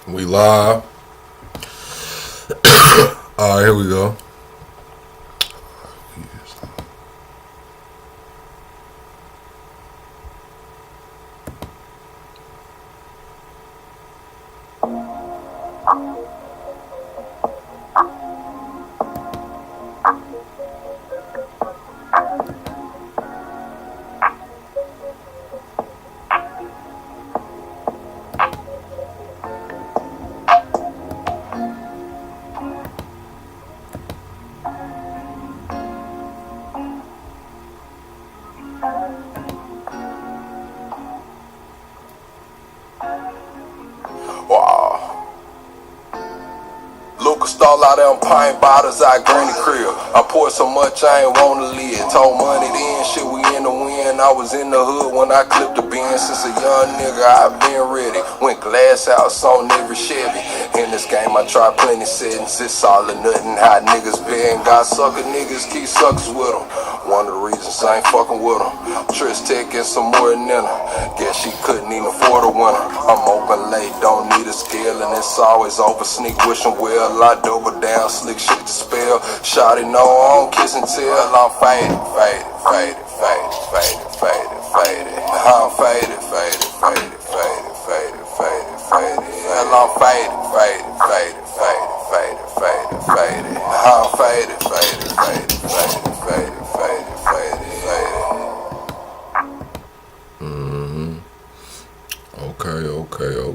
We live. Alright, here we go. Stall out them pint bottles out Granny crib. I poured so much I ain't wanna live. Told money then, shit we in the wind. I was in the hood when I clipped the bin. Since a young nigga I been ready. Went glass house on every Chevy. In this game I tried plenty settings. It's all or nothing how niggas been. Got sucker niggas, keep suckers with them. One of the reasons I ain't fucking with them. Trish taking some more than her. Guess she couldn't even afford a winner. I'm open late, don't need a scale. And it's always over, sneak wishing well. I double down, slick shit to spell. Shawty know I don't kiss and tell. I'm faded. I'm faded. Hell, I'm faded. I'm faded.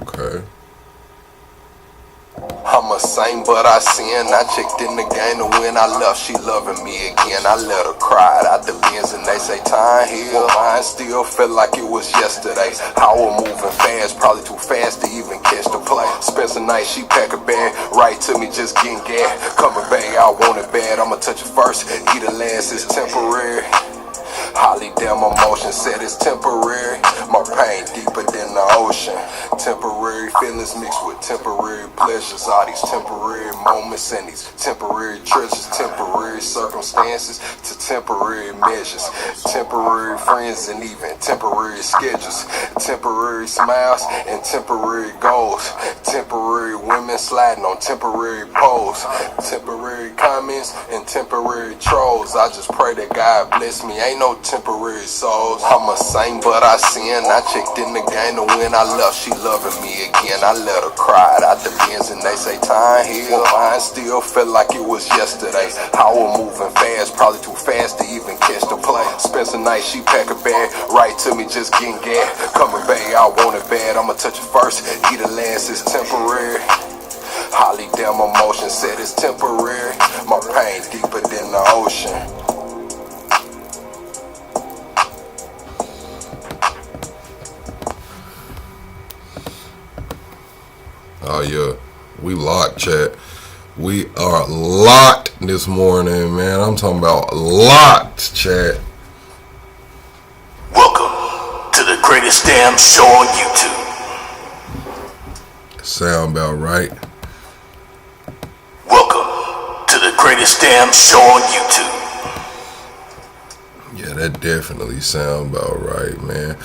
Okay. I'm a saint, but I sin. I checked in the game to win. I left, she loving me again. I let her cry out the lens and they say time heal. Mine still felt like it was yesterday. I was moving fast, probably too fast to even catch the play. Spent the night, she pack a bag, right to me, just getting gas. Coming back, I want it bad. I'ma touch it first, eat it last, it's temporary. Holly damn emotion said it's temporary. My pain deeper than the ocean. Temporary feelings mixed with temporary pleasures. All these temporary moments and these temporary treasures. Temporary circumstances to temporary measures. Temporary friends and even temporary schedules. Temporary smiles and temporary goals. Temporary women sliding on temporary poles. Temporary comments and temporary trolls. I just pray that God bless me. Ain't no temporary souls. I'm a saint, but I sin. I checked in the game to win. I left, she loving me again. I let her cry out the bins and they say time heal. Mine still felt like it was yesterday. I was moving fast, probably too fast to even catch the play. Spent the night, she pack a bag, right to me, just getting gas. Coming back, I want it bad. I'ma touch it first, eat it last, it's temporary. Holly damn emotion said it's temporary. My pain deeper than the ocean. Oh yeah, we locked, chat. We are locked this morning, man. I'm talking about locked, chat. Welcome to the greatest damn show on YouTube. Sound about right. Welcome to the greatest damn show on YouTube. Yeah, that definitely sound about right, man.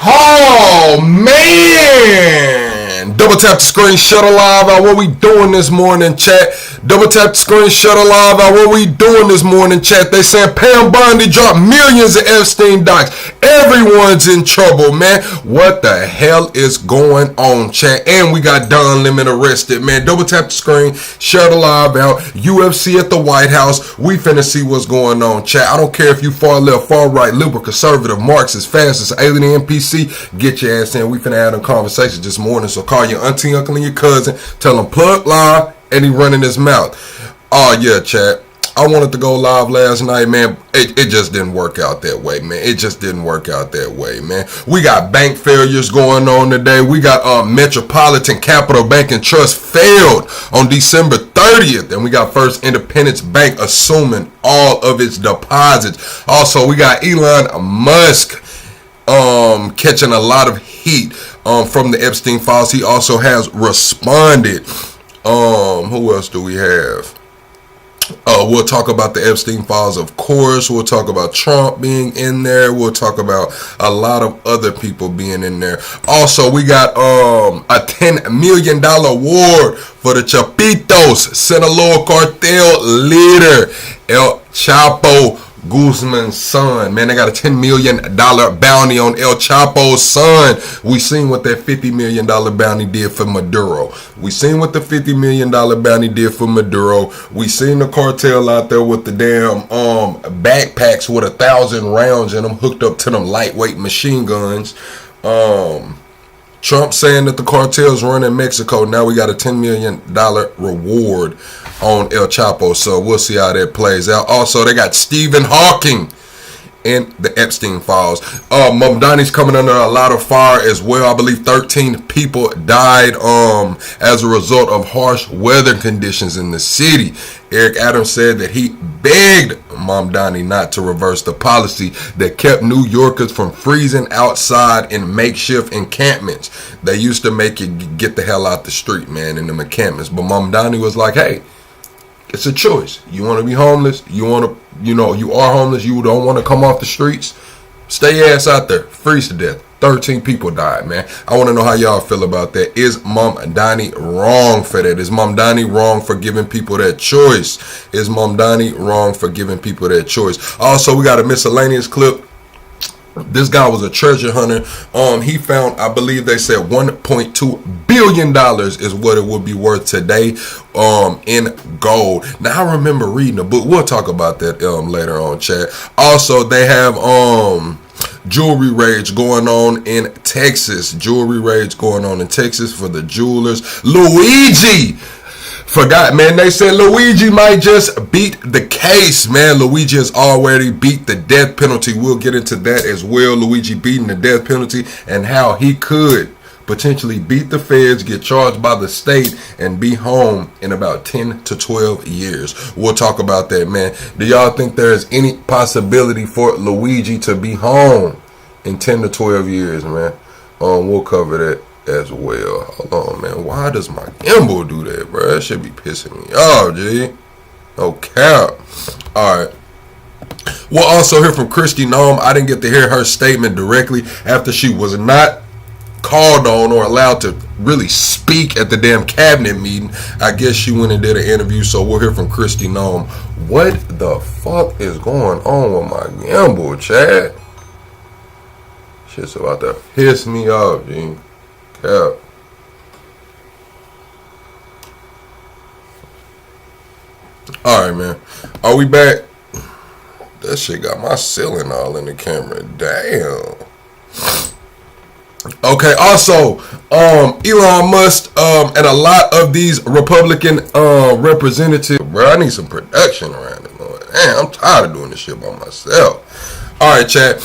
Oh man! Double tap the screen, shut live out. What we doing this morning, chat? Double tap the screen, shut live out. What we doing this morning, chat? They saying PAM BONDI dropped millions of Epstein docs. Everyone's in trouble, man. What the hell is going on, chat? And we got Don Lemon arrested, man. Double tap the screen, shut live out. UFC at the White House. We finna see what's going on, chat. I don't care if you far left, far right, liberal, conservative, Marxist, fascist, alien, NPC. Get your ass in. We finna have a conversation this morning. So call your auntie, uncle, and your cousin. Tell them plug live, and he running his mouth. Oh yeah, chat. I wanted to go live last night, man. It just didn't work out that way, man. It just didn't work out that way, man. We got bank failures going on today. We got Metropolitan Capital Bank and Trust failed on December 30th. And we got First Independence Bank assuming all of its deposits. Also, we got Elon Musk catching a lot of heat from the Epstein files. He also has responded. Who else do we have? We'll talk about the Epstein files, of course. We'll talk about Trump being in there. We'll talk about a lot of other people being in there. Also, we got a $10 million award for the Chapitos, Sinaloa cartel leader, El Chapo Guzman's son. Man, they got a $10 million bounty on El Chapo's son. We seen what that $50 million bounty did for Maduro. We seen what the $50 million bounty did for Maduro. We seen the cartel out there with the damn backpacks with 1,000 rounds in them hooked up to them lightweight machine guns. Trump saying that the cartel's running Mexico. Now we got a $10 million reward on El Chapo. So we'll see how that plays out. Also, they got Stephen Hawking in the Epstein files. Mamdani's coming under a lot of fire as well. I believe 13 people died as a result of harsh weather conditions in the city. Eric Adams said that he begged Mamdani not to reverse the policy that kept New Yorkers from freezing outside in makeshift encampments. They used to make you get the hell out the street, man, in the encampments. But Mamdani was like, hey, it's a choice. You want to be homeless? You want to, you are homeless. You don't want to come off the streets? Stay your ass out there. Freeze to death. 13 people died, man. I want to know how y'all feel about that. Is Mamdani wrong for that? Is Mamdani wrong for giving people that choice? Is Mamdani wrong for giving people that choice? Also, we got a miscellaneous clip. This guy was a treasure hunter. He found, I believe they said $1.2 billion is what it would be worth today in gold. Now, I remember reading a book. We'll talk about that later on, chat. Also, they have jewelry rage going on in Texas. Jewelry rage going on in Texas for the jewelers. Luigi! Forgot, man. They said Luigi might just beat the case, man. Luigi has already beat the death penalty. We'll get into that as well. Luigi beating the death penalty and how he could potentially beat the feds, get charged by the state, and be home in about 10 to 12 years. We'll talk about that, man. Do y'all think there is any possibility for Luigi to be home in 10 to 12 years, man? We'll cover that as well. Hold on, man. Why does my gimbal do that, bro? That should be pissing me off, G. No cap. Alright. We'll also hear from Kristi Noem. I didn't get to hear her statement directly after she was not called on or allowed to really speak at the damn cabinet meeting. I guess she went and did an interview, so we'll hear from Kristi Noem. What the fuck is going on with my gimbal, Chad? Shit's about to piss me off, G. Yeah. Alright, man. Are we back? That shit got my ceiling all in the camera. Damn. Okay, also, Elon Musk and a lot of these Republican representatives. Bro, I need some production around it, Lord. Damn, I'm tired of doing this shit by myself. Alright, chat.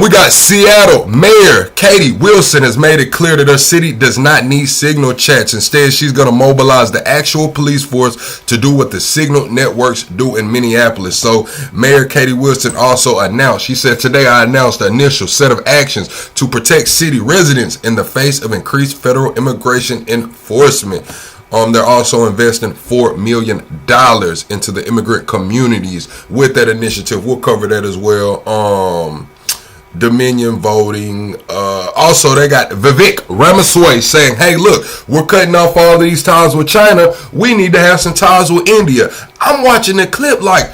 We got Seattle Mayor Katie Wilson has made it clear that her city does not need signal chats. Instead, she's going to mobilize the actual police force to do what the signal networks do in Minneapolis. So, Mayor Katie Wilson also announced, she said, today I announced the initial set of actions to protect city residents in the face of increased federal immigration enforcement. They're also investing $4 million into the immigrant communities with that initiative. We'll cover that as well. Dominion voting. Also, they got Vivek Ramaswamy saying, hey, look, we're cutting off all of these ties with China. We need to have some ties with India. I'm watching the clip like,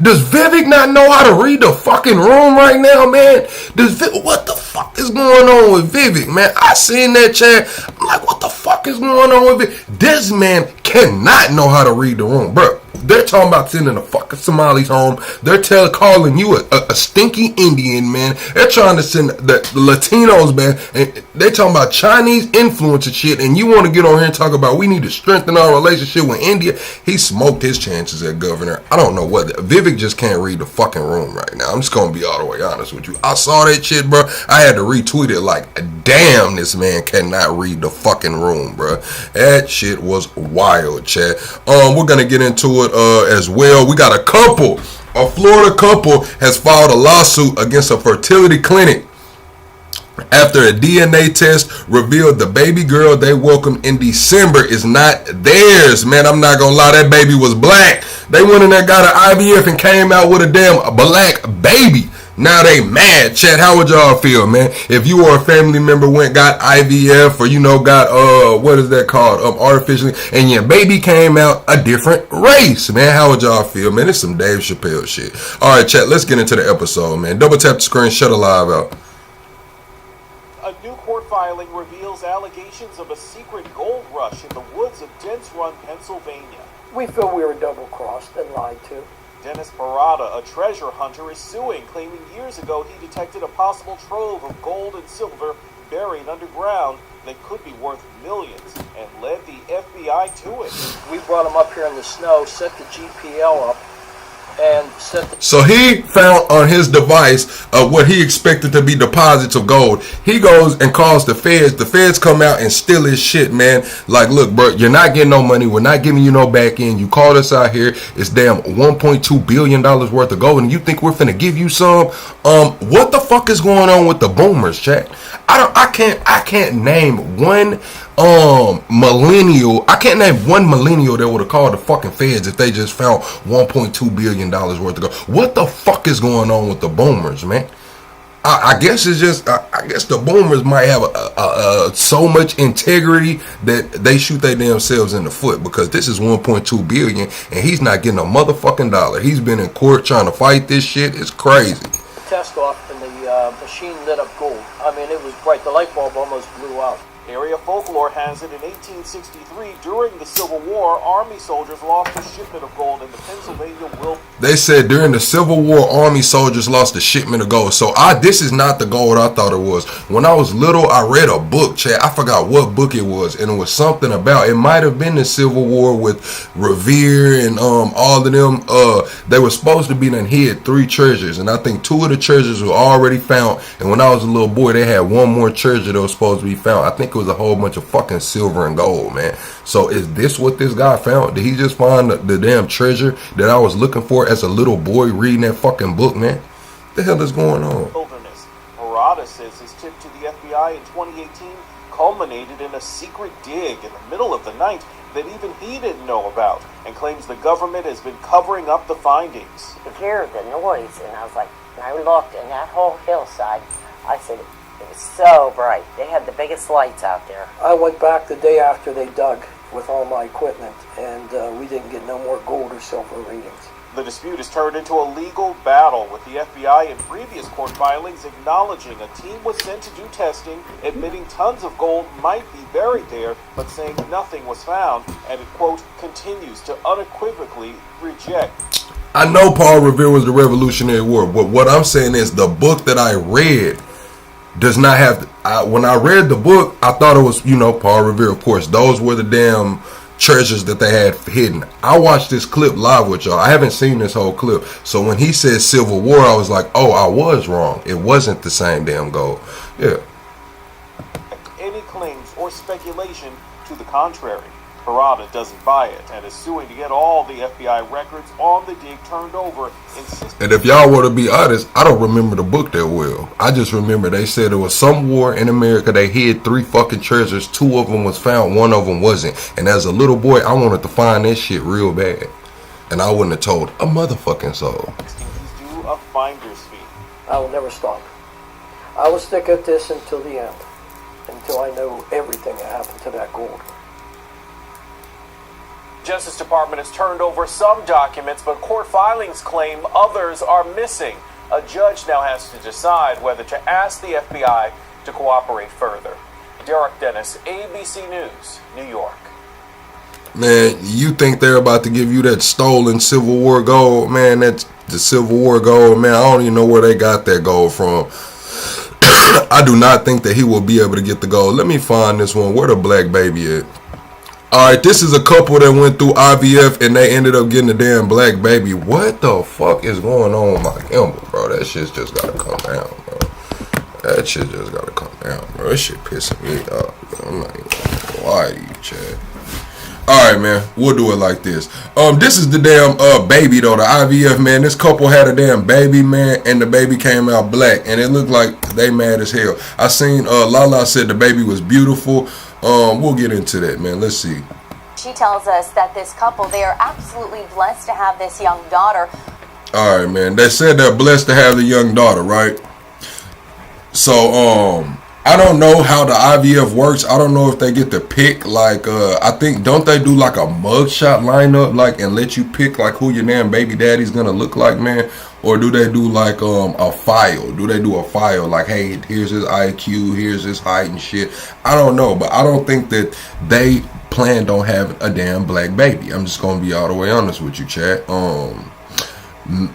does Vivek not know how to read the fucking room right now, man? What the fuck is going on with Vivek, man? I seen that chat. I'm like, what the fuck is going on with Vivek? This man cannot know how to read the room, bro. They're talking about sending the fucking Somalis home. They're calling you a stinky Indian, man. They're trying to send the Latinos, man. And they're talking about Chinese influence and shit. And you want to get on here and talk about we need to strengthen our relationship with India. He smoked his chances at governor. I don't know what. Vivek just can't read the fucking room right now. I'm just going to be all the way honest with you. I saw that shit, bro. I had to retweet it like, damn, this man cannot read the fucking room, bro. That shit was wild, chat. We're going to get into it as well. We got a Florida couple has filed a lawsuit against a fertility clinic after a DNA test revealed the baby girl they welcomed in December is not theirs. Man, I'm not gonna lie, that baby was black. They went in there, got an IVF, and came out with a damn black baby. Now they mad. Chat, how would y'all feel, man? If you or a family member went, got IVF, or, you know, got, what is that called? Artificially, and your baby came out a different race, man. How would y'all feel, man? It's some Dave Chappelle shit. All right, chat, let's get into the episode, man. Double tap the screen, shut the live out. A new court filing reveals allegations of a secret gold rush in the woods of Dents Run, Pennsylvania. We feel we were double-crossed and lied to. Dennis Parada, a treasure hunter, is suing, claiming years ago he detected a possible trove of gold and silver buried underground that could be worth millions, and led the FBI to it. We brought him up here in the snow, set the GPL up, and set the... So he found on his device what he expected to be deposits of gold. He goes and calls the feds. The feds come out and steal his shit, man. Like, look, bro, you're not getting no money. We're not giving you no back end. You called us out here. It's damn $1.2 billion worth of gold, and you think we're finna give you some? What the fuck is going on with the boomers, chat? I can't name one millennial. I can't name one millennial that would have called the fucking feds if they just found $1.2 billion worth of gold. What the fuck is going on with the boomers, man? I guess it's just, I guess the boomers might have so much integrity that they shoot their damn selves in the foot, because this is 1.2 billion and he's not getting a motherfucking dollar. He's been in court trying to fight this shit. It's crazy. Test off and the machine lit up gold. I mean, it was bright. The light bulb almost blew out. Area folklore has it in 1863, during the Civil War, Army soldiers lost a shipment of gold in the Pennsylvania wilderness. They said during the Civil War, Army soldiers lost a shipment of gold. So this is not the gold I thought it was. When I was little, I read a book, chat. I forgot what book it was, and it was something about, it might have been the Civil War with Revere and all of them. They were supposed to be done hid 3 treasures, and I think 2 of the treasures were already found. And when I was a little boy, they had one more treasure that was supposed to be found. I think it was a whole bunch of fucking silver and gold, man. So is this what this guy found? Did he just find the damn treasure that I was looking for as a little boy reading that fucking book, man? What the hell is going on? Wilderness. Parada says his tip to the FBI in 2018 culminated in a secret dig in the middle of the night that even he didn't know about, and claims the government has been covering up the findings. I could hear the noise, and I was like, and I looked, and that whole hillside, I said, it was so bright. They had the biggest lights out there. I went back the day after they dug with all my equipment, and we didn't get no more gold or silver readings. The dispute has turned into a legal battle, with the FBI in previous court filings acknowledging a team was sent to do testing, admitting tons of gold might be buried there, but saying nothing was found, and it, quote, continues to unequivocally reject. I know Paul Revere was the Revolutionary War, but what I'm saying is the book that I read does not have, when I read the book, I thought it was, you know, Paul Revere, of course. Those were the damn treasures that they had hidden. I watched this clip live with y'all. I haven't seen this whole clip. So when he said Civil War, I was like, oh, I was wrong. It wasn't the same damn gold. Yeah. Any claims or speculation to the contrary. Parada doesn't buy it and is suing to get all the FBI records on the dig turned over. And if y'all were to be honest, I don't remember the book that well. I just remember they said there was some war in America. They hid 3 fucking treasures. 2 of them was found. 1 of them wasn't. And as a little boy, I wanted to find that shit real bad. And I wouldn't have told a motherfucking soul. He's due a finder's fee. I will never stop. I will stick at this until the end, until I know everything that happened to that gold. Justice Department has turned over some documents, but court filings claim others are missing. A judge now has to decide whether to ask the FBI to cooperate further. Derek Dennis, ABC News, New York. Man, you think they're about to give you that stolen Civil War gold? Man, that's the Civil War gold, man. I don't even know where they got that gold from. I do not think that he will be able to get the gold. Let me find this one. Where the black baby at? Alright, this is a couple that went through IVF and they ended up getting a damn black baby. What the fuck is going on with my camera, bro? That shit's just gotta come down, bro. That shit just gotta come down, bro. That shit pissing me off, bro. I'm not even gonna lie to you, Chad. Alright, man. We'll do it like this. This is the damn baby though, the IVF, man. This couple had a damn baby, man, and the baby came out black, and it looked like they mad as hell. I seen Lala said the baby was beautiful. We'll get into that, man. Let's see. She tells us that this couple, they are absolutely blessed to have this young daughter. Alright, man. They said they're blessed to have the young daughter, right? So, I don't know how the IVF works. I don't know if they get to pick, like, I think, don't they do like a mugshot lineup, like, and let you pick, like, who your damn baby daddy's gonna look like, man? Or do they do, like, a file? Do they do a file, like, hey, here's his IQ, here's his height and shit? I don't know, but I don't think that they planned on having a damn black baby. I'm just gonna be all the way honest with you, chat.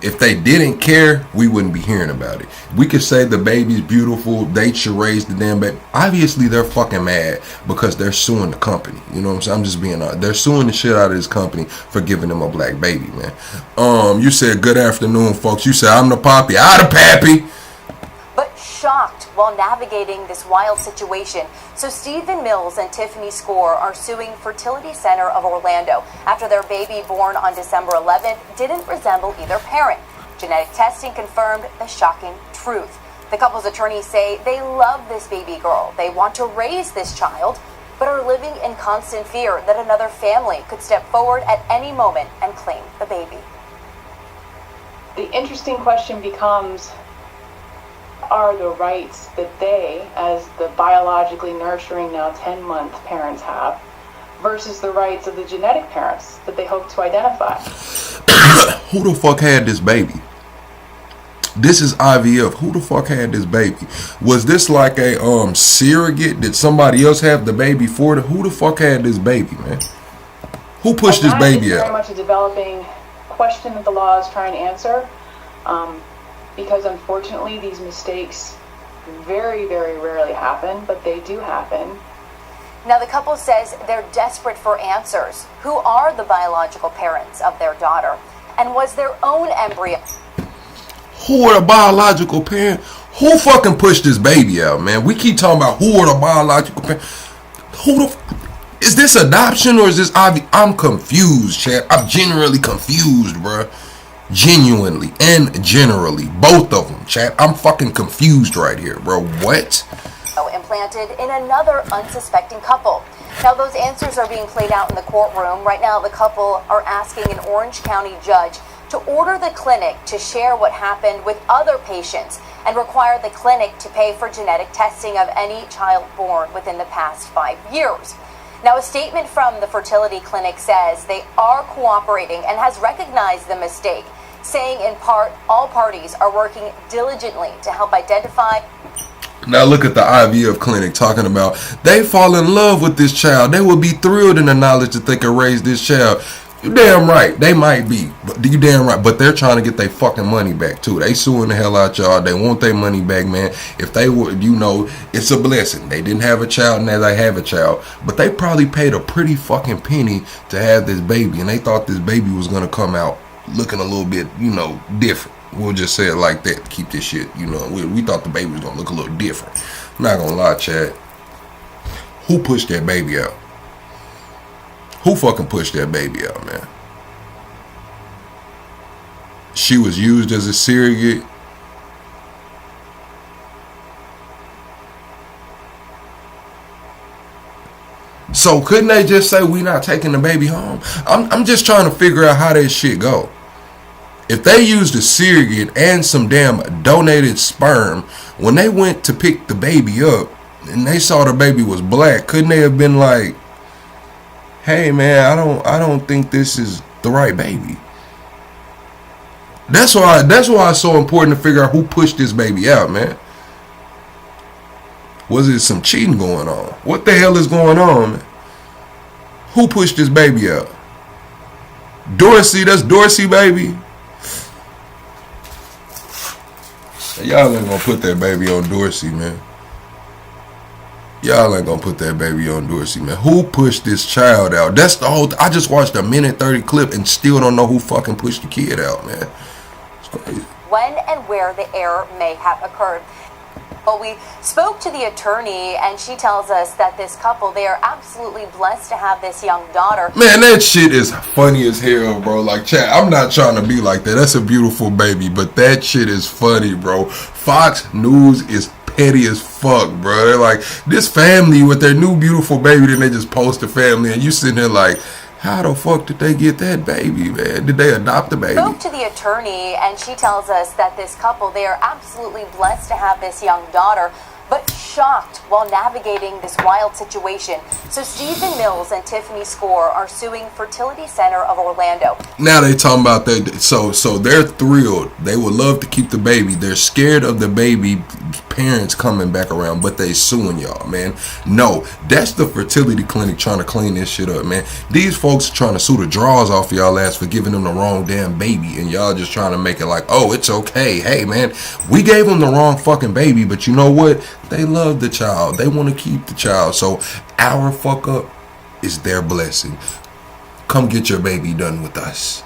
If they didn't care, we wouldn't be hearing about it. We could say the baby's beautiful, they should raise the damn baby. Obviously, they're fucking mad because they're suing the company. You know what I'm saying? I'm just being honest. They're suing the shit out of this company for giving them a black baby, man. You said, good afternoon, folks. You said, I'm the poppy. I the pappy. But shocked while navigating this wild situation. So Stephen Mills and Tiffany Score are suing Fertility Center of Orlando after their baby born on December 11th didn't resemble either parent. Genetic testing confirmed the shocking truth. The couple's attorneys say they love this baby girl. They want to raise this child, but are living in constant fear that another family could step forward at any moment and claim the baby. The interesting question becomes, are the rights that they, as the biologically nurturing now 10-month parents have, versus the rights of the genetic parents that they hope to identify? Who the fuck had this baby? This is IVF. Who the fuck had this baby? Was this like a surrogate? Did somebody else have the baby for it? Who the fuck had this baby, man? Who pushed this baby out? Very much a developing question that the law is trying to answer. Because unfortunately these mistakes very, very rarely happen, but they do happen. Now the couple says they're desperate for answers. Who are the biological parents of their daughter? And was their own embryo? Who are the biological parents? Who fucking pushed this baby out, man? We keep talking about who are the biological parents. Is this adoption or is this IVF? I'm confused, chat. I'm genuinely confused, bruh. Genuinely and generally, both of them, chat. I'm fucking confused right here, bro. What? Implanted in another unsuspecting couple. Now those answers are being played out in the courtroom. Right now the couple are asking an Orange County judge to order the clinic to share what happened with other patients and require the clinic to pay for genetic testing of any child born within the past 5 years. Now, a statement from the fertility clinic says they are cooperating and has recognized the mistake, saying in part, all parties are working diligently to help identify. Now look at the IVF clinic talking about they fall in love with this child. They will be thrilled in the knowledge that they can raise this child. You damn right. They might be. But you damn right. But they're trying to get their fucking money back too. They suing the hell out y'all. They want their money back, man. If they would, you know, it's a blessing. They didn't have a child, now they have a child. But they probably paid a pretty fucking penny to have this baby. And they thought this baby was going to come out looking a little bit, you know, different. We'll just say it like that to keep this shit, you know. We thought the baby was going to look a little different. I'm not going to lie, Chad. Who pushed that baby out? Who fucking pushed that baby out, man? She was used as a surrogate. So couldn't they just say we not taking the baby home? I'm just trying to figure out how that shit go. If they used a surrogate and some damn donated sperm, when they went to pick the baby up and they saw the baby was black, couldn't they have been like, hey man, I don't think this is the right baby. That's why it's so important to figure out who pushed this baby out, man. Was it some cheating going on? What the hell is going on, man? Who pushed this baby out? Dorsey, that's Dorsey, baby. Y'all ain't gonna put that baby on Dorsey, man. Y'all ain't gonna put that baby on Dorsey, man. Who pushed this child out? That's the whole I just watched a minute 30 clip and still don't know who fucking pushed the kid out, man. It's crazy. When and where the error may have occurred. Well, we spoke to the attorney, and she tells us that this couple, they are absolutely blessed to have this young daughter. Man, that shit is funny as hell, bro. Like, chat, I'm not trying to be like that. That's a beautiful baby, but that shit is funny, bro. Fox News is petty as fuck, bro. They're like, this family with their new beautiful baby, then they just post the family, and you sitting there like, how the fuck did they get that baby, man? Did they adopt the baby? Spoke to the attorney, and she tells us that this couple, they are absolutely blessed to have this young daughter, but shocked while navigating this wild situation. So Stephen Mills and Tiffany Score are suing Fertility Center of Orlando. Now they talking about that, so they're thrilled. They would love to keep the baby. They're scared of the baby parents coming back around, but they suing y'all, man. No, that's the fertility clinic trying to clean this shit up, man. These folks are trying to sue the draws off y'all ass for giving them the wrong damn baby, and y'all just trying to make it like, oh, it's okay. Hey, man, we gave them the wrong fucking baby, but you know what? They love the child. They want to keep the child. So our fuck up is their blessing. Come get your baby done with us.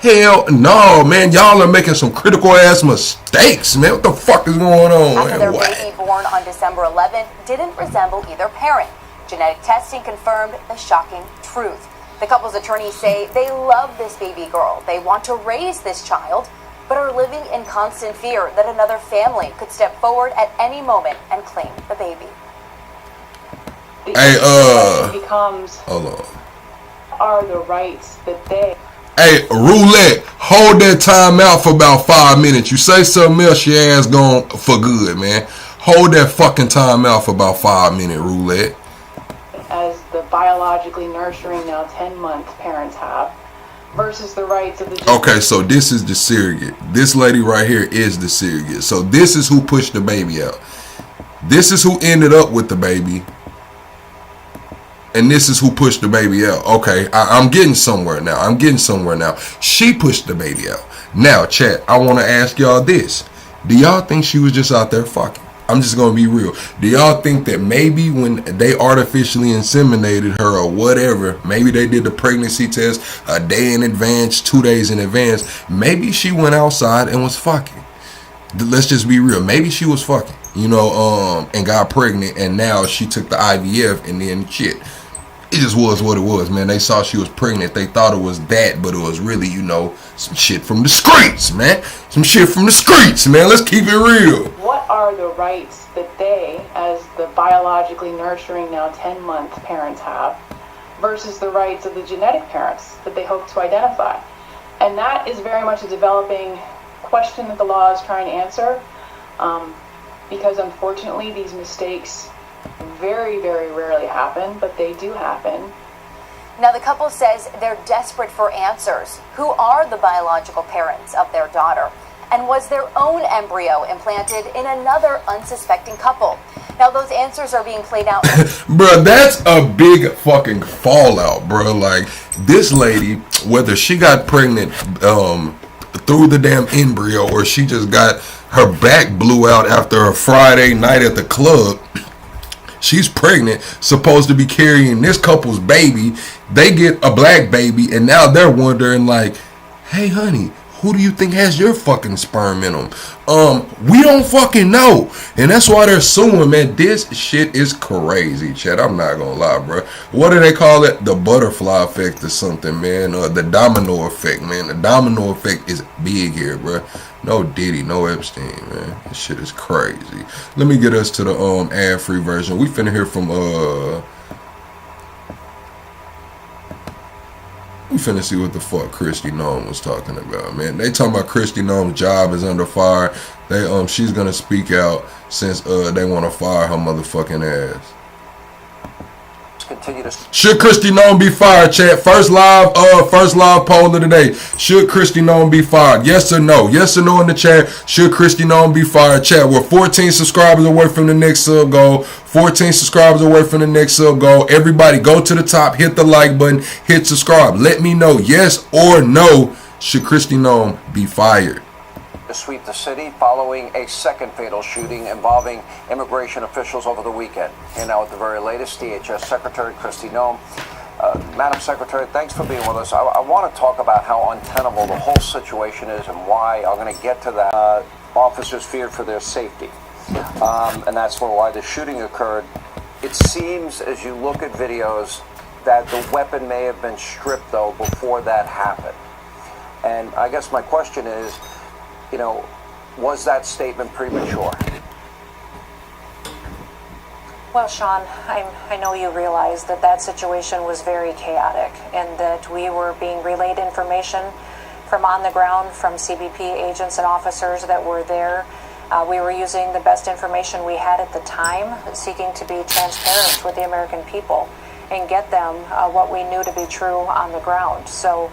Hell no, man. Y'all are making some critical ass mistakes, man. What the fuck is going on? After their baby born on December 11th didn't resemble either parent. Genetic testing confirmed the shocking truth. The couple's attorneys say they love this baby girl. They want to raise this child, but are living in constant fear that another family could step forward at any moment and claim the baby. Hey, becomes, hold on. are the rights that they... Hey, Roulette, hold that time out for about 5 minutes. You say something else, your ass gone for good, man. Hold that fucking time out for about 5 minutes, Roulette. As the biologically nurturing, now 10-month parents have, versus the rights of the... Okay, so this is the surrogate. This lady right here is the surrogate. So this is who pushed the baby out. This is who ended up with the baby. And this is who pushed the baby out. Okay, I'm getting somewhere now. I'm getting somewhere now. She pushed the baby out. Now, chat, I want to ask y'all this. Do y'all think she was just out there fucking? I'm just going to be real. Do y'all think that maybe when they artificially inseminated her or whatever, maybe they did the pregnancy test a day in advance, 2 days in advance, maybe she went outside and was fucking? Let's just be real. Maybe she was fucking, you know, and got pregnant, and now she took the IVF, and then shit. It just was what it was, man. They saw she was pregnant. They thought it was that, but it was really, you know, some shit from the streets, man. Some shit from the streets, man. Let's keep it real. What are the rights that they, as the biologically nurturing, now 10-month parents have, versus the rights of the genetic parents that they hope to identify? And that is very much a developing question that the law is trying to answer, because unfortunately these mistakes very, very rarely happen, but they do happen. Now, the couple says they're desperate for answers. Who are the biological parents of their daughter? And was their own embryo implanted in another unsuspecting couple? Now, those answers are being played out. Bruh, that's a big fucking fallout, bruh. Like, this lady, whether she got pregnant through the damn embryo or she just got her back blew out after a Friday night at the club, she's pregnant, supposed to be carrying this couple's baby. They get a black baby, and now they're wondering, like, hey, honey, who do you think has your fucking sperm in them? We don't fucking know. And that's why they're suing, man. This shit is crazy, Chad. I'm not gonna lie, bro. What do they call it? The butterfly effect or something, man. The domino effect, man. The domino effect is big here, bro. No Diddy, no Epstein, man. This shit is crazy. Let me get us to the ad-free version. We finna hear from we finna see what the fuck Kristi Noem was talking about, man. They talking about Kristi Noem's job is under fire. They she's gonna speak out since they wanna fire her motherfucking ass. Should Kristi Noem be fired, chat? First live poll of the day. Should Kristi Noem be fired? Yes or no? Yes or no in the chat. Should Kristi Noem be fired? Chat, we're 14 subscribers away from the next sub goal. 14 subscribers away from the next sub goal. Everybody go to the top, hit the like button, hit subscribe. Let me know, yes or no, should Kristi Noem be fired? To sweep the city following a second fatal shooting involving immigration officials over the weekend. And now with the very latest, DHS Secretary Kristi Noem. Madam Secretary, thanks for being with us. I want to talk about how untenable the whole situation is and why. I'm going to get to that. Officers feared for their safety. and that's why the shooting occurred. It seems, as you look at videos, that the weapon may have been stripped, though, before that happened. And I guess my question is, you know, was that statement premature? Well, Sean, I know you realize that that situation was very chaotic and that we were being relayed information from on the ground, from CBP agents and officers that were there. We were using the best information we had at the time, seeking to be transparent with the American people and get them what we knew to be true on the ground. So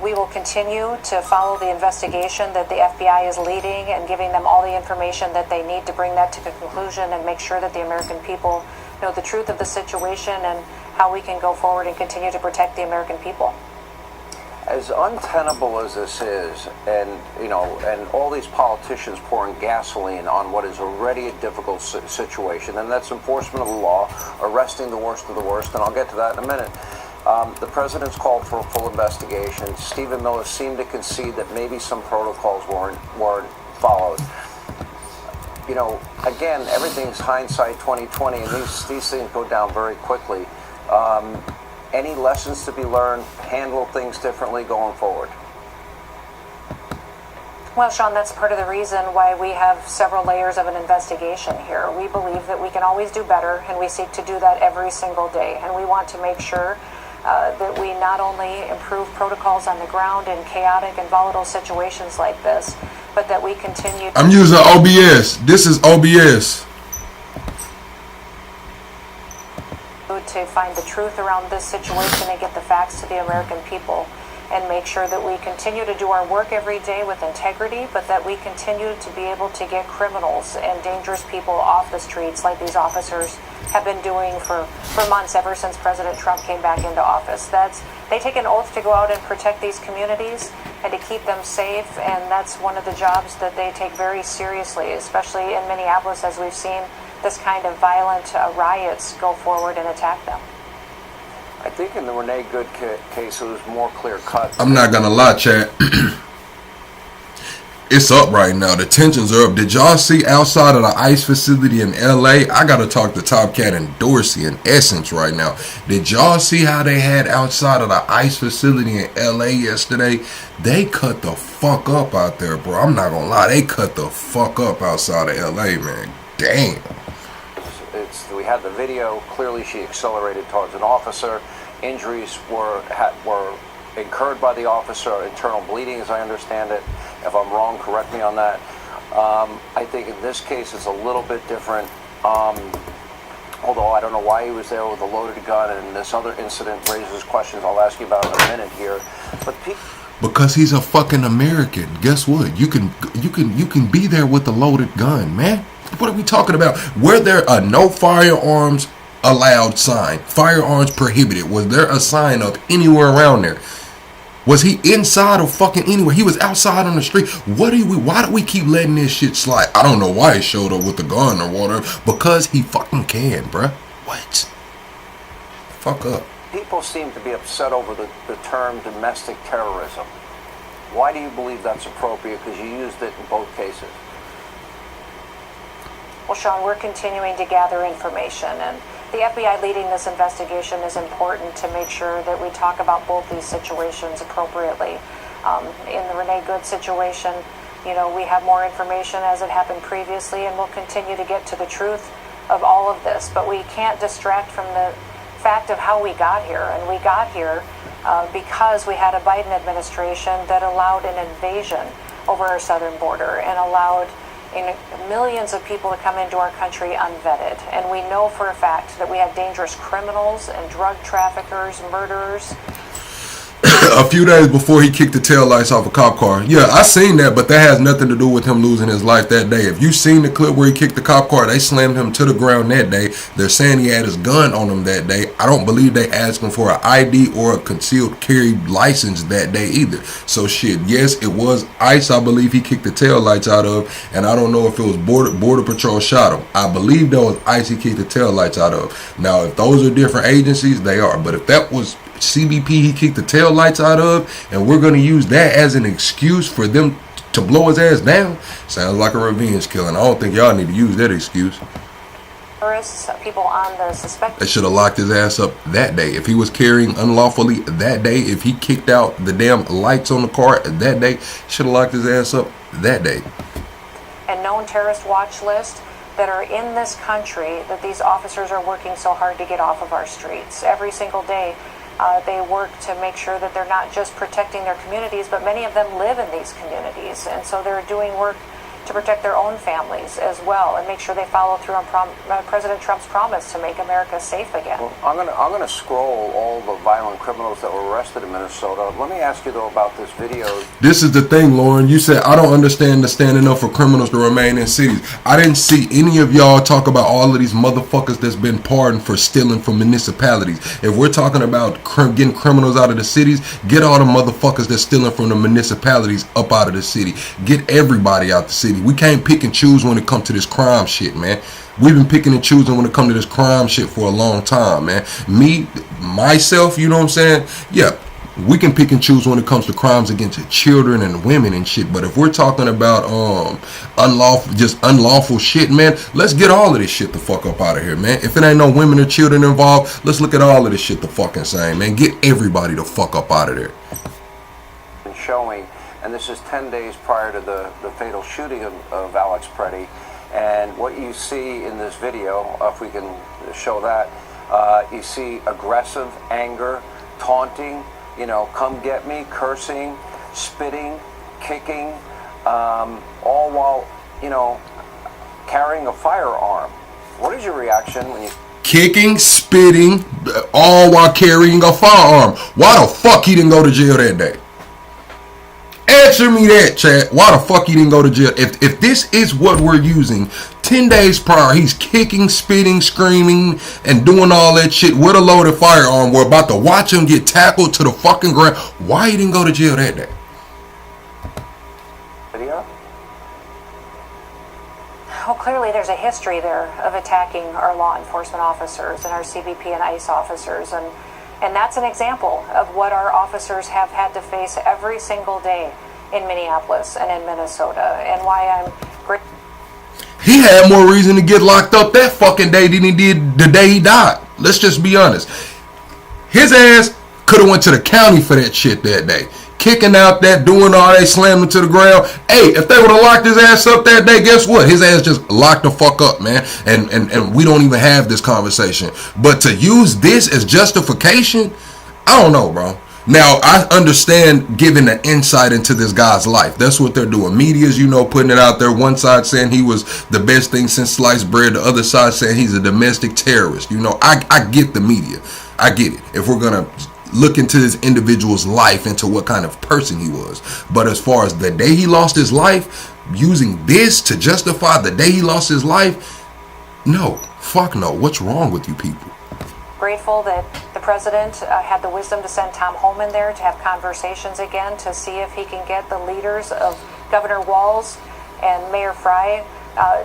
we will continue to follow the investigation that the FBI is leading and giving them all the information that they need to bring that to the conclusion and make sure that the American people know the truth of the situation and how we can go forward and continue to protect the American people. As untenable as this is, and you know, and all these politicians pouring gasoline on what is already a difficult situation, and that's enforcement of the law, arresting the worst of the worst, and I'll get to that in a minute. The president's called for a full investigation. Stephen Miller seemed to concede that maybe some protocols weren't followed. You know, again, everything's hindsight 2020, and these things go down very quickly. Any lessons to be learned? Handle things differently going forward? Well, Sean, that's part of the reason why we have several layers of an investigation here. We believe that we can always do better, and we seek to do that every single day. And we want to make sure that we not only improve protocols on the ground in chaotic and volatile situations like this, but that we continue to... I'm using OBS. This is OBS. To find the truth around this situation and get the facts to the American people and make sure that we continue to do our work every day with integrity, but that we continue to be able to get criminals and dangerous people off the streets like these officers have been doing for months, ever since President Trump came back into office. They take an oath to go out and protect these communities and to keep them safe, and that's one of the jobs that they take very seriously, especially in Minneapolis, as we've seen this kind of violent riots go forward and attack them. I think in the Renee Good case, it was more clear-cut. I'm not gonna lie, chat. It's up right now. The tensions are up. Did y'all see outside of the ICE facility in LA? I gotta talk to Top Cat and Dorsey in Essence right now. Did y'all see how they had outside of the ICE facility in LA yesterday? They cut the fuck up out there, bro. I'm not gonna lie. They cut the fuck up outside of LA, man. Damn. We had the video. Clearly, she accelerated towards an officer. Injuries were incurred by the officer. Internal bleeding, as I understand it. If I'm wrong, correct me on that. I think in this case, it's a little bit different. Although I don't know why he was there with a loaded gun, and this other incident raises questions I'll ask you about in a minute here. But because he's a fucking American. Guess what? You can be there with a loaded gun, man. What are we talking about? Were there a no firearms allowed sign? Firearms prohibited. Was there a sign up anywhere around there? Was he inside or fucking anywhere? He was outside on the street. Why do we keep letting this shit slide? I don't know why he showed up with the gun or whatever. Because he fucking can, bruh. What? Fuck up. People seem to be upset over the term domestic terrorism. Why do you believe that's appropriate? Because you used it in both cases. Well, Sean, we're continuing to gather information, and the FBI leading this investigation is important to make sure that we talk about both these situations appropriately. In the Renee Good situation, you know, we have more information as it happened previously, and we'll continue to get to the truth of all of this. But we can't distract from the fact of how we got here, and we got here because we had a Biden administration that allowed an invasion over our southern border and allowed millions of people to come into our country unvetted. And we know for a fact that we have dangerous criminals and drug traffickers, murderers. A few days before he kicked the taillights off a cop car. Yeah, I seen that, but that has nothing to do with him losing his life that day. If you seen the clip where he kicked the cop car, they slammed him to the ground that day. They're saying he had his gun on him that day. I don't believe they asked him for an ID or a concealed carry license that day either. So shit, yes, it was ICE, I believe he kicked the taillights out of, and I don't know if it was Border Patrol shot him. I believe that was ICE he kicked the taillights out of. Now, if those are different agencies, they are. But if that was CBP he kicked the taillights out of, and we're going to use that as an excuse for them to blow his ass down. Sounds like a revenge killing. I don't think y'all need to use that excuse. Terrorists, people on the suspect. They should have locked his ass up that day. If he was carrying unlawfully that day, if he kicked out the damn lights on the car that day, should have locked his ass up that day. And known terrorist watch list that are in this country that these officers are working so hard to get off of our streets. Every single day, they work to make sure that they're not just protecting their communities, but many of them live in these communities. And so they're doing work to protect their own families as well and make sure they follow through on President Trump's promise to make America safe again. Well, I'm gonna scroll all the violent criminals that were arrested in Minnesota. Let me ask you though about this video. This is the thing, Lauren. You said, I don't understand the standing up for criminals to remain in cities. I didn't see any of y'all talk about all of these motherfuckers that's been pardoned for stealing from municipalities. If we're talking about getting criminals out of the cities, get all the motherfuckers that's stealing from the municipalities up out of the city. Get everybody out the city. We can't pick and choose when it comes to this crime shit, man. We've been picking and choosing when it comes to this crime shit for a long time, man. Me, myself, you know what I'm saying? Yeah, we can pick and choose when it comes to crimes against children and women and shit. But if we're talking about unlawful shit, man, let's get all of this shit the fuck up out of here, man. If it ain't no women or children involved, let's look at all of this shit the fucking same, man. Get everybody the fuck up out of there. Showing, and this is 10 days prior to the fatal shooting of Alex Preddy. And what you see in this video, if we can show that, you see aggressive anger, taunting, you know, come get me, cursing, spitting, kicking, all while, you know, carrying a firearm. What is your reaction when you... Kicking, spitting, all while carrying a firearm? Why the fuck he didn't go to jail that day? Answer me that, chat. Why the fuck he didn't go to jail? If this is what we're using, 10 days prior, he's kicking, spitting, screaming, and doing all that shit with a loaded firearm. We're about to watch him get tackled to the fucking ground. Why he didn't go to jail that day? Video? Well, clearly there's a history there of attacking our law enforcement officers and our CBP and ICE officers, and that's an example of what our officers have had to face every single day in Minneapolis and in Minnesota, and why I'm great. He had more reason to get locked up that fucking day than he did the day he died. Let's just be honest. His ass could have went to the county for that shit that day. Kicking out that, doing all that, slamming to the ground. Hey, if they would have locked his ass up that day, guess what? His ass just locked the fuck up, man. And we don't even have this conversation. But to use this as justification, I don't know, bro. Now, I understand giving the insight into this guy's life. That's what they're doing. Media's, you know, putting it out there. One side saying he was the best thing since sliced bread. The other side saying he's a domestic terrorist. You know, I get the media. I get it. If we're going to look into this individual's life, into what kind of person he was. But as far as the day he lost his life, using this to justify the day he lost his life, no. Fuck no. What's wrong with you people? Grateful that the president had the wisdom to send Tom Homan there to have conversations again to see if he can get the leaders of Governor Walz and Mayor Frey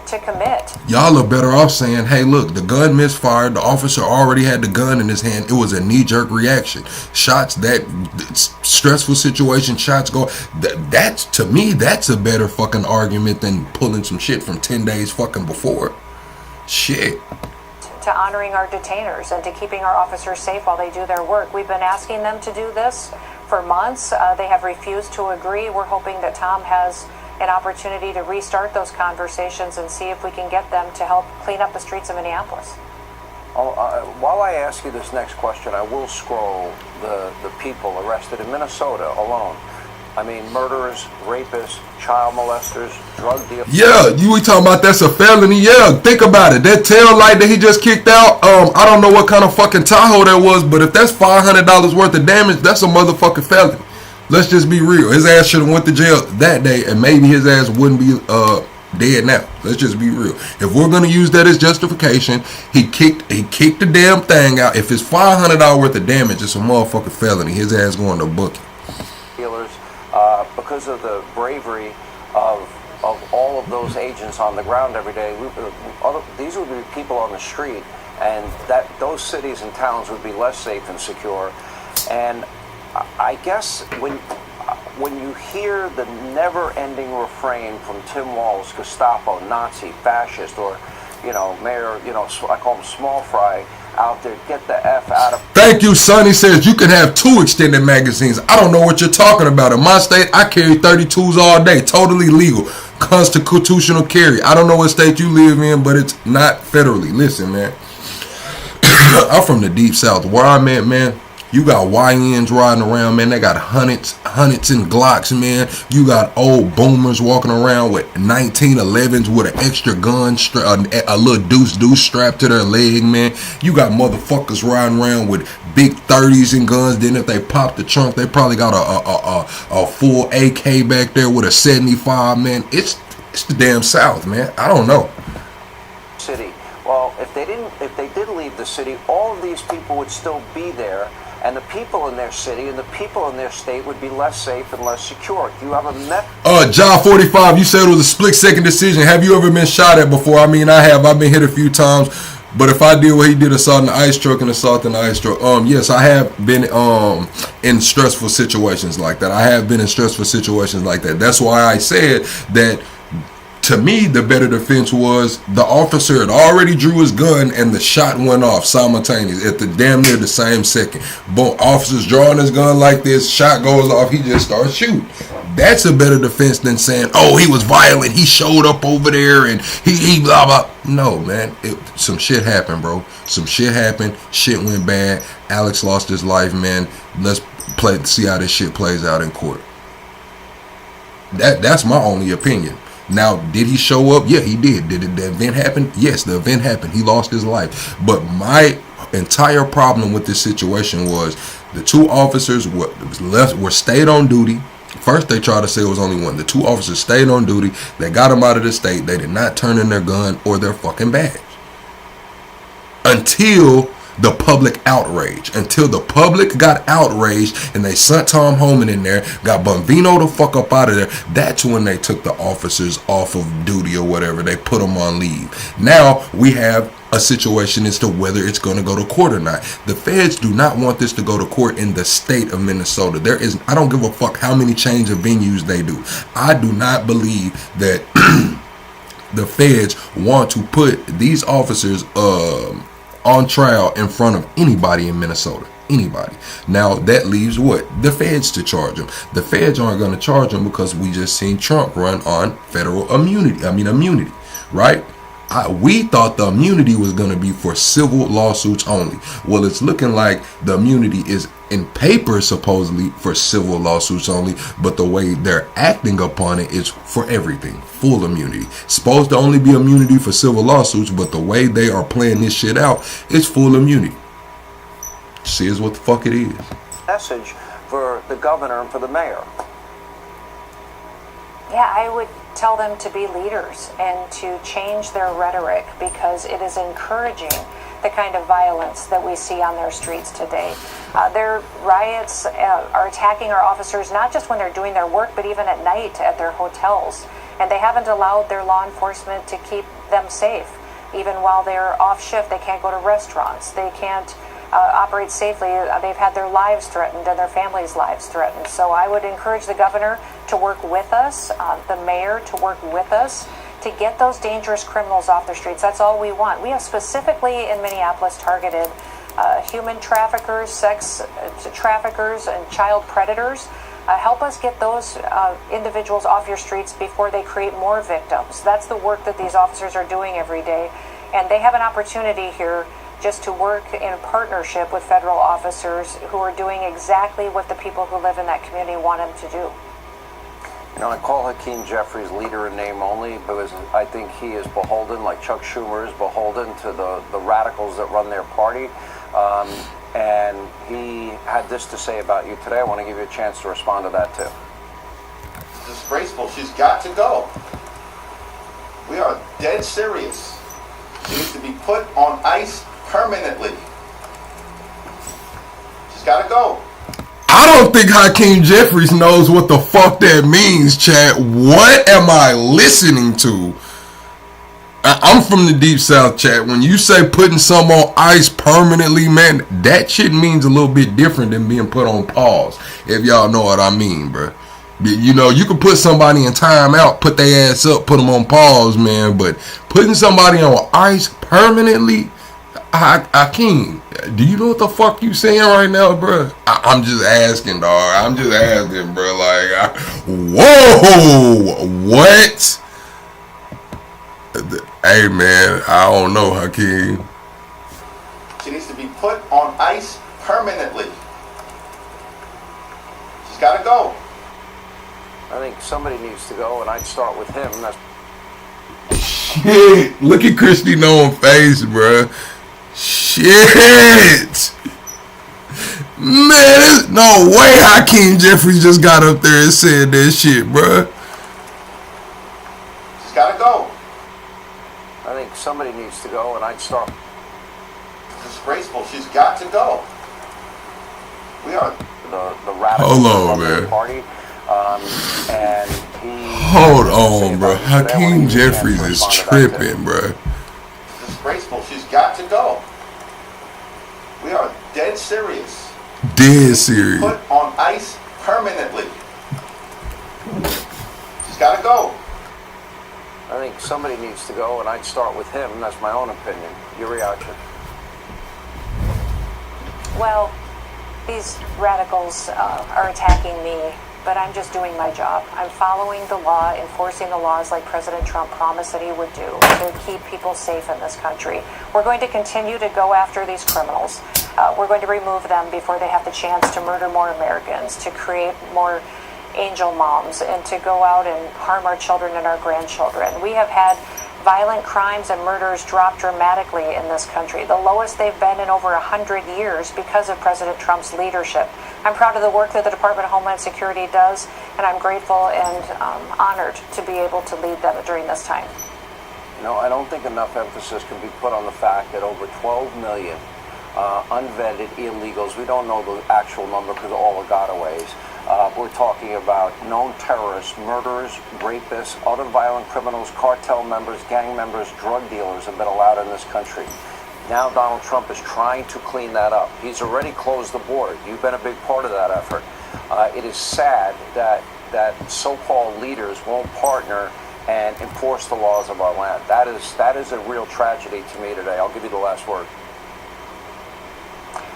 to commit. Y'all are better off saying, hey, look, the gun misfired. The officer already had the gun in his hand. It was a knee-jerk reaction. Shots, that stressful situation, shots go. That's, to me, that's a better fucking argument than pulling some shit from 10 days fucking before. Shit. To honoring our detainers and to keeping our officers safe while they do their work. We've been asking them to do this for months. They have refused to agree. We're hoping that Tom has an opportunity to restart those conversations and see if we can get them to help clean up the streets of Minneapolis. While I ask you this next question, I will scroll the people arrested in Minnesota alone. I mean, murderers, rapists, child molesters, drug dealers. Yeah, we talking about that's a felony. Yeah, think about it. That tail light that he just kicked out, I don't know what kind of fucking Tahoe that was, but if that's $500 worth of damage, that's a motherfucking felony. Let's just be real. His ass should have went to jail that day, and maybe his ass wouldn't be dead now. Let's just be real. If we're gonna use that as justification, he kicked the damn thing out. If it's $500 worth of damage, it's a motherfucking felony. His ass going to book it. Because of the bravery of all of those agents on the ground every day, these would be people on the street, and that those cities and towns would be less safe and secure. And I guess when when you hear the never-ending refrain from Tim Walz, Gestapo, Nazi, fascist, or, you know, Mayor, you know, I call him Small Fry, out there, get the F out of... Thank you, Sonny says you can have 2 extended magazines. I don't know what you're talking about. In my state, I carry 32s all day. Totally legal. Constitutional carry. I don't know what state you live in, but it's not federally. Listen, man. I'm from the deep south. Where I'm at, man, you got YNs riding around, man. They got hundreds and Glocks, man. You got old boomers walking around with 1911s with an extra gun, a little deuce strapped to their leg, man. You got motherfuckers riding around with big 30s and guns. Then if they pop the trunk, they probably got a full AK back there with a 75, man. It's the damn South, man. I don't know. City. Well, if they did leave the city, all of these people would still be there. And the people in their city and the people in their state would be less safe and less secure. You have a John 45, you said it was a split-second decision. Have you ever been shot at before? I mean, I have. I've been hit a few times. But if I did what he did, assault in the ice truck and assault in the ice truck, yes, I have been in stressful situations like that. I have been in stressful situations like that. That's why I said that. To me, the better defense was the officer had already drew his gun and the shot went off simultaneously at the damn near the same second. Both officers drawing his gun like this, shot goes off, he just starts shooting. That's a better defense than saying, oh, he was violent, he showed up over there and he blah blah. No, man, some shit happened, bro. Some shit happened. Shit went bad. Alex lost his life, man. Let's see how this shit plays out in court. That's my only opinion. Now, did he show up? Yeah, he did. Did the event happen? Yes, the event happened. He lost his life. But my entire problem with this situation was the 2 officers were stayed on duty. First, they tried to say it was only 1. The 2 officers stayed on duty. They got him out of the state. They did not turn in their gun or their fucking badge. Until the public outrage. Until the public got outraged and they sent Tom Homan in there, got Bonvino the fuck up out of there. That's when they took the officers off of duty or whatever. They put them on leave. Now we have a situation as to whether it's going to go to court or not. The feds do not want this to go to court in the state of Minnesota. I don't give a fuck how many change of venues they do. I do not believe that the feds want to put these officers on trial in front of anybody in Minnesota. Anybody. Now that leaves what? The feds to charge them. The feds aren't going to charge them because we just seen Trump run on federal immunity, right? We thought the immunity was going to be for civil lawsuits only. Well, it's looking like the immunity is in paper supposedly for civil lawsuits only, but the way they're acting upon it is for everything. Full immunity. Supposed to only be immunity for civil lawsuits, but the way they are playing this shit out is full immunity. See is what the fuck it is. Message for the governor and for the mayor. Yeah, I would tell them to be leaders and to change their rhetoric, because it is encouraging the kind of violence that we see on their streets today. Their riots are attacking our officers not just when they're doing their work, but even at night at their hotels. And they haven't allowed their law enforcement to keep them safe. Even while they're off shift, they can't go to restaurants. They can't operate safely. They've had their lives threatened and their families' lives threatened. So I would encourage the governor to work with us, the mayor to work with us, to get those dangerous criminals off the streets. That's all we want. We have specifically in Minneapolis targeted human traffickers, sex traffickers, and child predators. Help us get those individuals off your streets before they create more victims. That's the work that these officers are doing every day. And they have an opportunity here just to work in partnership with federal officers who are doing exactly what the people who live in that community want them to do. You know, I call Hakeem Jeffries leader in name only because I think he is beholden, like Chuck Schumer is beholden to the radicals that run their party. And he had this to say about you today. I want to give you a chance to respond to that too. It's disgraceful. She's got to go. We are dead serious. She needs to be put on ice permanently. She's got to go. I don't think Hakeem Jeffries knows what the fuck that means, chat. What am I listening to? I'm from the deep south, chat. When you say putting some on ice permanently, man, that shit means a little bit different than being put on pause. If y'all know what I mean, bro. You know, you can put somebody in timeout, put their ass up, put them on pause, man. But putting somebody on ice permanently, Hakeem, do you know what the fuck you saying right now, bro? I'm just asking, dog. I'm just asking, bro. Like, whoa, what? Hey, man, I don't know, Hakeem. She needs to be put on ice permanently. She's got to go. I think somebody needs to go, and I'd start with him. That's shit. Look at Christy Nolan's face, bro. Shit. Man, there's no way Hakeem Jeffries just got up there and said that shit, bro. She's got to go. I think somebody needs to go, and I'd start. Disgraceful. She's got to go. We are the radical Hold on, man. Party. And hold on, bro. Hakeem Jeffries is tripping, bro. Disgraceful. She's got to go. We are dead serious. Dead serious. Put on ice permanently. She's got to go. I think somebody needs to go, and I'd start with him. That's my own opinion. Your reaction? Well, these radicals are attacking me, but I'm just doing my job. I'm following the law, enforcing the laws like President Trump promised that he would do to keep people safe in this country. We're going to continue to go after these criminals. We're going to remove them before they have the chance to murder more Americans, to create more angel moms, and to go out and harm our children and our grandchildren. We have had violent crimes and murders drop dramatically in this country, the lowest they've been in over 100 years because of President Trump's leadership. I'm proud of the work that the Department of Homeland Security does, and I'm grateful and honored to be able to lead them during this time. You know, I don't think enough emphasis can be put on the fact that over 12 million unvetted illegals, we don't know the actual number because of all the gotaways. We're talking about known terrorists, murderers, rapists, other violent criminals, cartel members, gang members, drug dealers have been allowed in this country. Now Donald Trump is trying to clean that up. He's already closed the border. You've been a big part of that effort. It is sad that so-called leaders won't partner and enforce the laws of our land. That is a real tragedy to me today. I'll give you the last word.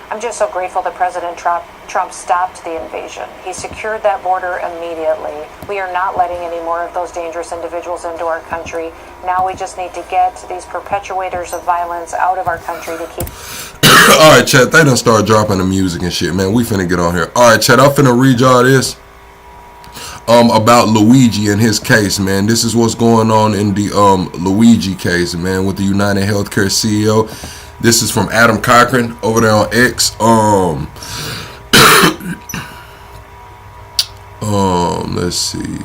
I'm just so grateful that President Trump stopped the invasion. He secured that border immediately. We are not letting any more of those dangerous individuals into our country. Now we just need to get these perpetuators of violence out of our country to keep... All right, chat, they done start dropping the music and shit, man. We finna get on here. All right, chat, I'm finna read y'all this about Luigi and his case, man. This is what's going on in the Luigi case, man, with the United Healthcare CEO. This is from Adam Cochran over there on X. Let's see.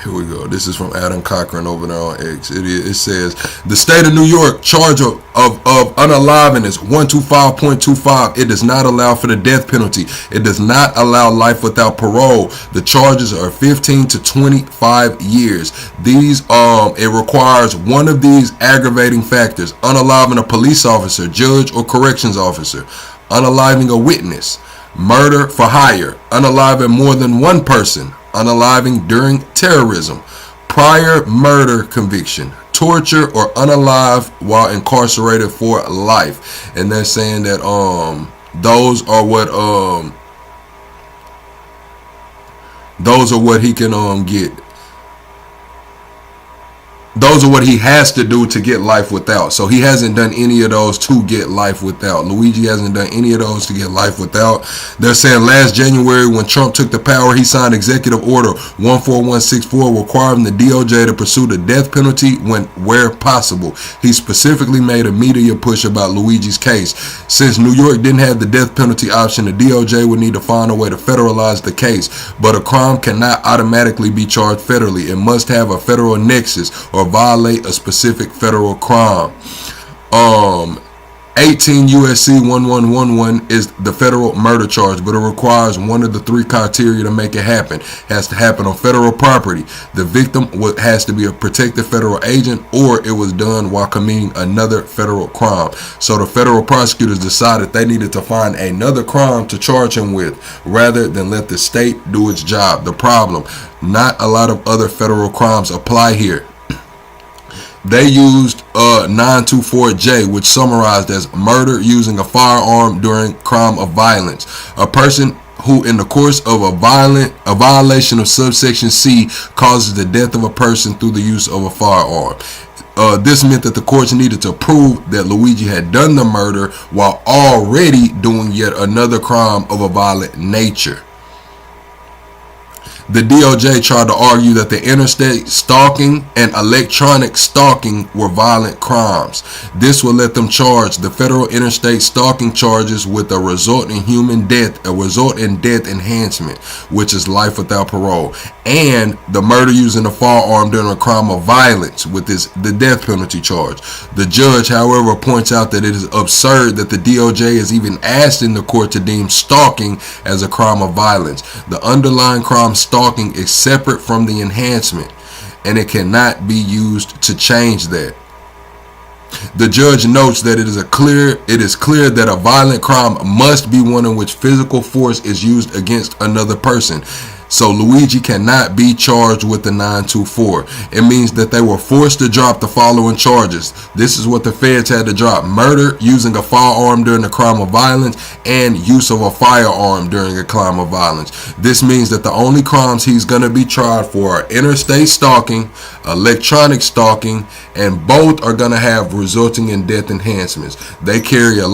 Here we go. This is from Adam Cochran over there on X. It says, the state of New York charge of unaliving is 125.25. It does not allow for the death penalty. It does not allow life without parole. The charges are 15 to 25 years. These, it requires one of these aggravating factors: unaliving a police officer, judge, or corrections officer, unaliving a witness, murder for hire, unaliving more than one person, unaliving during terrorism, prior murder conviction, torture, or unalive while incarcerated for life. And they're saying that those are what he can get. Those are what he has to do to get life without. So he hasn't done any of those to get life without. Luigi hasn't done any of those to get life without. They're saying last January, when Trump took the power, he signed Executive Order 14164 requiring the DOJ to pursue the death penalty where possible. He specifically made a media push about Luigi's case. Since New York didn't have the death penalty option, the DOJ would need to find a way to federalize the case. But a crime cannot automatically be charged federally. It must have a federal nexus or violate a specific federal crime. 18 UFC 1111 is the federal murder charge, but it requires one of the 3 criteria to make it happen. It has to happen on federal property. The victim has to be a protected federal agent, or it was done while committing another federal crime. So the federal prosecutors decided they needed to find another crime to charge him with, rather than let the state do its job. The problem, not a lot of other federal crimes apply here. They used 924J, which summarized as murder using a firearm during crime of violence. A person who in the course of a violation of subsection C causes the death of a person through the use of a firearm. This meant that the courts needed to prove that Luigi had done the murder while already doing yet another crime of a violent nature. The DOJ tried to argue that the interstate stalking and electronic stalking were violent crimes. This would let them charge the federal interstate stalking charges with a result in death enhancement, which is life without parole, and the murder using a firearm during a crime of violence, with the death penalty charge. The judge, however, points out that it is absurd that the DOJ is even asking the court to deem stalking as a crime of violence. The underlying crime stalking is separate from the enhancement, and it cannot be used to change that. The judge notes that it is clear that a violent crime must be one in which physical force is used against another person. So Luigi cannot be charged with the 924. It means that they were forced to drop the following charges. This is what the feds had to drop: murder using a firearm during a crime of violence, and use of a firearm during a crime of violence. This means that the only crimes he's going to be tried for are interstate stalking, electronic stalking, and both are going to have resulting in death enhancements. They carry a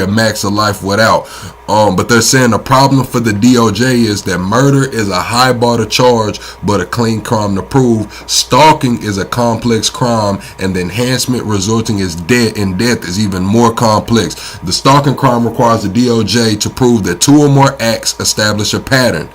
max of life without. But they're saying the problem for the DOJ is that murder is a high bar to charge, but a clean crime to prove. Stalking is a complex crime, and the enhancement resulting in death is even more complex. The stalking crime requires the DOJ to prove that 2 or more acts establish a pattern.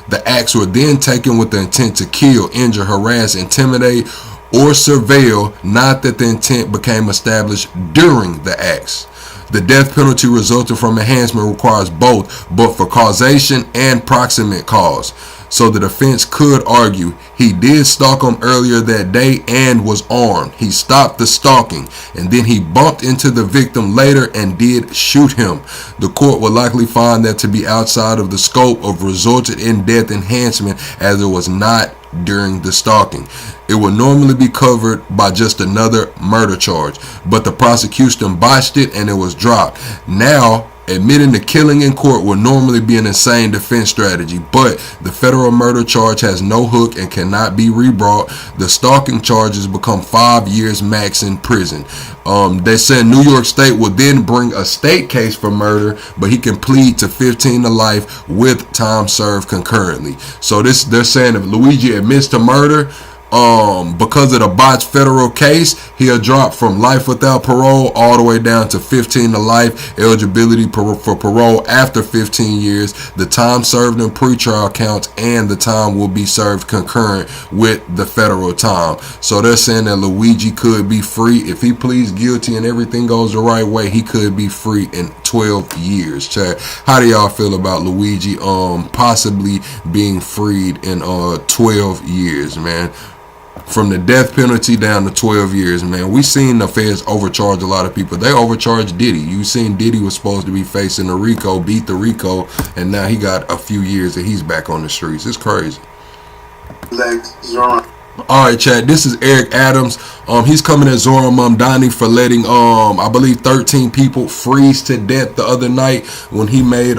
The acts were then taken with the intent to kill, injure, harass, intimidate, or surveil, not that the intent became established during the acts. The death penalty resulting from enhancement requires both, but for causation and proximate cause. So the defense could argue he did stalk him earlier that day and was armed. He stopped the stalking, and then he bumped into the victim later and did shoot him. The court would likely find that to be outside of the scope of resulted in death enhancement, as it was not during the stalking. It would normally be covered by just another murder charge, but the prosecution botched it and it was dropped. Now, admitting the killing in court would normally be an insane defense strategy, but the federal murder charge has no hook and cannot be rebrought. The stalking charges become 5 years max in prison. They said New York State will then bring a state case for murder, but he can plead to 15 to life with time served concurrently. So they're saying if Luigi admits to murder, because of the botched federal case, he'll drop from life without parole all the way down to 15 to life. Eligibility for parole after 15 years. The time served in pretrial counts, and the time will be served concurrent with the federal time. So they're saying that Luigi could be free if he pleads guilty and everything goes the right way. He could be free in 12 years. Chad, how do y'all feel about Luigi possibly being freed in 12 years, man? From the death penalty down to 12 years, man. We seen the feds overcharge a lot of people. They overcharged Diddy. You seen Diddy was supposed to be facing the RICO, beat the RICO, and now he got a few years and he's back on the streets. It's crazy. Alright, chat, this is Eric Adams. He's coming at Zora Mamdani for letting I believe 13 people freeze to death the other night when he made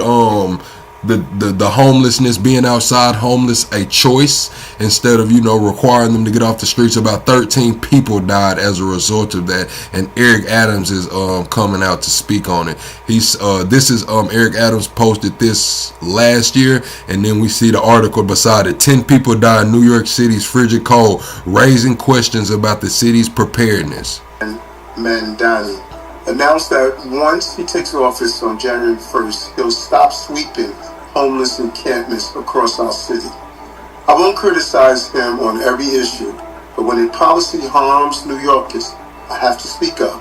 the homelessness, being outside homeless, a choice instead of, requiring them to get off the streets. About 13 people died as a result of that, and Eric Adams is coming out to speak on it. Eric Adams posted this last year, and then we see the article beside it. 10 people died in New York City's frigid cold, raising questions about the city's preparedness. Mamdani announced that once he takes office on January 1st, he'll stop sweeping homeless encampments across our city. I won't criticize him on every issue, but when a policy harms New Yorkers, I have to speak up.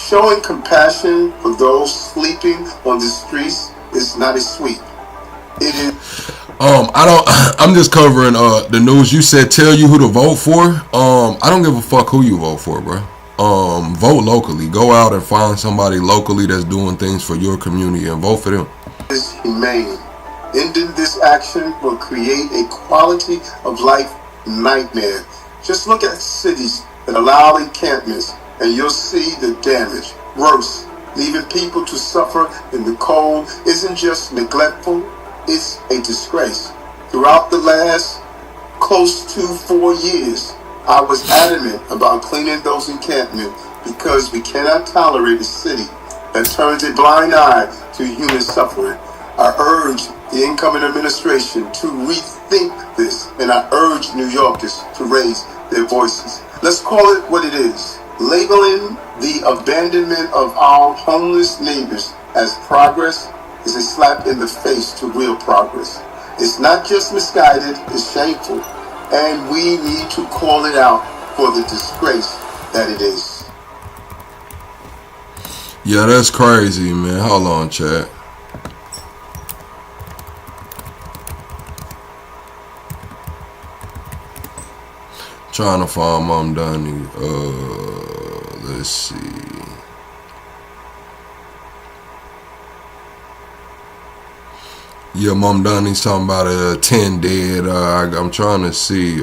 Showing compassion for those sleeping on the streets is not a sweep. It is. I'm just covering the news. You said tell you who to vote for. I don't give a fuck who you vote for, bro. Vote locally. Go out and find somebody locally that's doing things for your community and vote for them. Is humane. Ending this action will create a quality of life nightmare. Just look at cities that allow encampments and you'll see the damage. Worse, leaving people to suffer in the cold isn't just neglectful, it's a disgrace. Throughout the last close to 4 years, I was adamant about cleaning those encampments because we cannot tolerate a city that turns a blind eye to human suffering. I urge the incoming administration to rethink this, and I urge New Yorkers to raise their voices. Let's call it what it is. Labeling the abandonment of our homeless neighbors as progress is a slap in the face to real progress. It's not just misguided, it's shameful, and we need to call it out for the disgrace that it is. Yeah, that's crazy, man. Hold on, chat. Trying to find Mom Donnie. Let's see. Yeah, Mom Donnie's talking about 10 dead. I'm trying to see.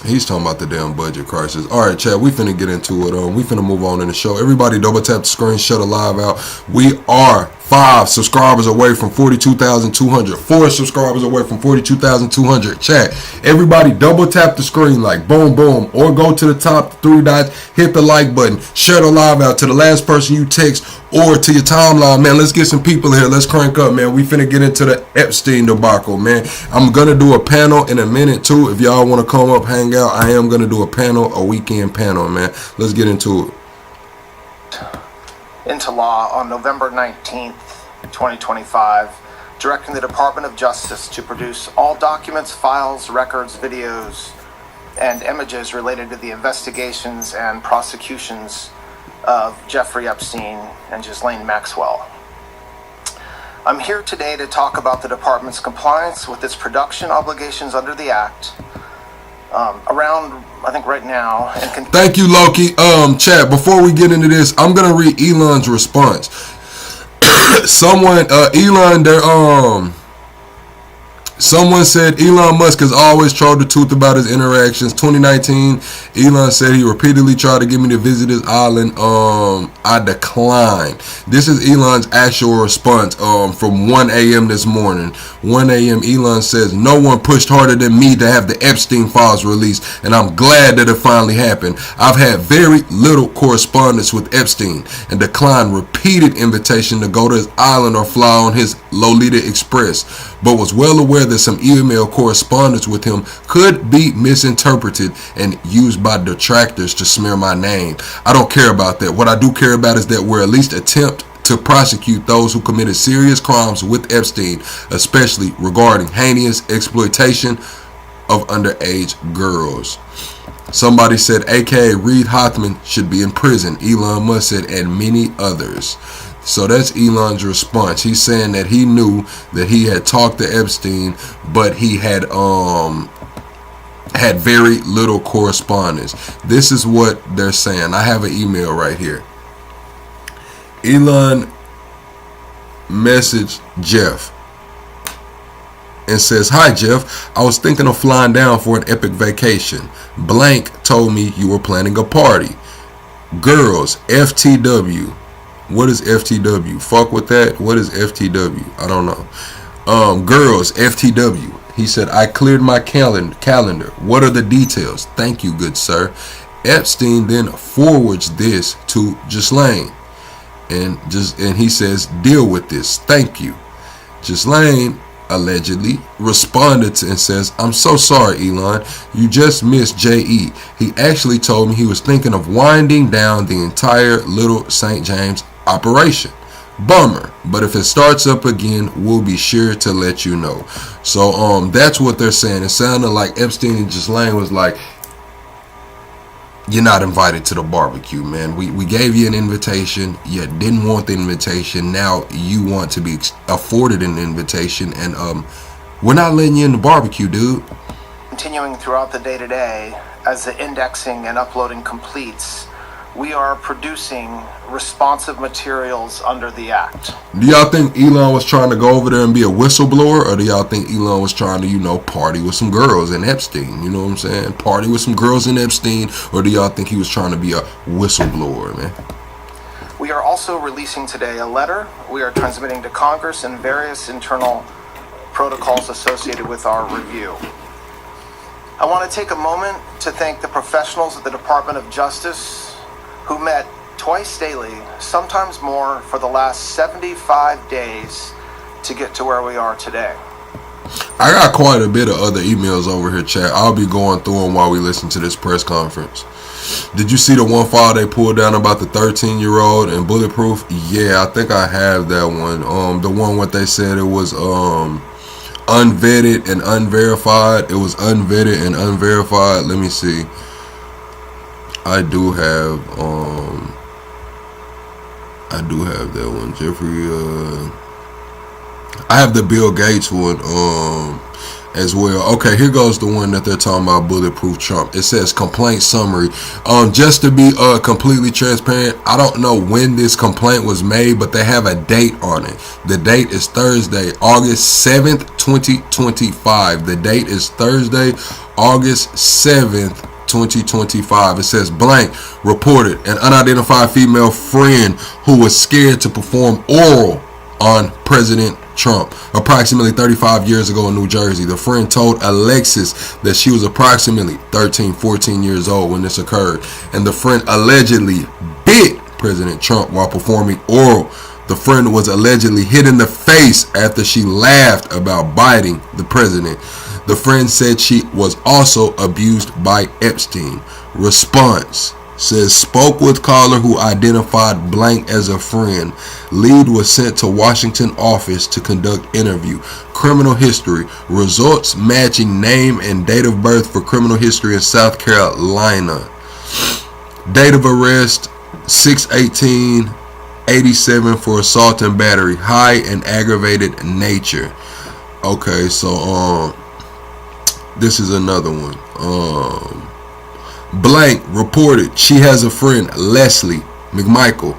He's talking about the damn budget crisis. All right, chat, we finna get into it. We finna move on in the show. Everybody double tap the screen, shut the live out. We are 5 subscribers away from 42,200. 4 subscribers away from 42,200. Chat, everybody double tap the screen like boom, boom. Or go to the top 3 dots, hit the like button, share the live out to the last person you text or to your timeline, man. Let's get some people here. Let's crank up, man. We finna get into the Epstein debacle, man. I'm gonna do a panel in a minute, too. If y'all want to come up, hang out, I am gonna do a panel, a weekend panel, man. Let's get into it. Into law on November 19th, 2025, directing the Department of Justice to produce all documents, files, records, videos, and images related to the investigations and prosecutions of Jeffrey Epstein and Ghislaine Maxwell. I'm here today to talk about the department's compliance with its production obligations under the Act. Around, I think right now. And thank you, Loki. Chat, before we get into this, I'm gonna read Elon's response. Someone said Elon Musk has always told the truth about his interactions. 2019, Elon said he repeatedly tried to get me to visit his island. I declined. This is Elon's actual response from 1 a.m. this morning. 1 a.m. Elon says, no one pushed harder than me to have the Epstein files released, and I'm glad that it finally happened. I've had very little correspondence with Epstein and declined repeated invitation to go to his island or fly on his Lolita Express, but was well aware that some email correspondence with him could be misinterpreted and used by detractors to smear my name. I don't care about that. What I do care about is that we're at least attempt to prosecute those who committed serious crimes with Epstein, especially regarding heinous exploitation of underage girls. Somebody said aka Reid Hoffman should be in prison. Elon Musk said, and many others. So that's Elon's response. He's saying that he knew that he had talked to Epstein, but he had very little correspondence. This is what they're saying. I have an email right here. Elon messaged Jeff and says, hi Jeff, I was thinking of flying down for an epic vacation. Blank told me you were planning a party. Girls, FTW. What is FTW? Fuck with that. What is FTW? I don't know. Girls, FTW. He said, I cleared my calendar. What are the details? Thank you, good sir. Epstein then forwards this to Ghislaine. And he says, deal with this. Thank you. Ghislaine allegedly responded and says, I'm so sorry, Elon. You just missed J.E. He actually told me he was thinking of winding down the entire Little St. James operation. Bummer, but if it starts up again, we'll be sure to let you know. So that's what they're saying. It sounded like Epstein and Ghislaine was like, you're not invited to the barbecue, man. We gave you an invitation. You didn't want the invitation. Now you want to be afforded an invitation, and we're not letting you in the barbecue, dude. Continuing throughout the day-to-day, as the indexing and uploading completes, we are producing responsive materials under the Act. Do y'all think Elon was trying to go over there and be a whistleblower, or do y'all think Elon was trying to, you know, party with some girls in Epstein? You know what I'm saying? Party with some girls in Epstein, or do y'all think he was trying to be a whistleblower, man? We are also releasing today a letter we are transmitting to Congress and various internal protocols associated with our review. I want to take a moment to thank the professionals at the Department of Justice who met twice daily, sometimes more, for the last 75 days to get to where we are today. I got quite a bit of other emails over here, chat. I'll be going through them while we listen to this press conference. Did you see the one file they pulled down about the 13-year-old and Bulletproof? Yeah, I think I have that one. The one what they said it was unvetted and unverified. It was unvetted and unverified. Let me see. I do have that one, Jeffrey. I have the Bill Gates one as well. Okay, here goes the one that they're talking about, Bulletproof Trump. It says complaint summary. Just to be completely transparent, I don't know when this complaint was made, but they have a date on it. The date is Thursday, August 7th, 2025. The date is Thursday, August 7th, 2025. It says blank reported an unidentified female friend who was scared to perform oral on President Trump approximately 35 years ago in New Jersey. The friend told Alexis that she was approximately 13-14 years old when this occurred, and the friend allegedly bit President Trump while performing oral. The friend was allegedly hit in the face after she laughed about biting the president. The friend said she was also abused by Epstein. Response says spoke with caller who identified blank as a friend. Lead was sent to Washington office to conduct interview. Criminal history. Results matching name and date of birth for criminal history in South Carolina. Date of arrest 6/18/87 for assault and battery. High and aggravated nature. Okay, so this is another one. Blank reported she has a friend, Leslie McMichael,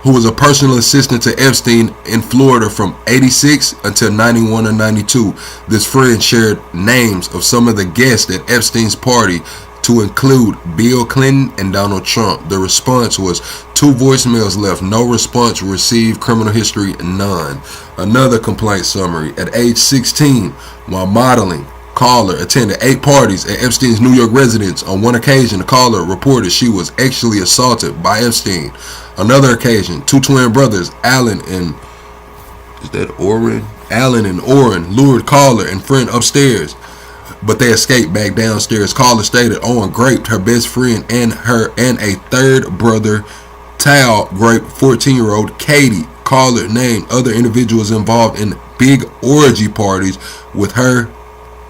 who was a personal assistant to Epstein in Florida from 86 until 91 or 92. This friend shared names of some of the guests at Epstein's party, to include Bill Clinton and Donald Trump. The response was 2 voicemails left, no response received, criminal history none. Another complaint summary. At age 16, while modeling, caller attended 8 parties at Epstein's New York residence. On one occasion, the caller reported she was actually assaulted by Epstein. Another occasion, 2 twin brothers, Alan and Orrin, lured caller and friend upstairs, but they escaped back downstairs. Caller stated Owen raped her best friend and a third brother, Tal raped 14-year-old Katie. Caller named other individuals involved in big orgy parties with her,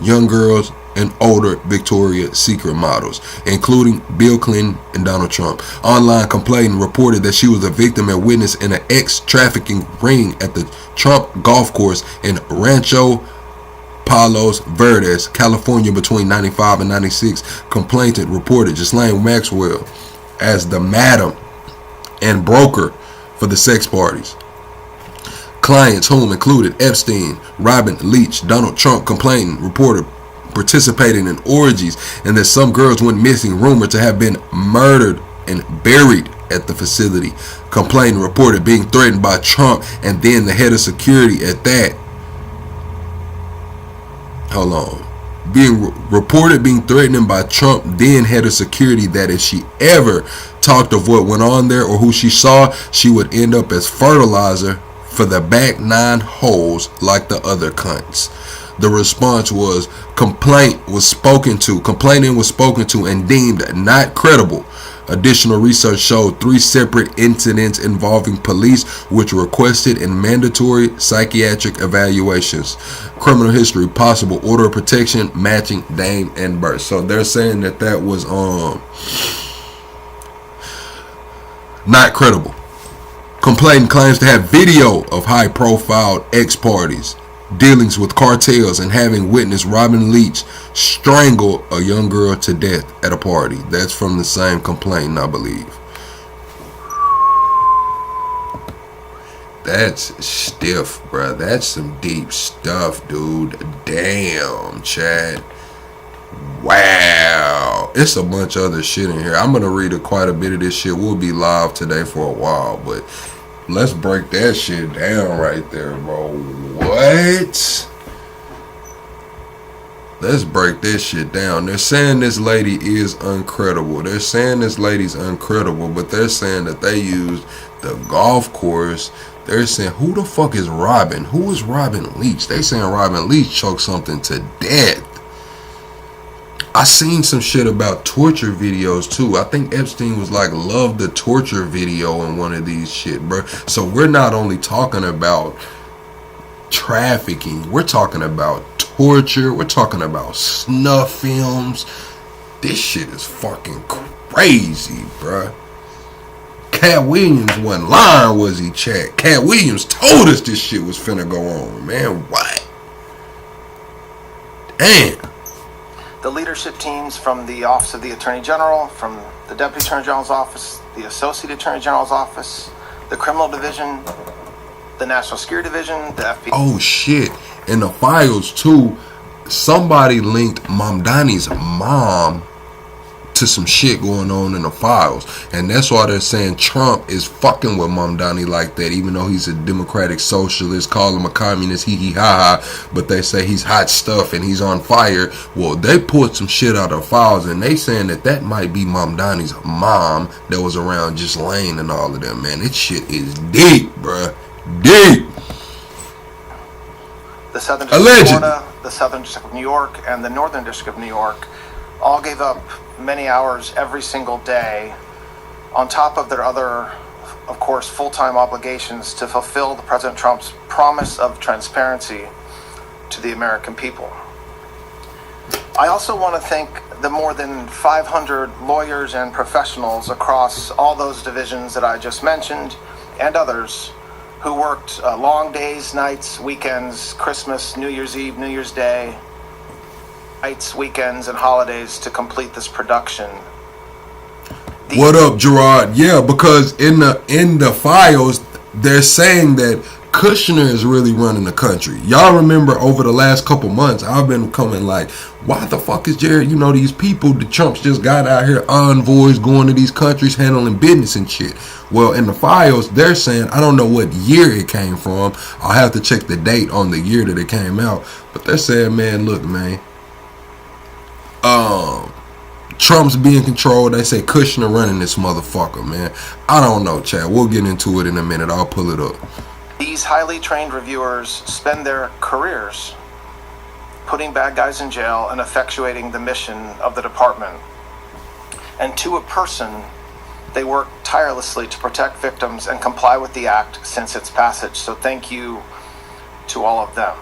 young girls, and older Victoria's Secret models, including Bill Clinton and Donald Trump. Online complainant reported that she was a victim and witness in an ex-trafficking ring at the Trump golf course in Rancho Palos Verdes, California between 95 and 96. Complainant reported Ghislaine Maxwell as the madam and broker for the sex parties. Clients whom included Epstein, Robin Leach, Donald Trump. Complainant reported participating in orgies and that some girls went missing, rumored to have been murdered and buried at the facility. Complainant reported being threatened by Trump and then the head of security at that. Hold on. Reported being threatened by Trump, then head of security, that if she ever talked of what went on there or who she saw, she would end up as fertilizer for for the back 9 holes like the other cunts. The response was complaining was spoken to and deemed not credible. Additional research showed 3 separate incidents involving police which requested in mandatory psychiatric evaluations. Criminal history, possible order of protection, matching name and birth. So they're saying that was not credible. Complainant claims to have video of high-profile ex-parties, dealings with cartels, and having witnessed Robin Leach strangle a young girl to death at a party. That's from the same complainant, I believe. That's stiff, bruh. That's some deep stuff, dude. Damn, Chad. Wow. It's a bunch of other shit in here. I'm going to read quite a bit of this shit. We'll be live today for a while, but let's break that shit down right there, bro. What? Let's break this shit down. They're saying this lady is uncredible. They're saying this lady's uncredible, but they're saying that they used the golf course. They're saying, who the fuck is Robin? Who is Robin Leach? They saying Robin Leach choked something to death. I seen some shit about torture videos too. I think Epstein was like, love the torture video in one of these shit, bro. So we're not only talking about trafficking, we're talking about torture, we're talking about snuff films. This shit is fucking crazy, bruh. Cat Williams wasn't lying, was he, Chad? Cat Williams told us this shit was finna go on, man. What? Damn. The leadership teams from the Office of the Attorney General, from the Deputy Attorney General's office, the Associate Attorney General's office, the Criminal Division, the National Security Division, the FBI. Oh shit. In the files too, somebody linked Mamdani's mom to some shit going on in the files, and that's why they're saying Trump is fucking with Mamdani like that, even though he's a democratic socialist, call him a communist, hee hee ha ha, but they say he's hot stuff and he's on fire. Well, they pulled some shit out of files, and they saying that might be Mamdani's mom that was around just Lane and all of them. Man, this shit is deep, bruh. Deep. The Southern District of Florida, the Southern District of New York, and the Northern District of New York all gave up many hours every single day on top of their other, of course, full-time obligations to fulfill the President Trump's promise of transparency to the American people. I also want to thank the more than 500 lawyers and professionals across all those divisions that I just mentioned and others who worked long days, nights, weekends, Christmas, New Year's Eve, New Year's Day, nights, weekends, and holidays to complete this production. What up, Gerard? Yeah, because in the files, they're saying that Kushner is really running the country. Y'all remember over the last couple months, I've been coming like, why the fuck is Jared, these people, the Trumps just got out here, envoys going to these countries, handling business and shit. Well, in the files, they're saying, I don't know what year it came from. I'll have to check the date on the year that it came out. But they're saying, man, look, man, Trump's being controlled. They say Kushner running this motherfucker, man. I don't know, Chad. We'll get into it in a minute. I'll pull it up. These highly trained reviewers spend their careers putting bad guys in jail and effectuating the mission of the department. And to a person, they work tirelessly to protect victims and comply with the act since its passage. So thank you to all of them.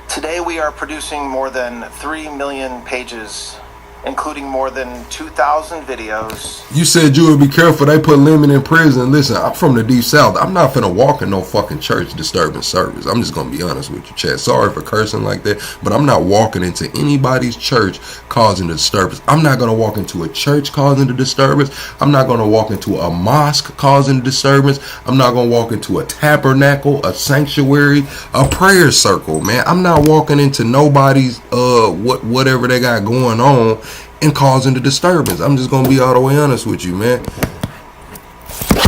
Today we are producing more than 3 million pages, including more than 2,000 videos. You said you would be careful. They put Lemon in prison. Listen, I'm from the Deep South. I'm not finna walk in no fucking church disturbing service. I'm just gonna be honest with you, Chad. Sorry for cursing like that, but I'm not walking into anybody's church causing a disturbance. I'm not gonna walk into a church causing a disturbance. I'm not gonna walk into a mosque causing a disturbance. I'm not gonna walk into a tabernacle, a sanctuary, a prayer circle, man. I'm not walking into nobody's whatever they got going on and causing the disturbance. I'm just gonna be all the way honest with you, man.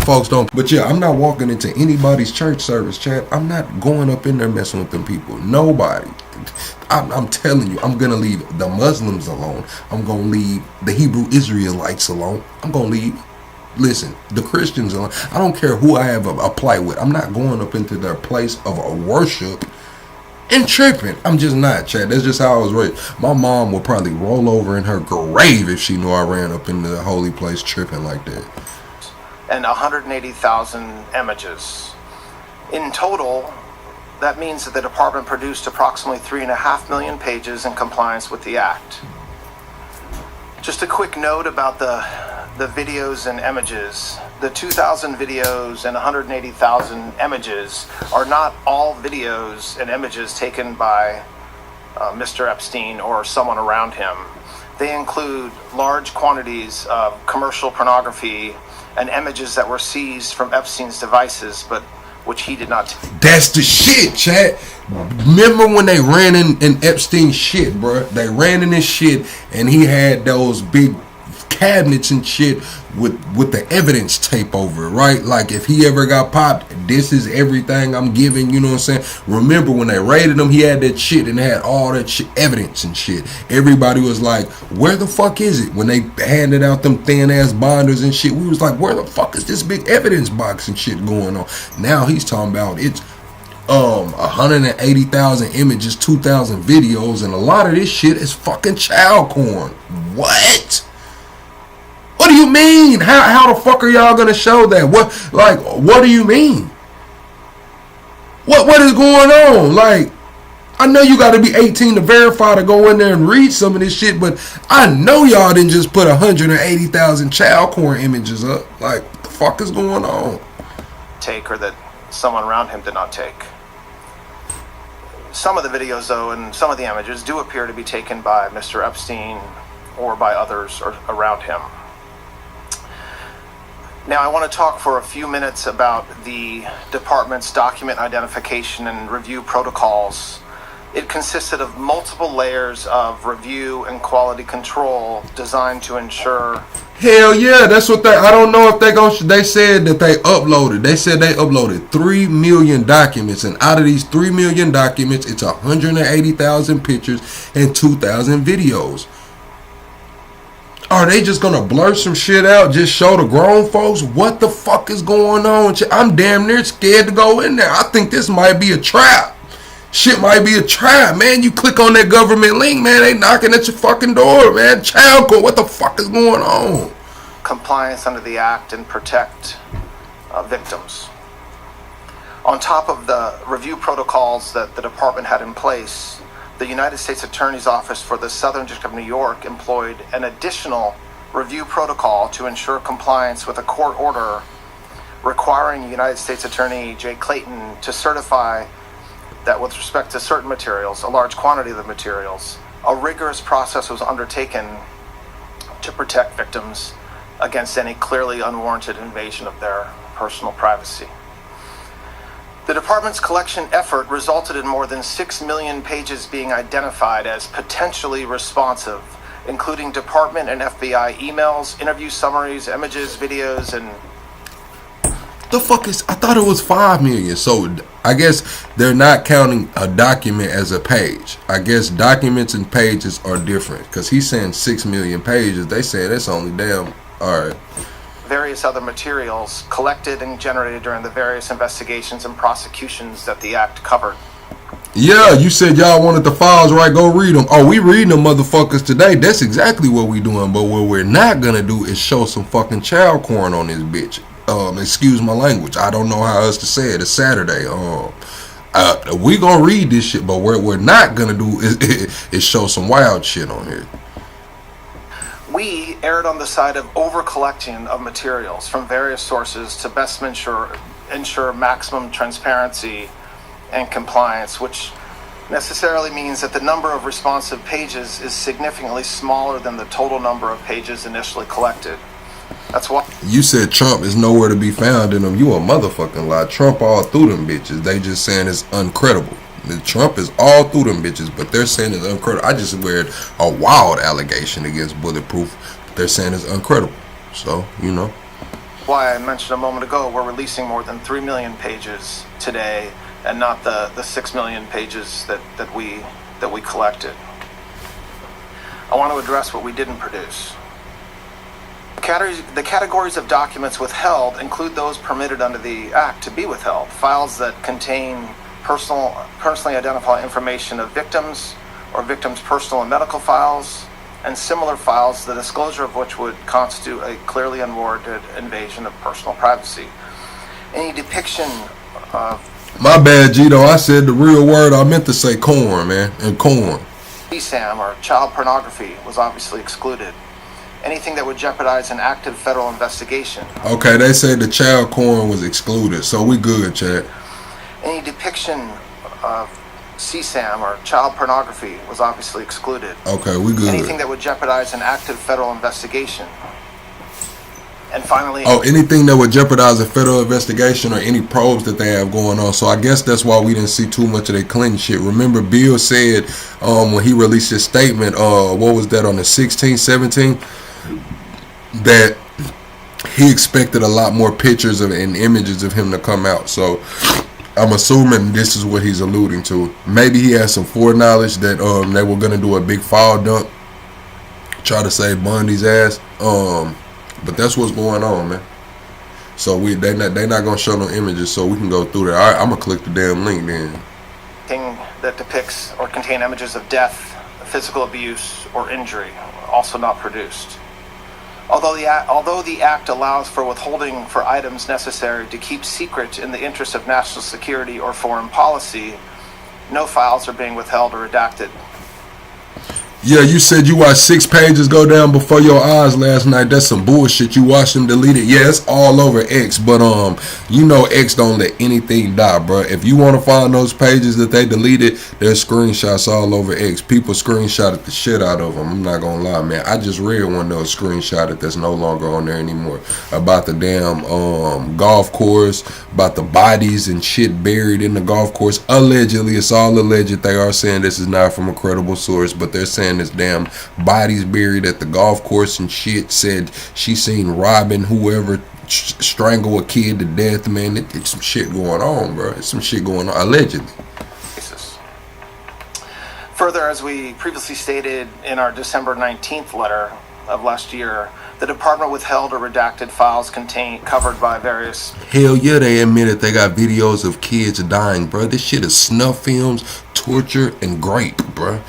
Folks don't, but yeah, I'm not walking into anybody's church service, Chad. I'm not going up in there messing with them people. Nobody. I'm telling you, I'm gonna leave the Muslims alone. I'm gonna leave the Hebrew Israelites alone. I'm gonna leave listen, the Christians, I don't care who I have a plight with. I'm not going up into their place of a worship and tripping. I'm just not, Chad. That's just how I was raised. My mom would probably roll over in her grave if she knew I ran up into the holy place tripping like that. And 180,000 images. In total, that means that the department produced approximately 3.5 million pages in compliance with the Act. Just a quick note about the videos and images. The 2,000 videos and 180,000 images are not all videos and images taken by Mr. Epstein or someone around him. They include large quantities of commercial pornography and images that were seized from Epstein's devices, but which he did not. That's the shit, chat. Remember when they ran in Epstein's shit, bro? They ran in his shit, and he had those big cabinets and shit with the evidence tape over it, right? Like if he ever got popped, this is everything I'm giving, you know what I'm saying? Remember when they raided him, he had that shit and had all that shit, evidence and shit. Everybody was like, where the fuck is it? When they handed out them thin ass bonders and shit, we was like, where the fuck is this big evidence box and shit going on? Now he's talking about it's 180,000 images, 2,000 videos, and a lot of this shit is fucking child porn. What? What do you mean? How the fuck are y'all gonna show that? What do you mean? What is going on? Like, I know you gotta be 18 to verify to go in there and read some of this shit, but I know y'all didn't just put 180,000 child porn images up. Like, what the fuck is going on? Take, or that someone around him did not take. Some of the videos, though, and some of the images do appear to be taken by Mr. Epstein or by others around him. Now, I want to talk for a few minutes about the department's document identification and review protocols. It consisted of multiple layers of review and quality control designed to ensure. Hell yeah, that's what I don't know if they said that they uploaded. They said they uploaded 3 million documents, and out of these 3 million documents, it's 180,000 pictures and 2,000 videos. Are they just gonna blur some shit out, just show the grown folks what the fuck is going on? I'm damn near scared to go in there. I think this might be a trap. Shit might be a trap, man. You click on that government link, man, they knocking at your fucking door, man. Child court, what the fuck is going on? Compliance under the Act and protect victims. On top of the review protocols that the department had in place, the United States Attorney's Office for the Southern District of New York employed an additional review protocol to ensure compliance with a court order requiring United States Attorney Jay Clayton to certify that with respect to certain materials, a large quantity of the materials, a rigorous process was undertaken to protect victims against any clearly unwarranted invasion of their personal privacy. The department's collection effort resulted in more than 6 million pages being identified as potentially responsive, including department and FBI emails, interview summaries, images, videos, and... The fuck is... I thought it was 5 million, so I guess they're not counting a document as a page. I guess documents and pages are different, because he's saying 6 million pages. They say that's only damn... Alright. Various other materials collected and generated during the various investigations and prosecutions that the Act covered. Yeah, you said y'all wanted the files, right? Go read them. Oh, we reading them motherfuckers today. That's exactly what we doing. But what we're not gonna do is show some fucking child porn on this bitch. Excuse my language. I don't know how else to say it. It's Saturday. We gonna read this shit, but what we're not gonna do is show some wild shit on here. We erred on the side of over-collecting of materials from various sources to best ensure maximum transparency and compliance, which necessarily means that the number of responsive pages is significantly smaller than the total number of pages initially collected. That's why... You said Trump is nowhere to be found in them. You a motherfucking lie. Trump all through them bitches. They just saying it's uncredible. Trump is all through them bitches, but they're saying it's uncredible. I just read a wild allegation against Bulletproof. They're saying it's uncredible. So, you know. Why I mentioned a moment ago, we're releasing more than 3 million pages today, and not the 6 million pages that we collected. I want to address what we didn't produce. The categories of documents withheld include those permitted under the Act to be withheld. Files that contain personally identifiable information of victims or victims' personal and medical files, and similar files, the disclosure of which would constitute a clearly unwarranted invasion of personal privacy. Any depiction of... My bad, Gito. I said the real word. I meant to say corn, man. And corn. PSAM, or child pornography, was obviously excluded. Anything that would jeopardize an active federal investigation. Okay, they say the child corn was excluded, so we good, Chad. Any depiction of CSAM, or child pornography, was obviously excluded. Okay, we good. Anything that would jeopardize an active federal investigation. And finally... Oh, anything that would jeopardize a federal investigation or any probes that they have going on. So I guess that's why we didn't see too much of that Clinton shit. Remember, Bill said when he released his statement, what was that, on the 16th, 17th? That he expected a lot more pictures and images of him to come out. So I'm assuming this is what he's alluding to. Maybe he has some foreknowledge that they were gonna do a big foul dump, try to save Bundy's ass. But that's what's going on, man. So they not gonna show no images, so we can go through that. All right, I'm gonna click the damn link then. Thing that depicts or contain images of death, physical abuse, or injury, also not produced. Although the Act allows for withholding for items necessary to keep secret in the interest of national security or foreign policy, no files are being withheld or redacted. Yeah, you said you watched 6 pages go down before your eyes last night. That's some bullshit. You watched them delete it. Yeah, it's all over X, but you know X don't let anything die, bro. If you want to find those pages that they deleted, there's screenshots all over X. People screenshotted the shit out of them. I'm not gonna lie, man. I just read one that was screenshotted that's no longer on there anymore, about the damn golf course, about the bodies and shit buried in the golf course. Allegedly, it's all alleged. They are saying this is not from a credible source, but they're saying this damn bodies buried at the golf course and shit. Said she seen Robin whoever strangle a kid to death, man. It's some shit going on, bro. It's some shit going on, allegedly. Further, as we previously stated in our December 19th letter of last year, the department withheld or redacted files covered by various... Hell yeah, they admitted they got videos of kids dying, bro. This shit is snuff films, torture, and grape, bro.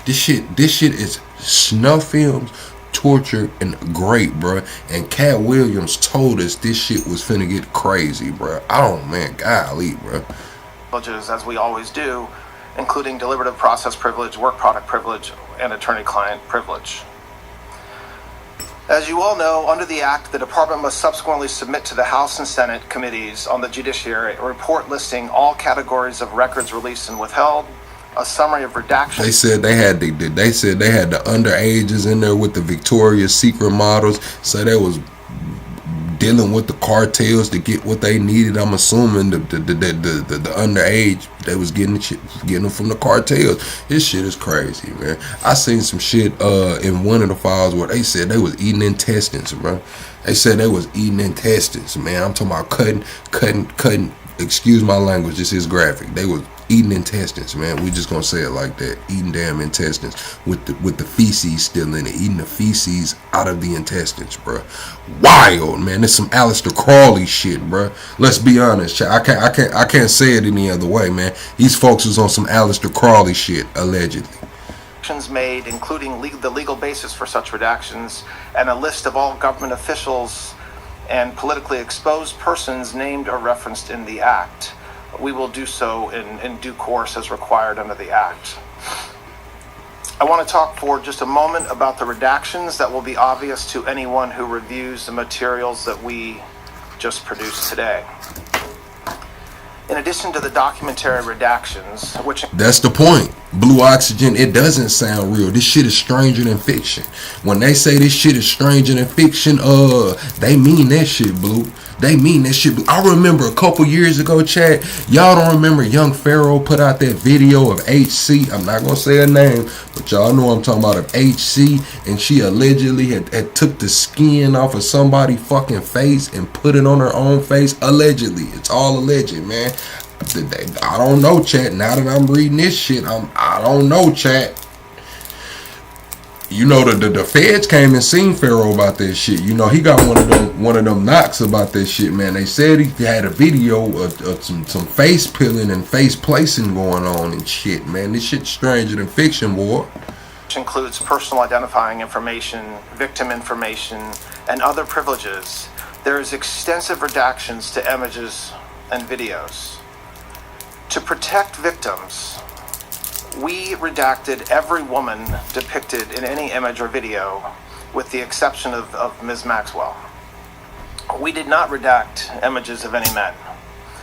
This shit is snuff films, torture, and grape, bro. And Cat Williams told us this shit was finna get crazy, bro. Oh man, golly, bro. Privileges, as we always do, including deliberative process privilege, work product privilege, and attorney-client privilege. As you all know, under the Act, the department must subsequently submit to the House and Senate committees on the judiciary a report listing all categories of records released and withheld, a summary of redactions. They said they had the underages in there with the Victoria's Secret models. So they was dealing with the cartels to get what they needed. I'm assuming the underage, they was getting them from the cartels. This shit is crazy, man. I seen some shit in one of the files where they said they was eating intestines, bro. They said they was eating intestines, man. I'm talking about cutting. Excuse my language, this is graphic. They was eating intestines, man. We just gonna say it like that. Eating damn intestines with the feces still in it. Eating the feces out of the intestines, bro. Wild, man. It's some Aleister Crowley shit, bro. Let's be honest. I can't say it any other way, man. These folks was on some Aleister Crowley shit, allegedly. Made, including the legal basis for such redactions, and a list of all government officials and politically exposed persons named or referenced in the Act. We will do so in due course as required under the Act. I want to talk for just a moment about the redactions that will be obvious to anyone who reviews the materials that we just produced today. In addition to the documentary redactions, which... That's the point. Blue Oxygen, it doesn't sound real. This shit is stranger than fiction. When they say this shit is stranger than fiction, they mean that shit, Blue. They mean that shit. I remember a couple years ago, Chad, y'all don't remember Young Pharaoh put out that video of HC. I'm not going to say her name, but y'all know I'm talking about of HC. And she allegedly had took the skin off of somebody's fucking face and put it on her own face. Allegedly. It's all alleged, man. I don't know, chat. Now that I'm reading this shit, I don't know, chat. you know, the feds came and seen Pharaoh about that shit. You know, he got one of them knocks about that shit, man. They said he had a video of some face peeling and face placing going on and shit, man. This shit's stranger than fiction, boy. Which includes personal identifying information, victim information, and other privileges. There is extensive redactions to images and videos. To protect victims, we redacted every woman depicted in any image or video, with the exception of Ms. Maxwell. We did not redact images of any men,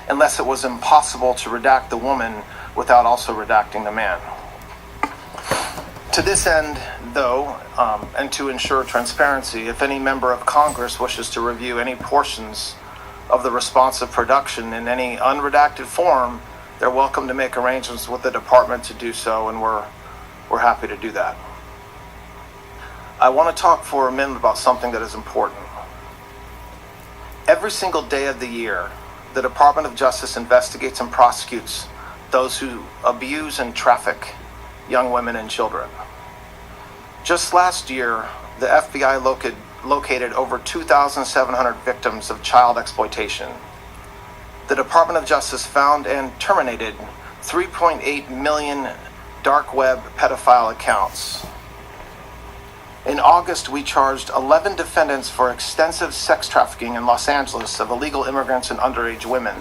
unless it was impossible to redact the woman without also redacting the man. To this end, though, and to ensure transparency, if any member of Congress wishes to review any portions of the responsive production in any unredacted form, they're welcome to make arrangements with the department to do so, and we're happy to do that. I want to talk for a minute about something that is important. Every single day of the year, the Department of Justice investigates and prosecutes those who abuse and traffic young women and children. Just last year, the FBI located over 2,700 victims of child exploitation. The Department of Justice found and terminated 3.8 million dark web pedophile accounts. In August, we charged 11 defendants for extensive sex trafficking in Los Angeles of illegal immigrants and underage women.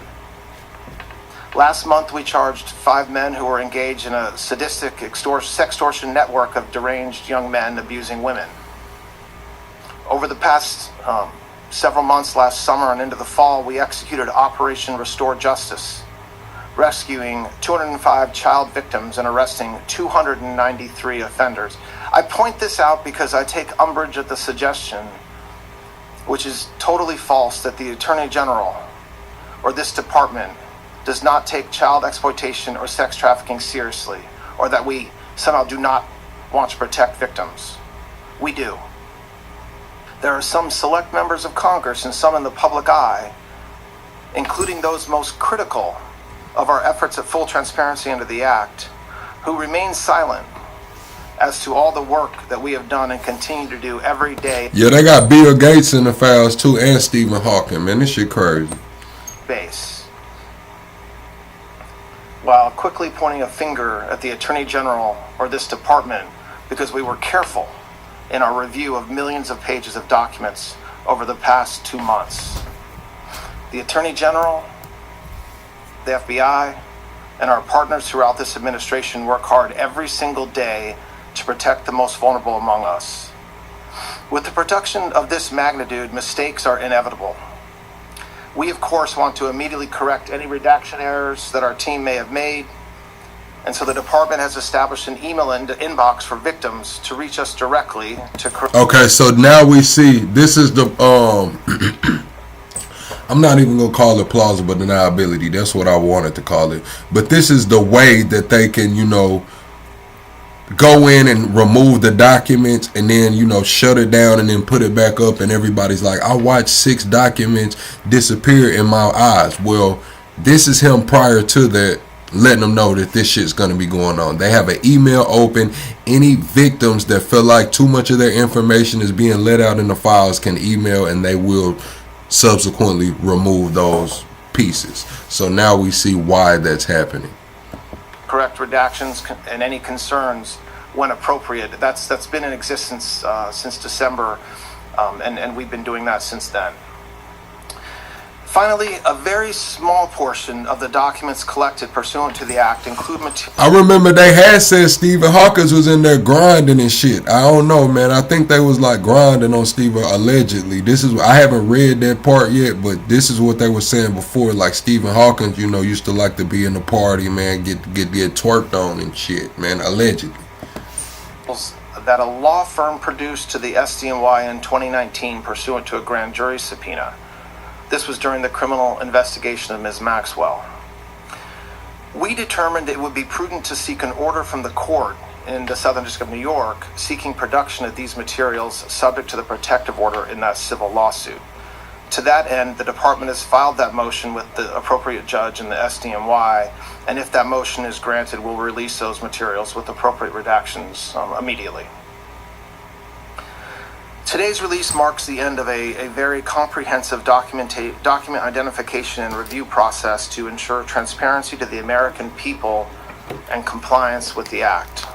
Last month, we charged 5 men who were engaged in a sadistic sextortion network of deranged young men abusing women. Over the past several months, last summer and into the fall, we executed Operation Restore Justice, rescuing 205 child victims and arresting 293 offenders. I point this out because I take umbrage at the suggestion, which is totally false, that the Attorney General or this department does not take child exploitation or sex trafficking seriously, or that we somehow do not want to protect victims. We do. There are some select members of Congress and some in the public eye, including those most critical of our efforts at full transparency under the Act, who remain silent as to all the work that we have done and continue to do every day. Yeah, they got Bill Gates in the files too, and Stephen Hawking, man. This shit crazy. Base. While quickly pointing a finger at the Attorney General or this department, because we were careful in our review of millions of pages of documents over the past 2 months. The Attorney General, the FBI, and our partners throughout this administration work hard every single day to protect the most vulnerable among us. With the production of this magnitude, mistakes are inevitable. We, of course, want to immediately correct any redaction errors that our team may have made, and so the department has established an email inbox for victims to reach us directly to correct. Okay, so now we see, this is the, I'm not even going to call it plausible deniability. That's what I wanted to call it. But this is the way that they can, you know, go in and remove the documents and then, you know, shut it down and then put it back up, and everybody's like, I watched 6 documents disappear in my eyes. Well, this is him prior to that, letting them know that this shit's going to be going on. They have an email open. Any victims that feel like too much of their information is being let out in the files can email, and they will subsequently remove those pieces. So now we see why that's happening. Correct redactions and any concerns when appropriate. That's been in existence since December, and we've been doing that since then. Finally, a very small portion of the documents collected pursuant to the Act include material. I remember they had said Stephen Hawkins was in there grinding and shit. I don't know, man. I think they was like grinding on Stephen allegedly. I haven't read that part yet, but this is what they were saying before. Like Stephen Hawkins, you know, used to like to be in the party, man, get twerked on and shit, man, allegedly. That a law firm produced to the SDNY in 2019 pursuant to a grand jury subpoena. This was during the criminal investigation of Ms. Maxwell. We determined it would be prudent to seek an order from the court in the Southern District of New York seeking production of these materials subject to the protective order in that civil lawsuit. To that end, the department has filed that motion with the appropriate judge in the SDNY, and if that motion is granted, we'll release those materials with appropriate redactions immediately. Today's release marks the end of a very comprehensive document identification and review process to ensure transparency to the American people and compliance with the Act.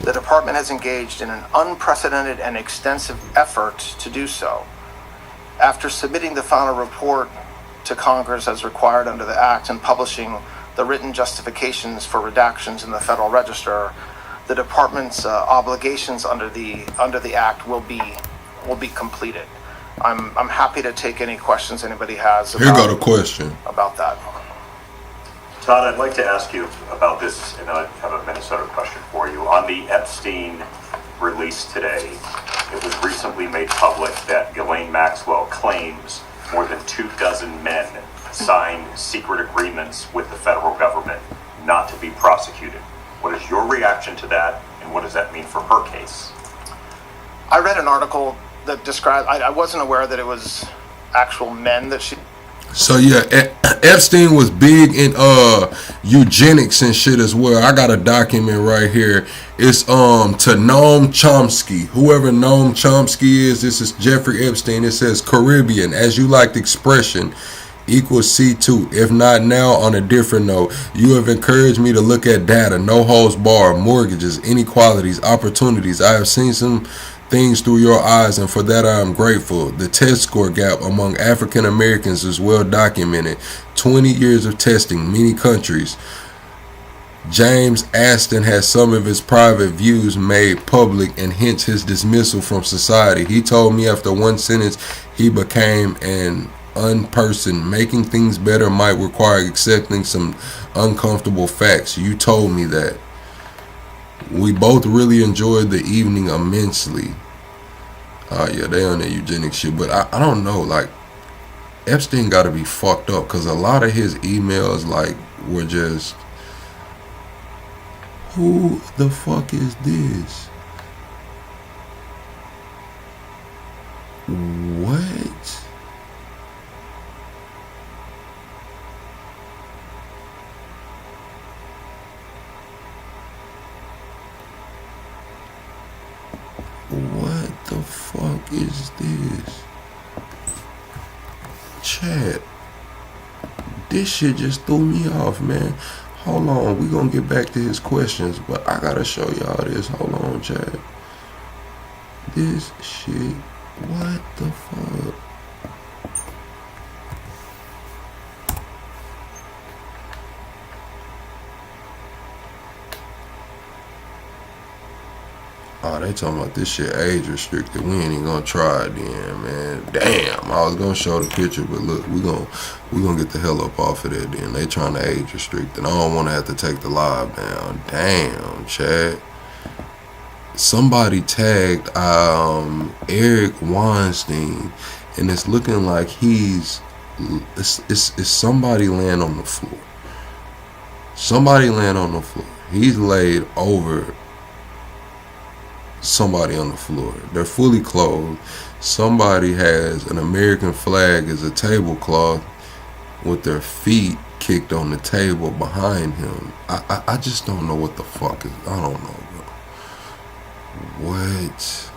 The department has engaged in an unprecedented and extensive effort to do so. After submitting the final report to Congress as required under the Act and publishing the written justifications for redactions in the Federal Register, the department's obligations under the Act will be completed. I'm happy to take any questions anybody has Here got a question about that. Todd, I'd like to ask you about this, and I have a Minnesota question for you. On the Epstein release today, it was recently made public that Ghislaine Maxwell claims more than 24 men signed secret agreements with the federal government not to be prosecuted. What is your reaction to that, and what does that mean for her case? I read an article that described, I wasn't aware that it was actual men that she... So yeah, Epstein was big in eugenics and shit as well. I got a document right here. It's to Noam Chomsky. Whoever Noam Chomsky is, this is Jeffrey Epstein. It says Caribbean, as you liked expression, equals C2. If not now, on a different note, you have encouraged me to look at data, no holds barred, mortgages, inequalities, opportunities. I have seen some things through your eyes, and for that I am grateful. The test score gap among African Americans is well documented. 20 years of testing, many countries. James Aston has some of his private views made public, and hence his dismissal from society. He told me after one sentence he became an unperson. Making things better might require accepting some uncomfortable facts. You told me that. We both really enjoyed the evening immensely. Yeah, they on that eugenics shit, but I don't know, like, Epstein gotta be fucked up, because a lot of his emails, like, were just, who the fuck is this? What? What the fuck is this? Chat. This shit just threw me off, man. Hold on, we gonna get back to his questions, but I gotta show y'all this. Hold on, chat. This shit, what the fuck? Oh, they talking about this shit age restricted. We ain't even gonna try it then, man. Damn, I was gonna show the picture, but look, we gonna get the hell up off of that then. They trying to age restrict, and I don't want to have to take the live down. Damn, Chad. Somebody tagged Eric Weinstein, and it's looking like it's somebody laying on the floor. Somebody laying on the floor. He's laid over somebody on the floor. They're fully clothed. Somebody has an American flag as a tablecloth with their feet kicked on the table behind him. I just don't know what the fuck is. I don't know, bro. What?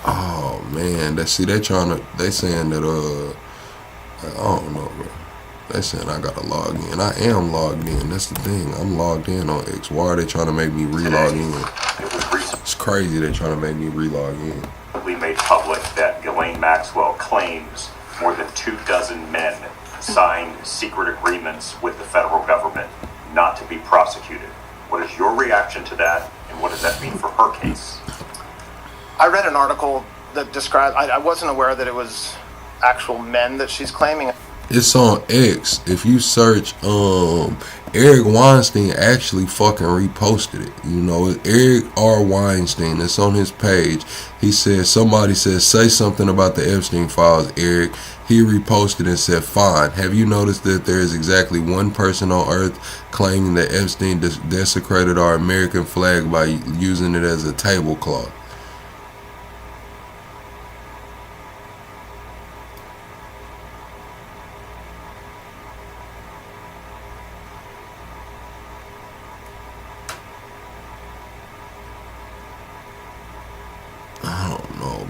Oh man, they saying that I don't know, bro. They saying I gotta log in. I am logged in. That's the thing. I'm logged in on X. Why are they trying to make me relog in? It's crazy they trying to make me relog in. We made public that Ghislaine Maxwell claims more than 24 men signed secret agreements with the federal government not to be prosecuted. What is your reaction to that, and what does that mean for her case? I read an article that described, I wasn't aware that it was actual men that she's claiming. It's on X. If you search, Eric Weinstein actually fucking reposted it. You know, Eric R. Weinstein. It's on his page. He said, somebody said, say something about the Epstein files, Eric. He reposted and said, fine. Have you noticed that there is exactly one person on earth claiming that Epstein desecrated our American flag by using it as a tablecloth?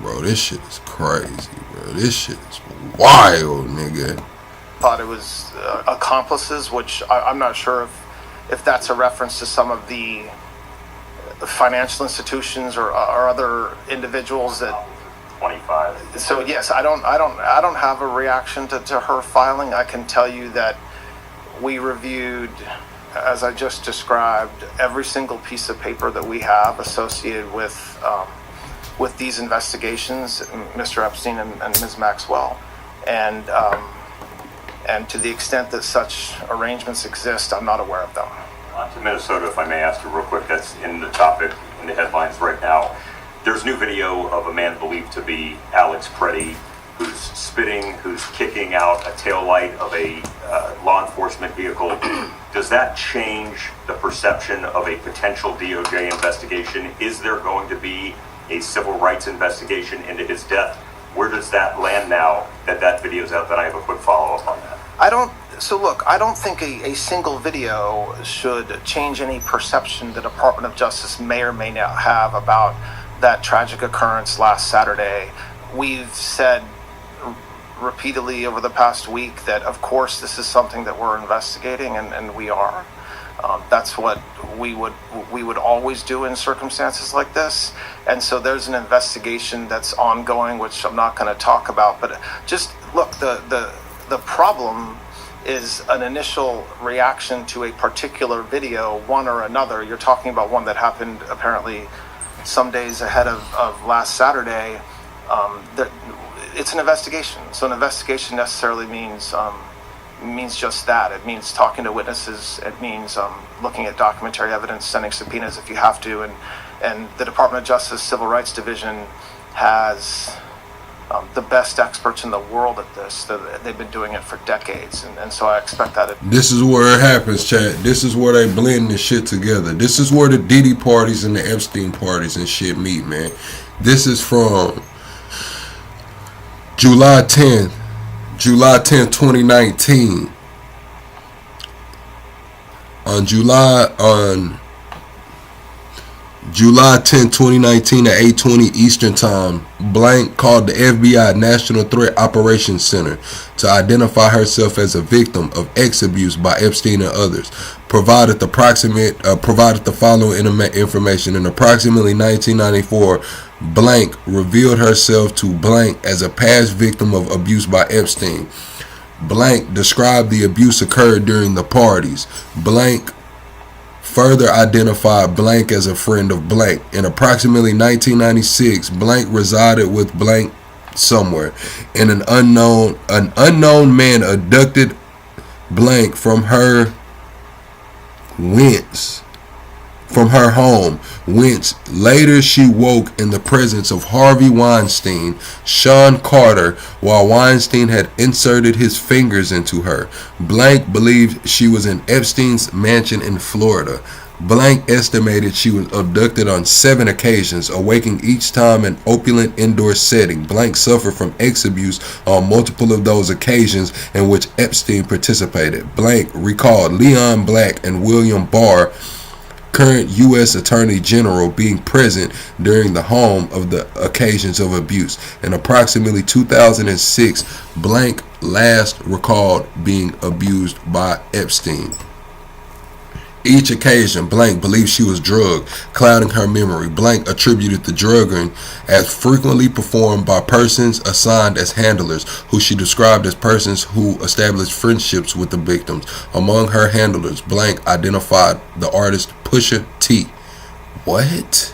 bro. This shit is crazy, bro. This shit is wild, nigga. Thought it was accomplices, which I'm not sure if that's a reference to some of the financial institutions or other individuals that 25. So yes, I don't have a reaction to her filing. I can tell you that we reviewed, as I just described, every single piece of paper that we have associated with these investigations, Mr. Epstein and Ms. Maxwell, and to the extent that such arrangements exist, I'm not aware of them. On to Minnesota, if I may ask you real quick. That's in the topic in the headlines right now. There's new video of a man believed to be Alex Preddy, who's spitting, who's kicking out a taillight of a law enforcement vehicle. Does that change the perception of a potential DOJ investigation? Is there going to be a civil rights investigation into his death? Where does that land now that video's out? Then I have a quick follow-up on that. I don't think a single video should change any perception the Department of Justice may or may not have about that tragic occurrence last Saturday. We've said repeatedly over the past week that, of course, this is something that we're investigating, and we are. That's what we would always do in circumstances like this. And so there's an investigation that's ongoing, which I'm not going to talk about. But just look, the problem is an initial reaction to a particular video, one or another. You're talking about one that happened apparently some days ahead of last Saturday. It's an investigation. So an investigation necessarily means just that. It means talking to witnesses. It means looking at documentary evidence, sending subpoenas if you have to. And the Department of Justice Civil Rights Division has the best experts in the world at this. They've been doing it for decades. And so I expect that. This is where it happens, chat. This is where they blend this shit together. This is where the Diddy parties and the Epstein parties and shit meet, man. This is from July 10th, 2019. On July 10, 2019 at 8:20 Eastern Time, Blank called the FBI National Threat Operations Center to identify herself as a victim of X abuse by Epstein and others. Provided the following information. In approximately 1994, Blank revealed herself to Blank as a past victim of abuse by Epstein. Blank described the abuse occurred during the parties. Blank further identified Blank as a friend of Blank. In approximately 1996, Blank resided with Blank somewhere, and an unknown man abducted Blank from her home, whence later she woke in the presence of Harvey Weinstein, Sean Carter, while Weinstein had inserted his fingers into her. Blank believed she was in Epstein's mansion in Florida. Blank estimated she was abducted on 7 occasions, awaking each time in an opulent indoor setting. Blank suffered from X abuse on multiple of those occasions in which Epstein participated. Blank recalled Leon Black and William Barr, current U.S. Attorney General, being present during the home of the occasions of abuse. In approximately 2006, Blank last recalled being abused by Epstein. Each occasion, Blank believed she was drugged, clouding her memory. Blank attributed the drugging as frequently performed by persons assigned as handlers, who she described as persons who established friendships with the victims. Among her handlers, Blank identified the artist Pusha T. What?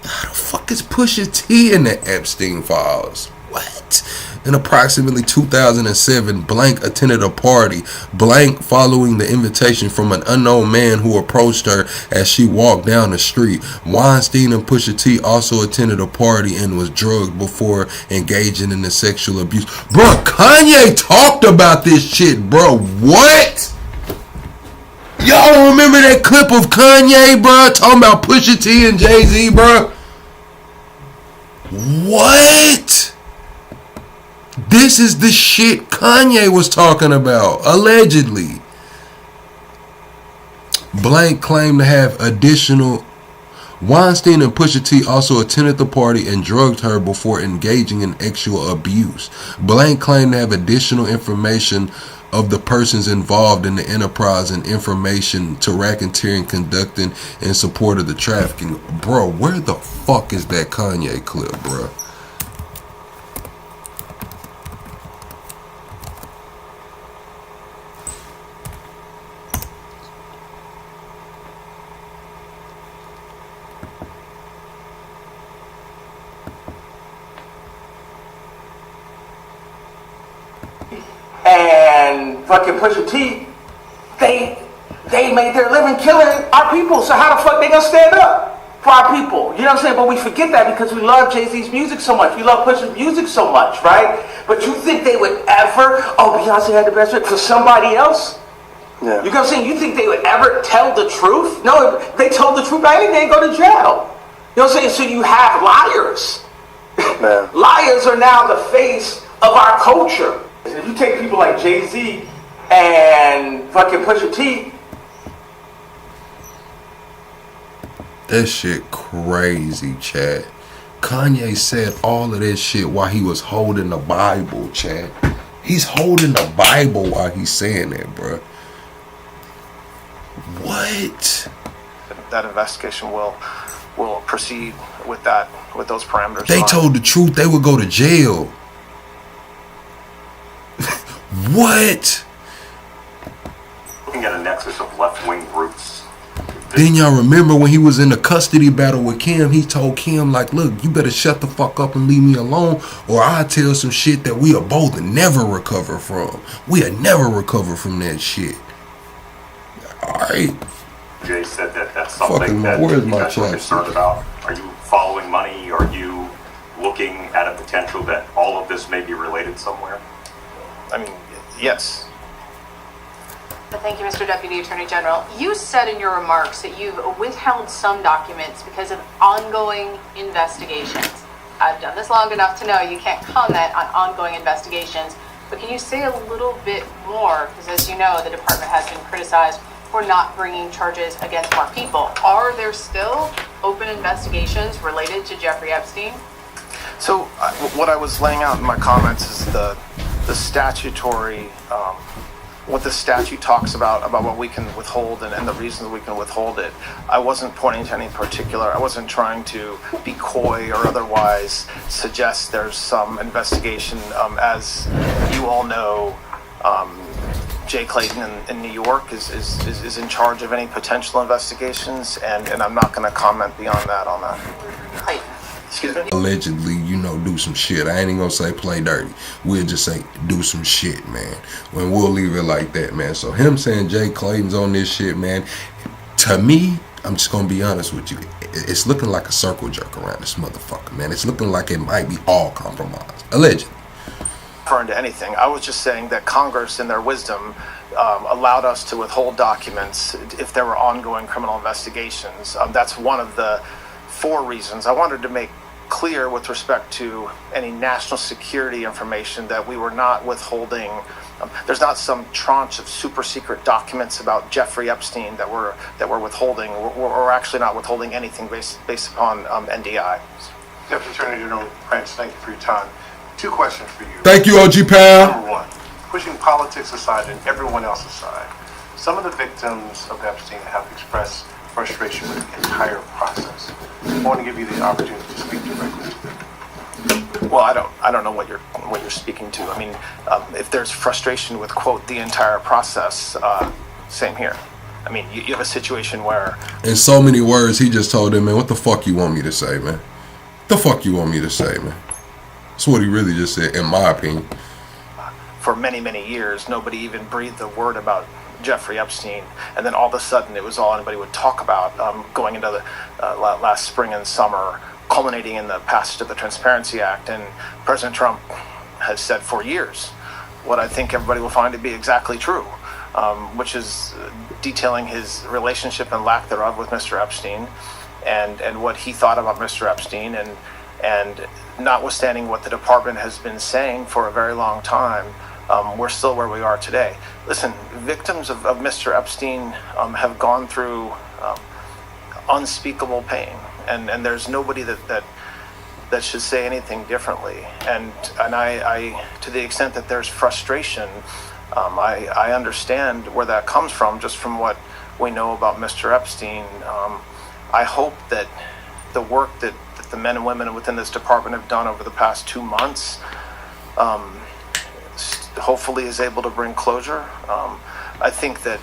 How the fuck is Pusha T in the Epstein files? What? In approximately 2007, Blank attended a party. Blank, following the invitation from an unknown man who approached her as she walked down the street. Weinstein and Pusha T also attended a party and was drugged before engaging in the sexual abuse. Bro, Kanye talked about this shit, bro. What? Y'all remember that clip of Kanye, bro, talking about Pusha T and Jay-Z, bro? What? This is the shit Kanye was talking about, allegedly. Blank claimed to have additional Weinstein and Pusha T also attended the party and drugged her before engaging in sexual abuse. Blank claimed to have additional information of the persons involved in the enterprise and information to racketeering conducting in support of the trafficking. Bro, where the fuck is that Kanye clip, bro? And fucking Pusha T, they made their living killing our people. So how the fuck they gonna stand up for our people? You know what I'm saying? But we forget that because we love Jay-Z's music so much. We love Pusha's music so much, right? But you think they would ever, oh, Beyonce had the best fit for somebody else? Yeah. You know what I'm saying? You think they would ever tell the truth? No, if they told the truth, they ain't go to jail. You know what I'm saying? So you have liars. Man. Liars are now the face of our culture. If you take people like Jay-Z and fucking Pusha T, that shit crazy, Chad. Kanye said all of this shit while he was holding the Bible, Chad. He's holding the Bible while he's saying that, bro. What? That investigation will proceed with those parameters. They told the truth, they would go to jail. What? Looking at a nexus of left-wing groups. Then y'all remember when he was in the custody battle with Kim, he told Kim, like, look, you better shut the fuck up and leave me alone, or I'll tell some shit that we are both never recover from. We'll never recover from that shit. Alright. Jay said that that's something fucking, that where's you my guys are concerned about. Are you following money? Are you looking at a potential that all of this may be related somewhere? I mean, yes. But thank you, Mr. Deputy Attorney General. You said in your remarks that you've withheld some documents because of ongoing investigations. I've done this long enough to know you can't comment on ongoing investigations, but can you say a little bit more? Because as you know, the department has been criticized for not bringing charges against more people. Are there still open investigations related to Jeffrey Epstein? So what I was laying out in my comments is the statutory, what the statute talks about what we can withhold and the reasons we can withhold it. I wasn't pointing to any particular, I wasn't trying to be coy or otherwise suggest there's some investigation. As you all know, Jay Clayton in New York is in charge of any potential investigations, and I'm not going to comment beyond that on that. Clayton. Excuse me? Allegedly, do some shit. I ain't even gonna say play dirty. We'll just say do some shit, man. When we'll leave it like that, man. So him saying Jay Clayton's on this shit, man, to me, I'm just gonna be honest with you. It's looking like a circle jerk around this motherfucker, man. It's looking like it might be all compromised. Allegedly. Referring to anything. I was just saying that Congress, in their wisdom, allowed us to withhold documents if there were ongoing criminal investigations. That's one of the 4 reasons. I wanted to make clear with respect to any national security information that we were not withholding. There's not some tranche of super secret documents about Jeffrey Epstein that we're withholding. We're actually not withholding anything based upon NDI. Deputy Attorney General Prince, thank you for your time. 2 questions for you. Thank you, OG Pal. Number 1, pushing politics aside and everyone else aside, some of the victims of Epstein have expressed frustration with the entire process. I want to give you the opportunity to speak directly to them. Well, I don't know what you're speaking to. I mean, if there's frustration with, quote, the entire process, same here. I mean, you have a situation where, in so many words, he just told him, man, what the fuck you want me to say, man? The fuck you want me to say, man? That's what he really just said, in my opinion. For many, many years, nobody even breathed a word about Jeffrey Epstein, and then all of a sudden it was all anybody would talk about going into the last spring and summer, culminating in the passage of the Transparency Act. And President Trump has said for years what I think everybody will find to be exactly true, which is detailing his relationship and lack thereof with Mr. Epstein, and what he thought about Mr. Epstein, and notwithstanding what the department has been saying for a very long time, we're still where we are today. Listen, victims of Mr. Epstein have gone through unspeakable pain, and there's nobody that should say anything differently. And I to the extent that there's frustration, I understand where that comes from, just from what we know about Mr. Epstein. I hope that the work that the men and women within this department have done over the past 2 months hopefully is able to bring closure. I think that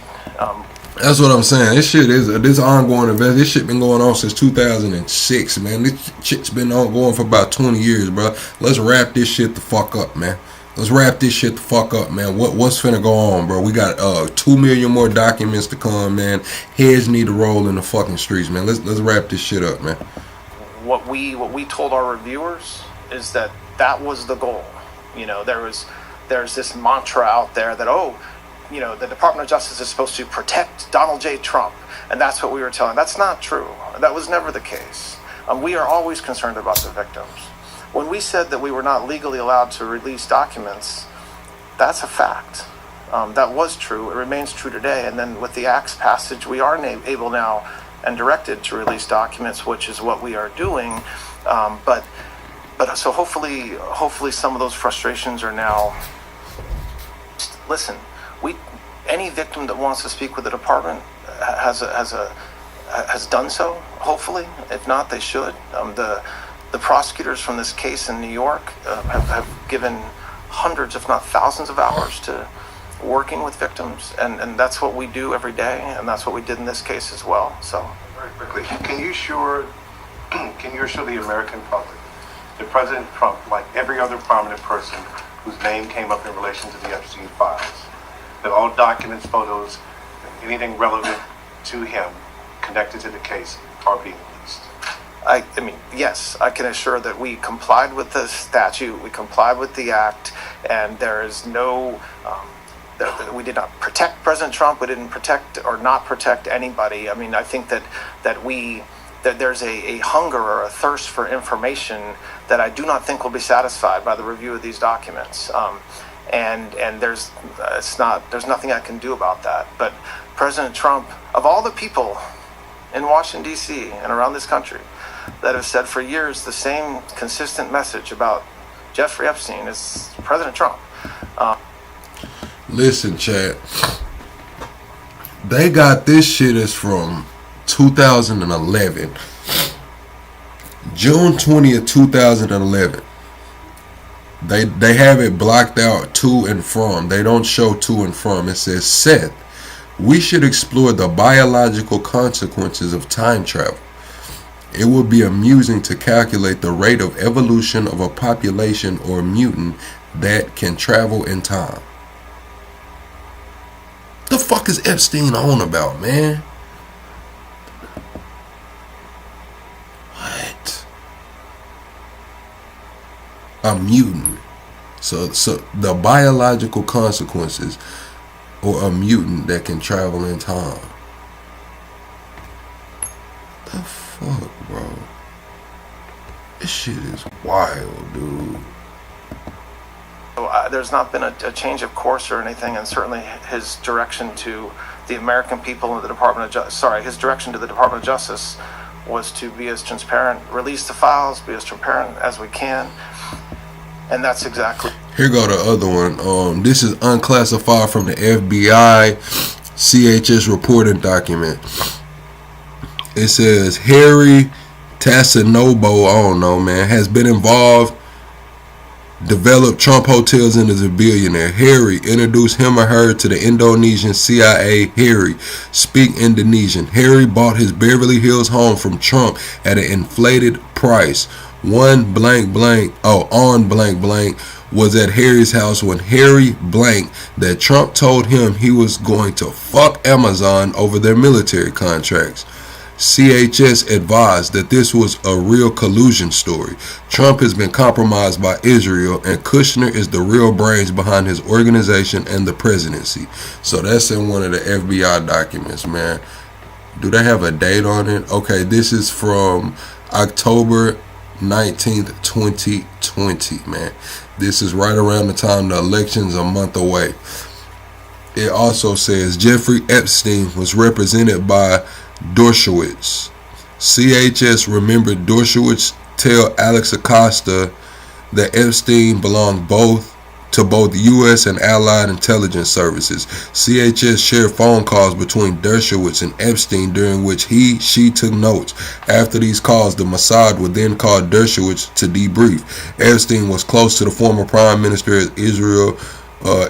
that's what I'm saying. This shit is this ongoing event. This shit been going on since 2006, man. This shit's been ongoing for about 20 years, bro. Let's wrap this shit the fuck up, man. Let's wrap this shit the fuck up, man. What's finna go on, bro? We got 2 million more documents to come, man. Heads need to roll in the fucking streets, man. Let's wrap this shit up, man. What we told our reviewers is that was the goal. You know, there's this mantra out there that, you know, the Department of Justice is supposed to protect Donald J. Trump, and that's what we were telling. That's not true. That was never the case. We are always concerned about the victims. When we said that we were not legally allowed to release documents, that's a fact. That was true. It remains true today. And then with the Act's passage, we are able now and directed to release documents, which is what we are doing. But so hopefully some of those frustrations are now. Listen, any victim that wants to speak with the department has done so. Hopefully, if not, they should. The prosecutors from this case in New York have given hundreds, if not thousands, of hours to working with victims, and that's what we do every day, and that's what we did in this case as well. So, very quickly, can you assure the American public that President Trump, like every other prominent person whose name came up in relation to the Epstein files, that all documents, photos, anything relevant to him connected to the case are being released? I mean, yes, I can assure that we complied with the statute, we complied with the Act, and there is no, we did not protect President Trump, we didn't protect or not protect anybody. I mean, I think that there's a hunger or a thirst for information that I do not think will be satisfied by the review of these documents. And there's nothing I can do about that. But President Trump, of all the people in Washington, D.C. and around this country that have said for years the same consistent message about Jeffrey Epstein is President Trump. Listen, Chad, they got this shit is from 2011. June 20th, 2011. They have it blocked out to and from. They don't show to and from. It says, Seth, we should explore the biological consequences of time travel. It would be amusing to calculate the rate of evolution of a population or mutant that can travel in time. The fuck is Epstein on about, man? What? A mutant. So the biological consequences, or a mutant that can travel in time. The fuck, bro? This shit is wild, dude. So, there's not been a change of course or anything, and certainly his direction to the American people and the Department of his direction to the Department of Justice was to be as transparent, release the files, be as transparent as we can, and that's exactly. Here go the other one. This is unclassified from the FBI CHS reporting document. It says Harry Tassinobo, I don't know, man, has been involved, developed Trump hotels and is a billionaire. Harry introduced him or her to the Indonesian CIA. Harry speak Indonesian. Harry bought his Beverly Hills home from Trump at an inflated price. On blank blank was at Harry's house when Harry blank that Trump told him he was going to fuck Amazon over their military contracts. CHS advised that this was a real collusion story. Trump has been compromised by Israel, and Kushner is the real brains behind his organization and the presidency. So that's in one of the FBI documents, man. Do they have a date on it? Okay, this is from October 19th, 2020, man. This is right around the time the election's a month away. It also says Jeffrey Epstein was represented by Dershowitz, CHS remembered Dershowitz tell Alex Acosta that Epstein belonged to both U.S. and Allied intelligence services. CHS shared phone calls between Dershowitz and Epstein during which she took notes. After these calls, the Mossad would then call Dershowitz to debrief. Epstein was close to the former Prime Minister of Israel,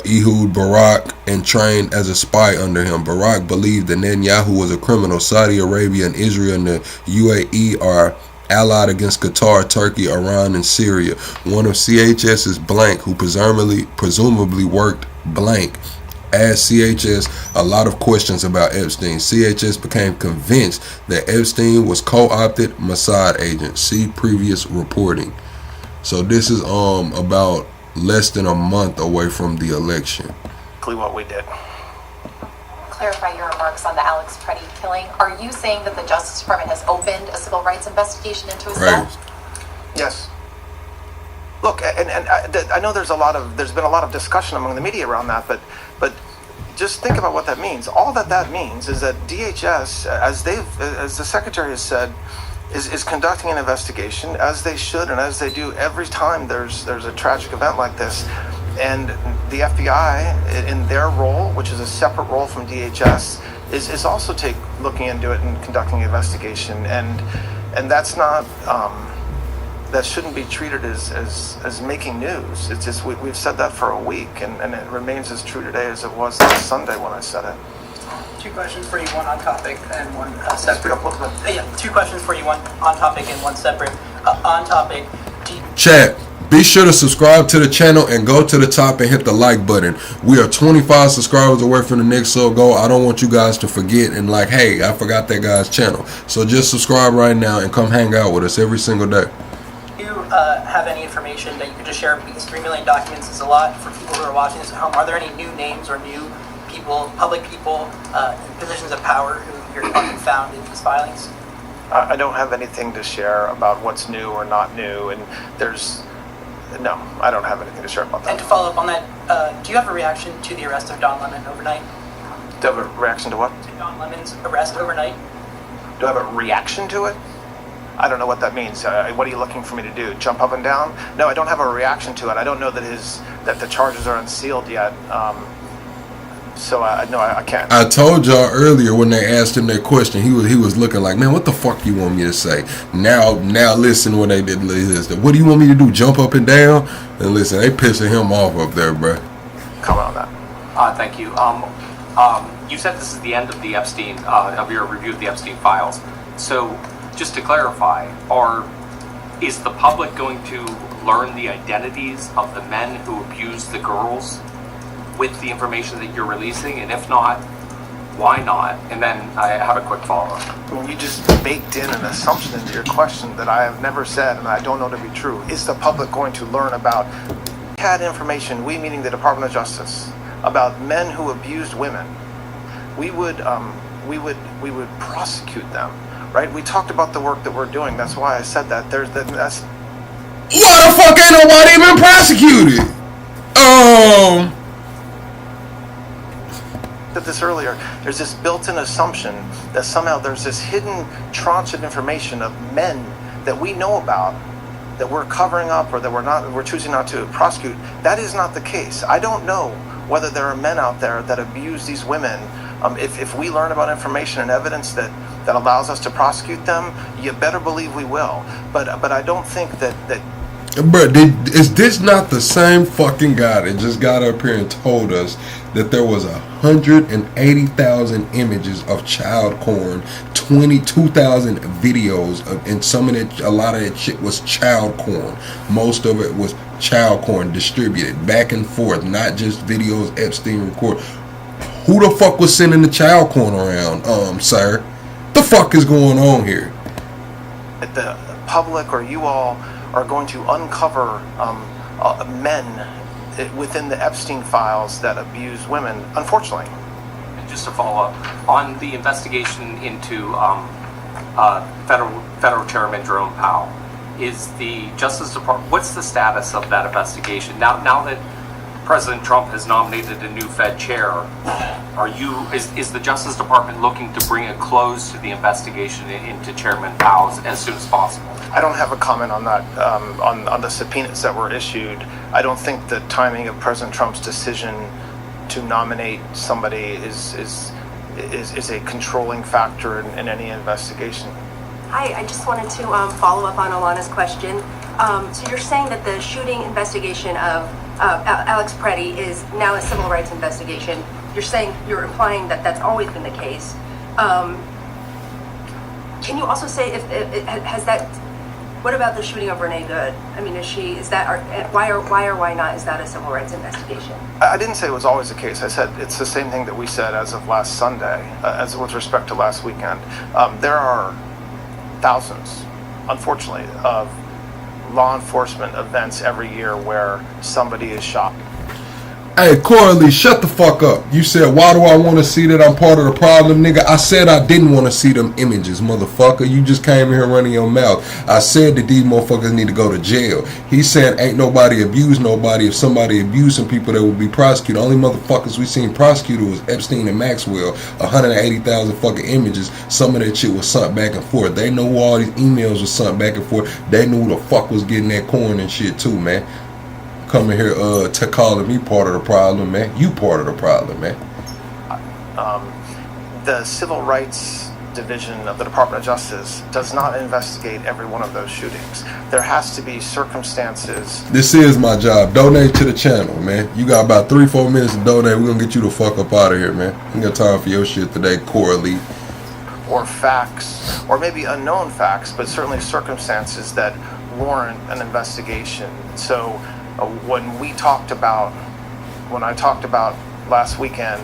Ehud Barak, and trained as a spy under him. Barak believed that Netanyahu was a criminal. Saudi Arabia and Israel and the UAE are allied against Qatar, Turkey, Iran, and Syria. One of CHS's Blank, who presumably worked Blank, asked CHS a lot of questions about Epstein. CHS became convinced that Epstein was co-opted Mossad agent. See previous reporting. So this is about less than a month away from the election. What we did. Clarify your remarks on the Alex Preddy killing. Are you saying that the Justice Department has opened a civil rights investigation into his death? Yes. Look, and I know there's been a lot of discussion among the media around that, but just think about what that means. All that means is that DHS, as the Secretary has said, is conducting an investigation, as they should and as they do every time there's a tragic event like this. And the FBI, in their role, which is a separate role from DHS, is also looking into it and conducting an investigation. And that's not that shouldn't be treated as making news. It's just we've said that for a week, and it remains as true today as it was last Sunday when I said it. Two questions for you, one on topic and one separate. Two questions for you, one on topic and one separate. On topic. Chat. Be sure to subscribe to the channel and go to the top and hit the like button. We are 25 subscribers away from the next sub goal. I don't want you guys to forget and like, hey, I forgot that guy's channel. So just subscribe right now and come hang out with us every single day. Do you have any information that you could just share? Because 3 million documents is a lot for people who are watching this at home. Are there any new names or new people, public people, in positions of power who you're found in these filings? I don't have anything to share about what's new or not new, and no, I don't have anything to share about that. And to follow up on that, do you have a reaction to the arrest of Don Lemon overnight? Do you have a reaction to what? To Don Lemon's arrest overnight. Do I have a reaction to it? I don't know what that means. What are you looking for me to do? Jump up and down? No, I don't have a reaction to it. I don't know that the charges are unsealed yet. So no, I can't. I told y'all earlier when they asked him that question, he was looking like, man, what the fuck you want me to say? Now listen when they did this. What do you want me to do? Jump up and down? And listen, they pissing him off up there, bro. Comment on that. Thank you. You said this is the end of the Epstein, of your review of the Epstein files. So just to clarify, is the public going to learn the identities of the men who abused the girls with the information that you're releasing? And if not, why not? And then I have a quick follow-up. Well, you just baked in an assumption into your question that I have never said and I don't know to be true. Is the public going to learn about had information, we meaning the Department of Justice, about men who abused women? We would prosecute them, right? We talked about the work that we're doing. That's why I said that. That's why the fuck ain't nobody even prosecuted? Said this earlier, there's this built-in assumption that somehow there's this hidden tranche of information of men that we know about that we're covering up or that we're choosing not to prosecute. That is not the case. I don't know whether there are men out there that abuse these women. If we learn about information and evidence that allows us to prosecute them, you better believe we will. But I don't think that Bro, is this not the same fucking guy that just got up here and told us that there was 180,000 images of child porn, 22,000 videos of, and a lot of that shit was child porn. Most of it was child porn distributed back and forth, not just videos Epstein recorded. Who the fuck was sending the child porn around, sir? The fuck is going on here? The public or you all are going to uncover men within the Epstein files that abuse women, unfortunately. And just to follow up, on the investigation into Federal Chairman Jerome Powell, is the Justice Department, what's the status of that investigation? Now that President Trump has nominated a new Fed chair. Is the Justice Department looking to bring a close to the investigation into Chairman Powell's as soon as possible? I don't have a comment on that, on the subpoenas that were issued. I don't think the timing of President Trump's decision to nominate somebody is a controlling factor in any investigation. Hi, I just wanted to follow up on Alana's question. So you're saying that the shooting investigation of Alex Preddy is now a civil rights investigation. You're implying that that's always been the case. Can you also say what about the shooting of Renee Good? I mean, why or not is that a civil rights investigation? I didn't say it was always the case. I said it's the same thing that we said as of last Sunday, as with respect to last weekend. There are thousands, unfortunately, of law enforcement events every year where somebody is shot. Hey, Coralie, shut the fuck up. You said, why do I want to see that I'm part of the problem, nigga? I said I didn't want to see them images, motherfucker. You just came here running your mouth. I said that these motherfuckers need to go to jail. He's saying ain't nobody abused nobody. If somebody abused some people, they would be prosecuted. Only motherfuckers we seen prosecuted was Epstein and Maxwell. 180,000 fucking images. Some of that shit was sent back and forth. They know who all these emails was sent back and forth. They knew who the fuck was getting that corn and shit too, man. Coming here to calling me part of the problem, man. You part of the problem, man. The Civil Rights Division of the Department of Justice does not investigate every one of those shootings. There has to be circumstances. This is my job. Donate to the channel, man. You got about 3-4 minutes to donate. We're gonna get you the fuck up out of here, man. We got time for your shit today, Coralie. Or facts, or maybe unknown facts, but certainly circumstances that warrant an investigation. So when I talked about last weekend,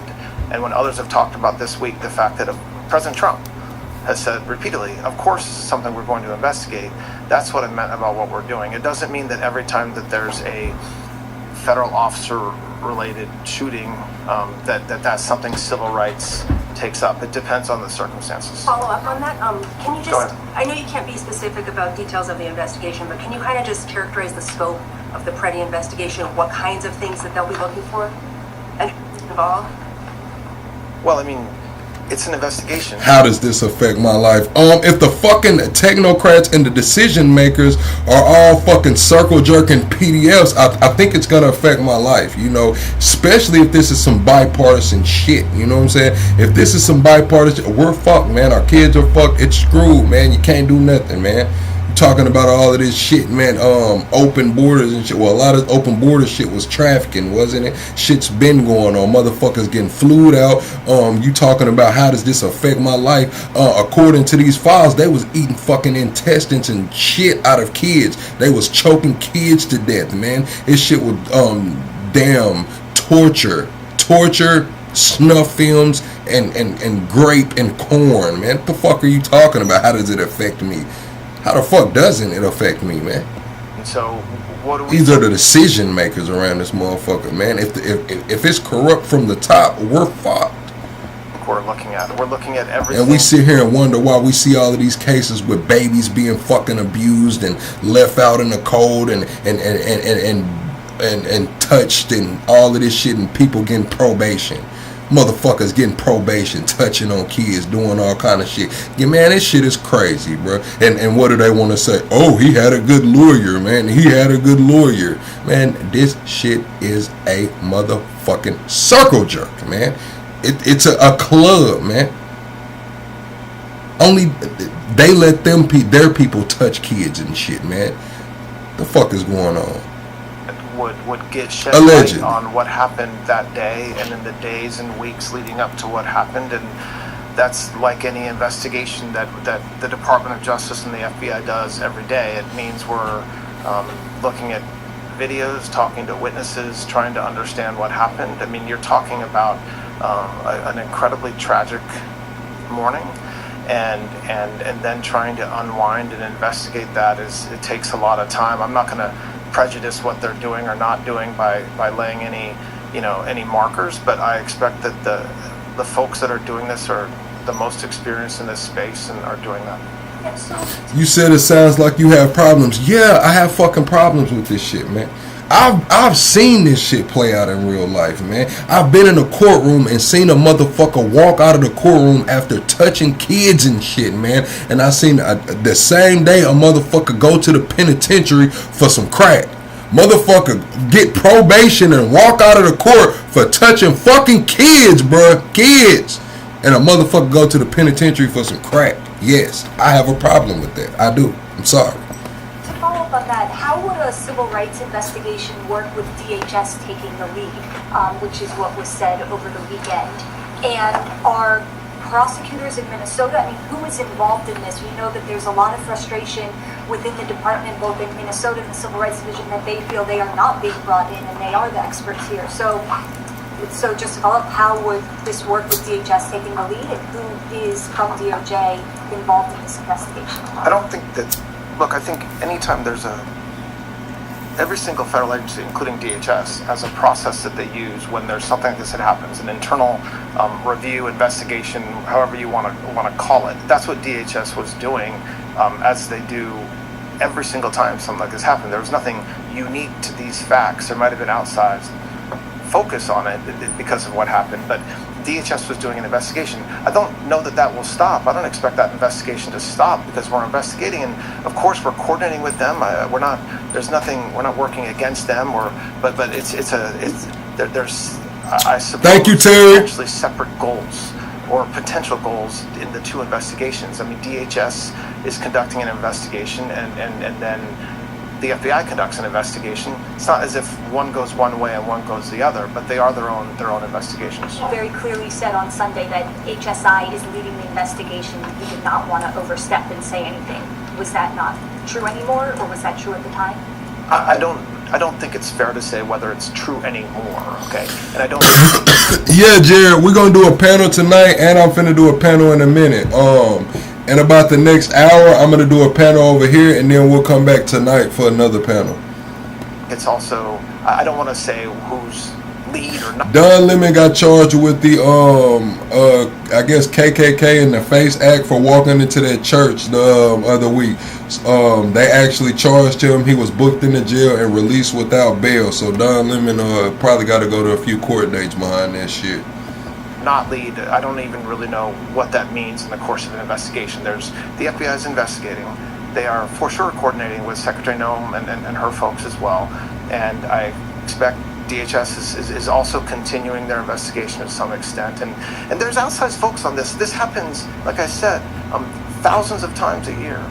and when others have talked about this week, the fact that President Trump has said repeatedly, of course, this is something we're going to investigate. That's what I meant about what we're doing. It doesn't mean that every time that there's a federal officer-related shooting, that's something civil rights takes up. It depends on the circumstances. Follow up on that. Can you just? I know you can't be specific about details of the investigation, but can you kind of just characterize the scope of the Preddy investigation? What kinds of things that they'll be looking for and involved? Well, I mean, it's an investigation. How does this affect my life? If the fucking technocrats and the decision makers are all fucking circle jerking PDFs, I think it's gonna affect my life, you know, especially if this is some bipartisan shit, you know what I'm saying? If this is some bipartisan, we're fucked, man. Our kids are fucked. It's screwed, man. You can't do nothing, man. Talking about all of this shit, man, open borders and shit. Well, a lot of open border shit was trafficking, wasn't it? Shit's been going on. Motherfuckers getting flued out. You talking about how does this affect my life? According to these files, they was eating fucking intestines and shit out of kids. They was choking kids to death, man. This shit was damn torture, snuff films, and grape and corn, man. What the fuck are you talking about? How does it affect me? How the fuck doesn't it affect me, man? And so, what do we? These are the decision makers around this motherfucker, man. If it's corrupt from the top, we're fucked. We're looking at everything. And we sit here and wonder why we see all of these cases with babies being fucking abused and left out in the cold and touched and all of this shit, and people getting probation. Motherfuckers getting probation, touching on kids, doing all kind of shit. Yeah, man, this shit is crazy, bro. And what do they want to say? Oh, he had a good lawyer, man. He had a good lawyer. Man, this shit is a motherfucking circle jerk, man. It's a club, man. Only they let their people touch kids and shit, man. The fuck is going on? Would get shed light on what happened that day and in the days and weeks leading up to what happened, and that's like any investigation that the Department of Justice and the FBI does every day. It means we're looking at videos, talking to witnesses, trying to understand what happened. I mean, you're talking about an incredibly tragic morning, and then trying to unwind and investigate that it takes a lot of time. I'm not going to prejudice what they're doing or not doing by laying any markers, but I expect that the folks that are doing this are the most experienced in this space and are doing that. You said it sounds like you have problems. Yeah, I have fucking problems with this shit, man. I've seen this shit play out in real life, man. I've been in a courtroom and seen a motherfucker walk out of the courtroom after touching kids and shit, man. And I seen the same day a motherfucker go to the penitentiary for some crack. Motherfucker get probation and walk out of the court for touching fucking kids, bruh. Kids. And a motherfucker go to the penitentiary for some crack. Yes, I have a problem with that. I do. I'm sorry. To follow up on that, how would a civil rights investigation work with DHS taking the lead, which is what was said over the weekend? And are prosecutors in Minnesota, I mean, who is involved in this? We know that there's a lot of frustration within the department, both in Minnesota and the Civil Rights Division, that they feel they are not being brought in and they are the experts here. So just to follow up, how would this work with DHS taking the lead, and who is from DOJ involved in this investigation? I don't think that, look, I think anytime there's every single federal agency, including DHS, has a process that they use when there's something like this that happens, an internal review, investigation, however you want to call it. That's what DHS was doing, as they do every single time something like this happened. There was nothing unique to these facts. There might have been outsized focus on it because of what happened, but DHS was doing an investigation. I don't know that that will stop. I don't expect that investigation to stop because we're investigating, and of course we're coordinating with them. We're not working against them, but there's I suppose thank you, Terry. Potentially separate goals or potential goals in the two investigations. I mean, DHS is conducting an investigation, and then the FBI conducts an investigation. It's not as if one goes one way and one goes the other, but they are their own investigations. You very clearly said on Sunday that HSI is leading the investigation. You did not want to overstep and say anything. Was that not true anymore, or was that true at the time? I don't think it's fair to say whether it's true anymore, okay? And I don't yeah, Jared, we're gonna do a panel tonight, and I'm finna do a panel in a minute. In about the next hour, I'm going to do a panel over here, and then we'll come back tonight for another panel. It's also, I don't want to say who's lead or not. Don Lemon got charged with the, I guess, KKK and the FACE Act for walking into that church the other week. They actually charged him. He was booked into jail and released without bail. So Don Lemon probably got to go to a few court dates behind that shit. Not lead. I don't even really know what that means in the course of an investigation. The FBI is investigating. They are for sure coordinating with Secretary Noem and her folks as well. And I expect DHS is also continuing their investigation to some extent. And there's outside folks on this. This happens, like I said, thousands of times a year.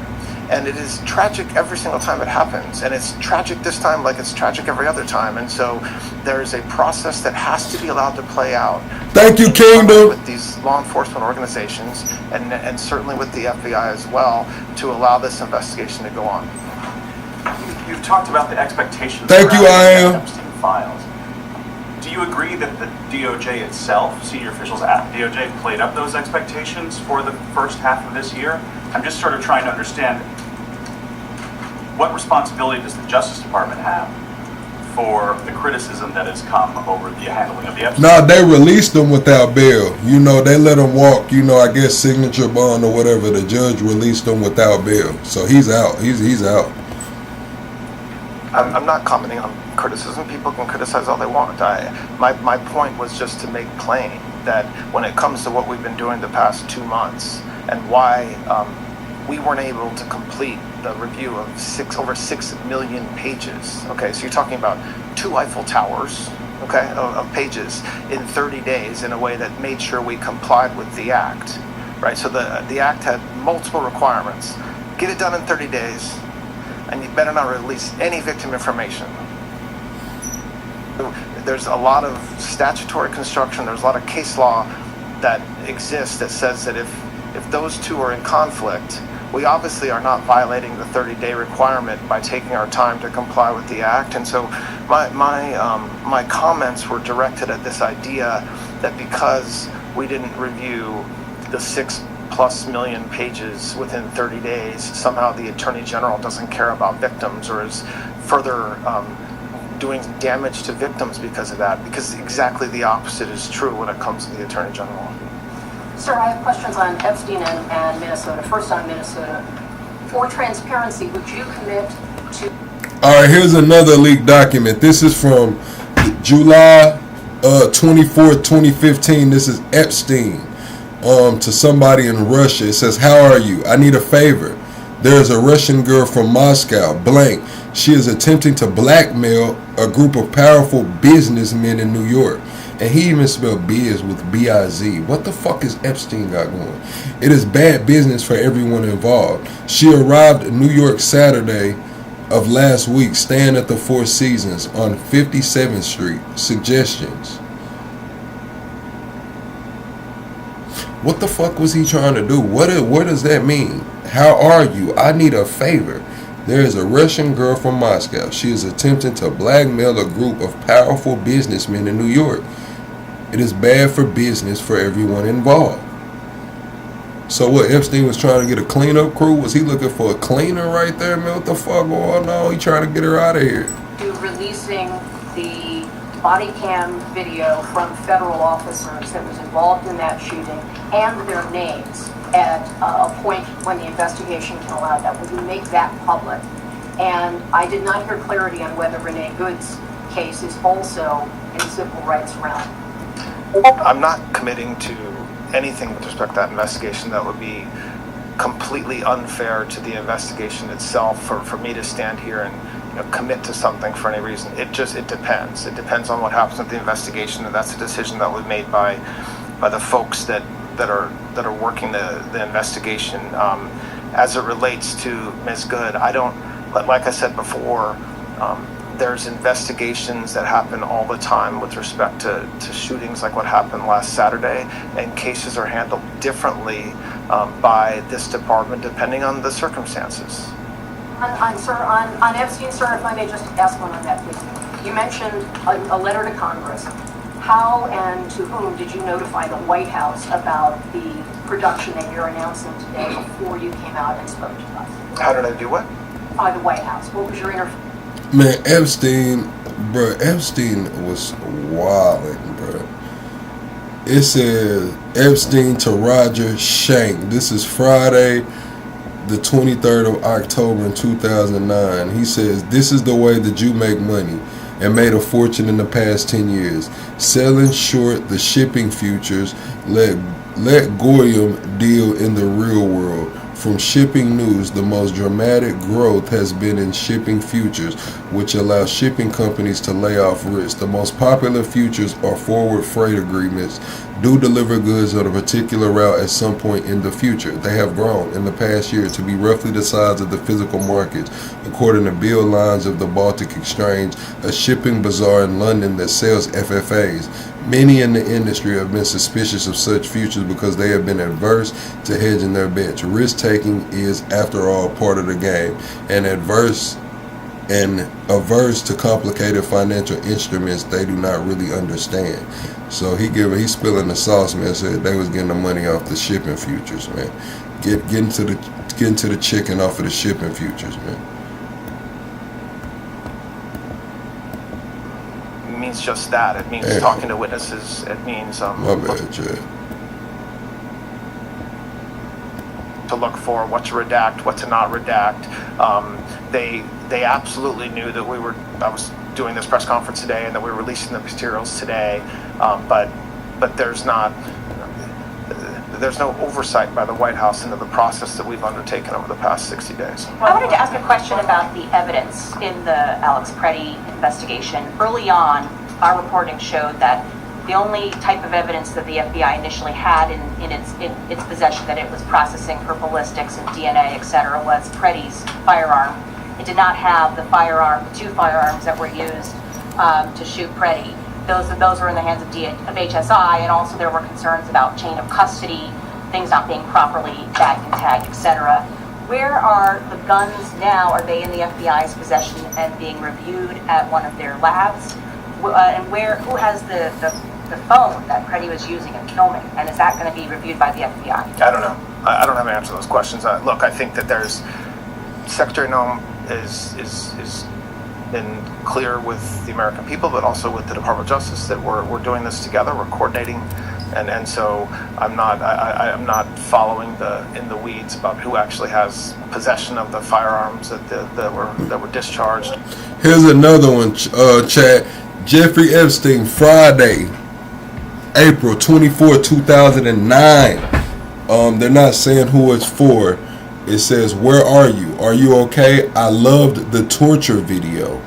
And it is tragic every single time it happens. And it's tragic this time like it's tragic every other time. And so there is a process that has to be allowed to play out. Thank you, Kingdom. With these law enforcement organizations and certainly with the FBI as well to allow this investigation to go on. You've talked about the expectations. Thank you, I am. Epstein files. Do you agree that the DOJ itself, senior officials at the DOJ, played up those expectations for the first half of this year? I'm just sort of trying to understand what responsibility does the Justice Department have for the criticism that has come over the handling of the Epstein? Nah, they released him without bail. You know, they let him walk, I guess signature bond or whatever. The judge released him without bail. So he's out. He's out. I'm not commenting on criticism. People can criticize all they want. My point was just to make plain that when it comes to what we've been doing the past 2 months and why we weren't able to complete the review of over 6 million pages. Okay, so you're talking about 2 Eiffel Towers, okay, of pages in 30 days in a way that made sure we complied with the act, right? So the act had multiple requirements. Get it done in 30 days, and you better not release any victim information. There's a lot of statutory construction, there's a lot of case law that exists that says that if those two are in conflict, we obviously are not violating the 30-day requirement by taking our time to comply with the act. And so my comments were directed at this idea that because we didn't review the 6+ million pages within 30 days, somehow the Attorney General doesn't care about victims or is further doing damage to victims because of that, because exactly the opposite is true when it comes to the Attorney General. Sir, I have questions on Epstein and Minnesota. First on Minnesota. For transparency, would you commit to All right, here's another leaked document. This is from July 24th, 2015. This is Epstein to somebody in Russia. It says, "How are you? I need a favor. There is a Russian girl from Moscow, blank. She is attempting to blackmail a group of powerful businessmen in New York." And he even spelled biz with B-I-Z. What the fuck is Epstein got going? "It is bad business for everyone involved. She arrived in New York Saturday of last week, staying at the Four Seasons on 57th Street. Suggestions." What the fuck was he trying to do? What does that mean? "How are you? I need a favor. There is a Russian girl from Moscow. She is attempting to blackmail a group of powerful businessmen in New York. It is bad for business for everyone involved." So what, Epstein was trying to get a cleanup crew? Was he looking for a cleaner right there, man? What the fuck going on? He trying to get her out of here. To releasing the body cam video from federal officers that was involved in that shooting and their names at a point when the investigation can allow that. Will you make that public? And I did not hear clarity on whether Renee Good's case is also in civil rights realm. I'm not committing to anything with respect to that investigation that would be completely unfair to the investigation itself for me to stand here and commit to something for any reason. It depends. It depends on what happens with the investigation, and that's a decision that was made by the folks that are working the investigation. As it relates to Ms. Good, I don't, like I said before, there's investigations that happen all the time with respect to shootings like what happened last Saturday, and cases are handled differently by this department depending on the circumstances. On Epstein, sir, if I may just ask one on that, please. You mentioned a letter to Congress. How and to whom did you notify the White House about the production that you're announcing today before you came out and spoke to us? How did I do what? By the White House. What was your interview? Man, Epstein was wilding, bro. It says Epstein to Roger Shank. This is Friday, the 23rd of October in 2009. He says, "This is the way that you make money and made a fortune in the past 10 years. Selling short the shipping futures. Let Goyim deal in the real world. From shipping news, the most dramatic growth has been in shipping futures, which allow shipping companies to lay off risk. The most popular futures are forward freight agreements. Do deliver goods on a particular route at some point in the future. They have grown in the past year to be roughly the size of the physical markets, according to Bill Lines of the Baltic Exchange, a shipping bazaar in London that sells FFAs. Many in the industry have been suspicious of such futures because they have been adverse to hedging their bets. Risk-taking is, after all, part of the game, and averse to complicated financial instruments they do not really understand." So he's spilling the sauce, man. Said they was getting the money off the shipping futures, man. Getting to the chicken off of the shipping futures, man. It means just that. It means talking to witnesses. It means my bad, Chad. To look for what to redact, what to not redact. They absolutely knew that I was doing this press conference today and that we were releasing the materials today, but there's no oversight by the White House into the process that we've undertaken over the past 60 days. I wanted to ask a question about the evidence in the Alex Preddy investigation. Early on, our reporting showed that the only type of evidence that the FBI initially had in its possession that it was processing for ballistics and DNA, etc., was Preddy's firearm. It did not have the two firearms that were used to shoot Preddy. Those were in the hands of HSI, and also there were concerns about chain of custody, things not being properly bagged and tagged, etc. Where are the guns now? Are they in the FBI's possession and being reviewed at one of their labs? And who has the phone that Preddy was using in filming? And is that going to be reviewed by the FBI? I don't know. I don't have an answer to those questions. Look, I think that Secretary Noem is been clear with the American people, but also with the Department of Justice that we're doing this together. We're coordinating And so I'm not following in the weeds about who actually has possession of the firearms that were discharged. Here's another one, chat. Jeffrey Epstein, Friday, April 24, 2009. They're not saying who it's for. It says, "Where are you? Are you okay? I loved the torture video."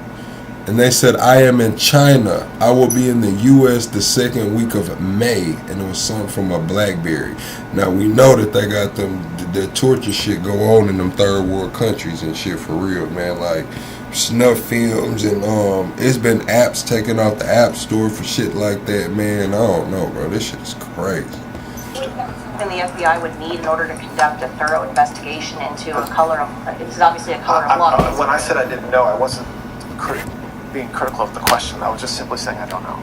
And they said, "I am in China. I will be in the U.S. the second week of May." And it was something from a BlackBerry. Now we know that they got the torture shit go on in them third world countries and shit for real, man. Like snuff films and it's been apps taken off the app store for shit like that, man. I don't know, bro. This shit is crazy. And the FBI would need in order to conduct a thorough investigation into a color of, this is obviously a color of law. When I said I didn't know, I wasn't being critical of the question. I was just simply saying I don't know.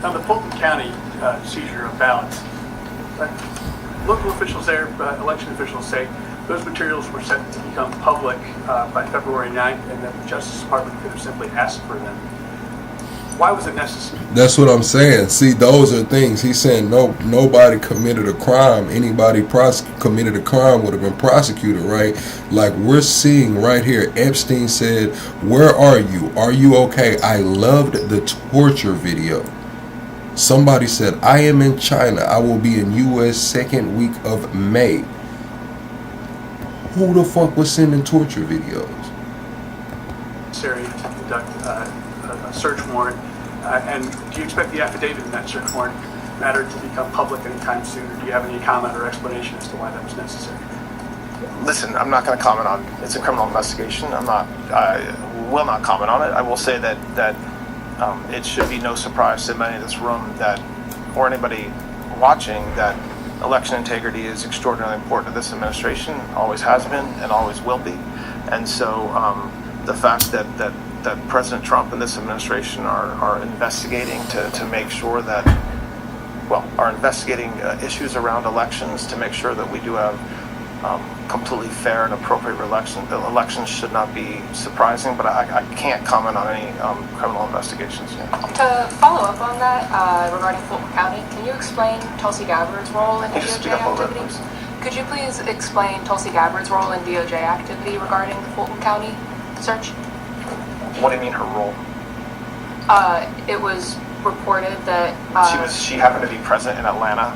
On the Fulton County seizure of ballots, local officials there, election officials say those materials were set to become public by February 9th, and that the Justice Department could have simply asked for them. Why was it necessary? That's what I'm saying. See, those are things. He's saying nobody committed a crime. Anybody committed a crime would have been prosecuted, right? Like we're seeing right here. Epstein said, "Where are you? Are you okay? I loved the torture video." Somebody said, "I am in China. I will be in U.S. second week of May." Who the fuck was sending torture videos? Necessary to conduct a search warrant, and do you expect the affidavit in that search warrant matter to become public anytime soon, or do you have any comment or explanation as to why that was necessary? Listen, I'm not going to comment on it's a criminal investigation. I will not comment on it. I will say that it should be no surprise to many in this room that, or anybody watching, that election integrity is extraordinarily important to this administration, always has been and always will be. And so the fact that President Trump and this administration are investigating to make sure that, are investigating issues around elections to make sure that we do have completely fair and appropriate elections. The elections should not be surprising, but I can't comment on any criminal investigations. To follow up on that, regarding Fulton County, can you explain Tulsi Gabbard's role in DOJ activity? Could you please explain Tulsi Gabbard's role in DOJ activity regarding the Fulton County search? What do you mean her role? It was reported that she happened to be present in Atlanta.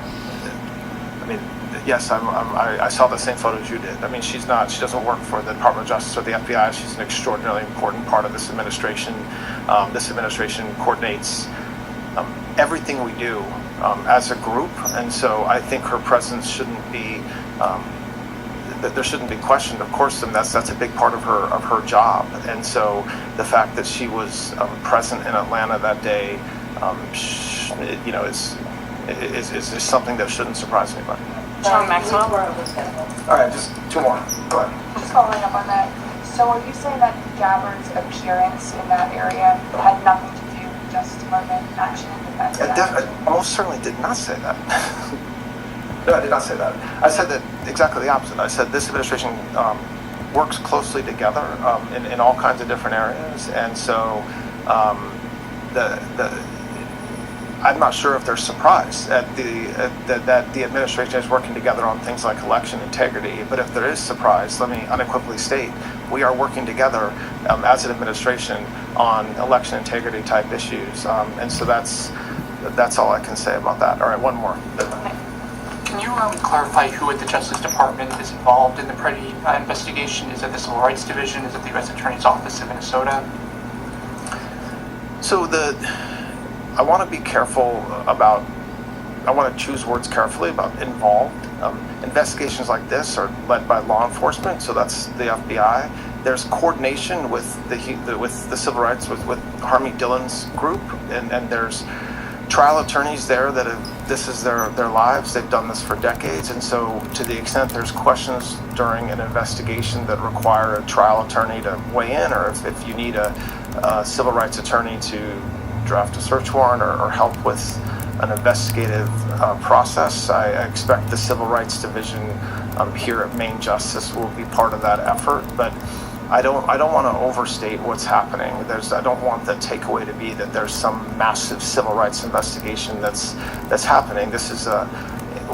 I mean, yes, I saw the same photos you did. I mean, she doesn't work for the Department of Justice or the FBI. She's an extraordinarily important part of this administration. This administration coordinates everything we do as a group, and so I think her presence shouldn't be. There shouldn't be questioned, of course, and that's a big part of her job. And so the fact that she was present in Atlanta that day, is something that shouldn't surprise anybody. John Maxwell. All right, just two more. Go ahead. Just following up on that. So are you saying that Gabbard's appearance in that area had nothing to do with Justice Department action and defense? I most certainly did not say that. No, I did not say that. I said that exactly the opposite. I said this administration works closely together in all kinds of different areas, and so I'm not sure if they're surprised at that the administration is working together on things like election integrity. But if there is surprise, let me unequivocally state we are working together as an administration on election integrity type issues, and so that's all I can say about that. All right, one more. Can you clarify who at the Justice Department is involved in the Preddy investigation? Is it the Civil Rights Division? Is it the U.S. Attorney's Office in Minnesota? So I want to be careful about, I want to choose words carefully about involved. Investigations like this are led by law enforcement, so that's the FBI. There's coordination with the civil rights, with Harmeet Dillon's group, and there's trial attorneys there that this is their lives. They've done this for decades, and so to the extent there's questions during an investigation that require a trial attorney to weigh in, or if you need a civil rights attorney to draft a search warrant or help with an investigative process, I expect the Civil Rights Division here at Maine Justice will be part of that effort. But I don't want to overstate what's happening. I don't want the takeaway to be that there's some massive civil rights investigation that's happening. This is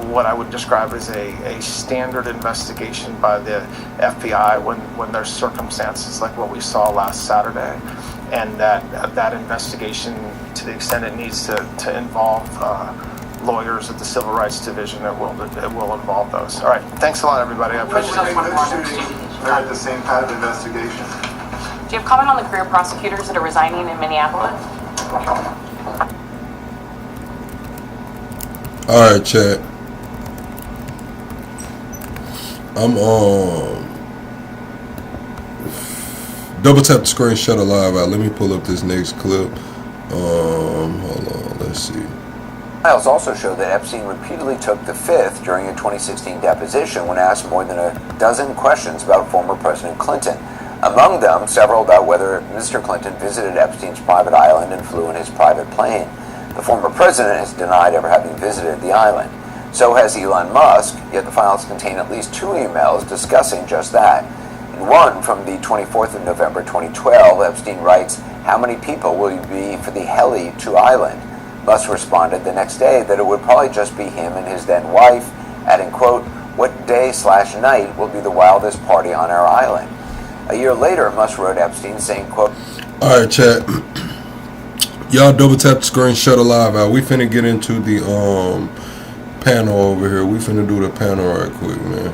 what I would describe as a standard investigation by the FBI when there's circumstances like what we saw last Saturday, and that investigation, to the extent it needs to involve lawyers at the Civil Rights Division, it will involve those. All right, thanks a lot, everybody. I appreciate it. They're at the same kind of investigation. Do you have comment on the career prosecutors that are resigning in Minneapolis? All right, chat. I'm double tap the screen, shut a live out. Let me pull up this next clip. Hold on, let's see. Files also show that Epstein repeatedly took the fifth during a 2016 deposition when asked more than a dozen questions about former President Clinton. Among them, several about whether Mr. Clinton visited Epstein's private island and flew in his private plane. The former president has denied ever having visited the island. So has Elon Musk, yet the files contain at least 2 emails discussing just that. In one from the 24th of November 2012, Epstein writes, "How many people will you be for the heli to island?" Musk responded the next day that it would probably just be him and his then wife, adding, quote, "What day/night will be the wildest party on our island?" A year later, Musk wrote Epstein saying, quote, all right, chat. Y'all double tap the screen, shut a live out. We finna get into the panel over here. We finna do the panel right quick, man.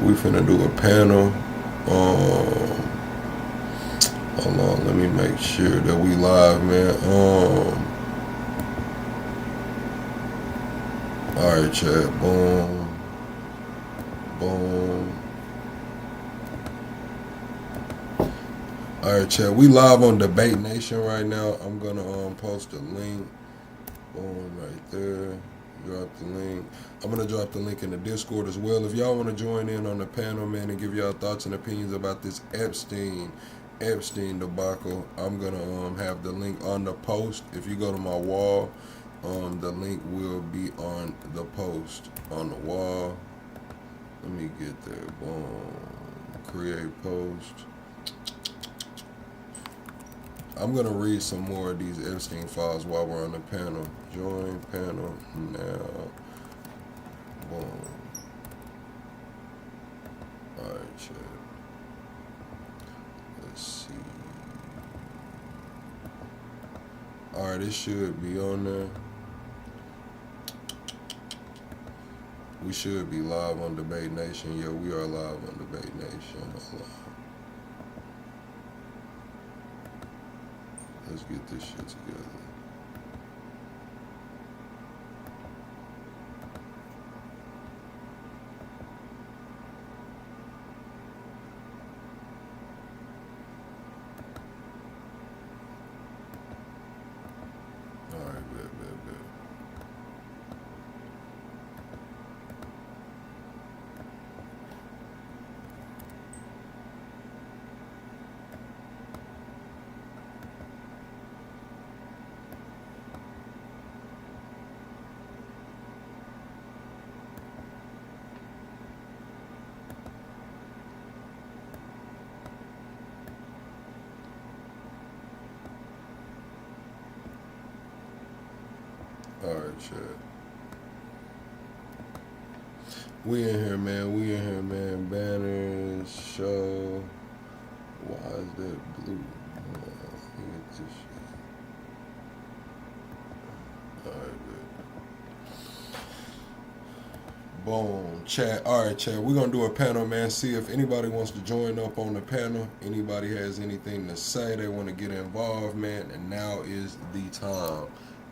We finna do a panel. Hold on, let me make sure that we live, man. Alright, chat. Boom. Boom. Alright, chat. We live on Debate Nation right now. I'm gonna post a link. Boom, right there. Drop the link. I'm gonna drop the link in the Discord as well. If y'all wanna join in on the panel, man, and give y'all thoughts and opinions about this Epstein debacle, I'm gonna have the link on the post. If you go to my wall, the link will be on the post on the wall. Let me get there. Boom. Create post. I'm gonna read some more of these Epstein files while we're on the panel. Join panel now. Boom. Alright, chat. Let's see. Alright, it should be on there. We should be live on Debate Nation. Yeah, we are live on Debate Nation. Hold on. Let's get this shit together. Alright, bet. Alright, chat. We in here, man. Banners, show. Why is that blue? Let me get this shit. Alright, man. Boom. Chat. Alright, chat. We're gonna do a panel, man. See if anybody wants to join up on the panel. Anybody has anything to say, they want to get involved, man. And now is the time.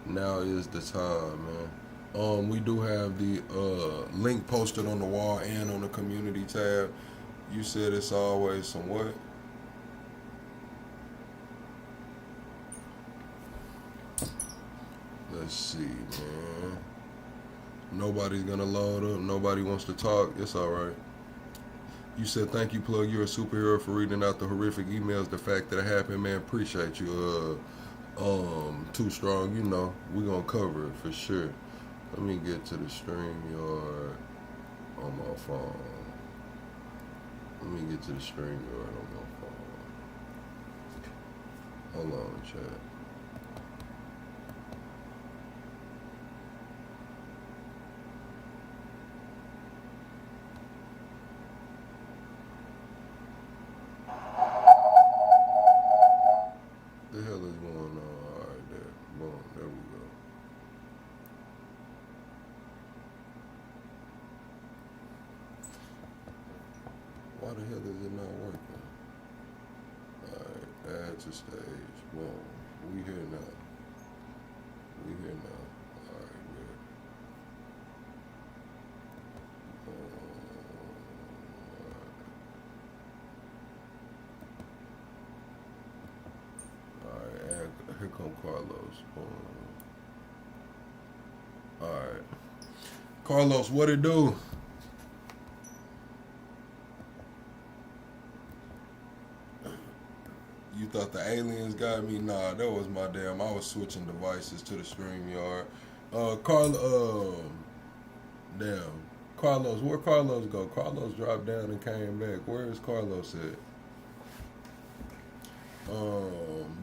Now is the time, man. We do have the link posted on the wall and on the community tab. You said it's always some what? Let's see, man. Nobody's gonna load up. Nobody wants to talk. It's all right. You said thank you, Plug. You're a superhero for reading out the horrific emails. The fact that it happened, man. Appreciate you. Too strong, you know. We're gonna cover it for sure. Let me get to the StreamYard on my phone. Let me get to the stream yard on my phone. Hold on, chat. The hell is going on? Alright, there. Boom, there we go. Why the hell is it not working? Alright, add to stage. Boom. We here now. We here now. Alright, good. Alright, here come Carlos. Boom. Alright. Carlos, what it do? You thought the aliens got me? Nah, that was my damn. I was switching devices to the StreamYard. Damn. Carlos, where Carlos go? Carlos dropped down and came back. Where is Carlos at?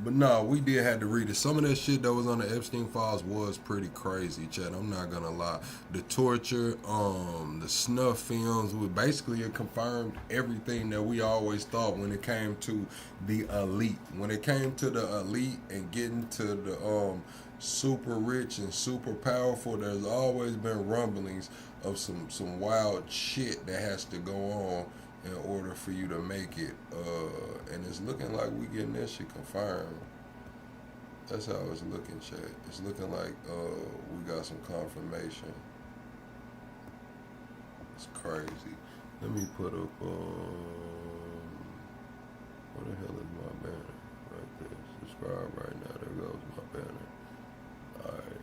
But no, we did have to read it. Some of that shit that was on the Epstein files was pretty crazy, Chad. I'm not gonna lie. The torture, the snuff films, it confirmed everything that we always thought when it came to the elite. When it came to the elite and getting to the super rich and super powerful, there's always been rumblings of some wild shit that has to go on in order for you to make it, and it's looking like we getting that shit confirmed. That's how it's looking, chat. It's looking like we got some confirmation. It's crazy. Let me put up, what the hell is my banner? Right there. Subscribe right now. There goes my banner. Alright.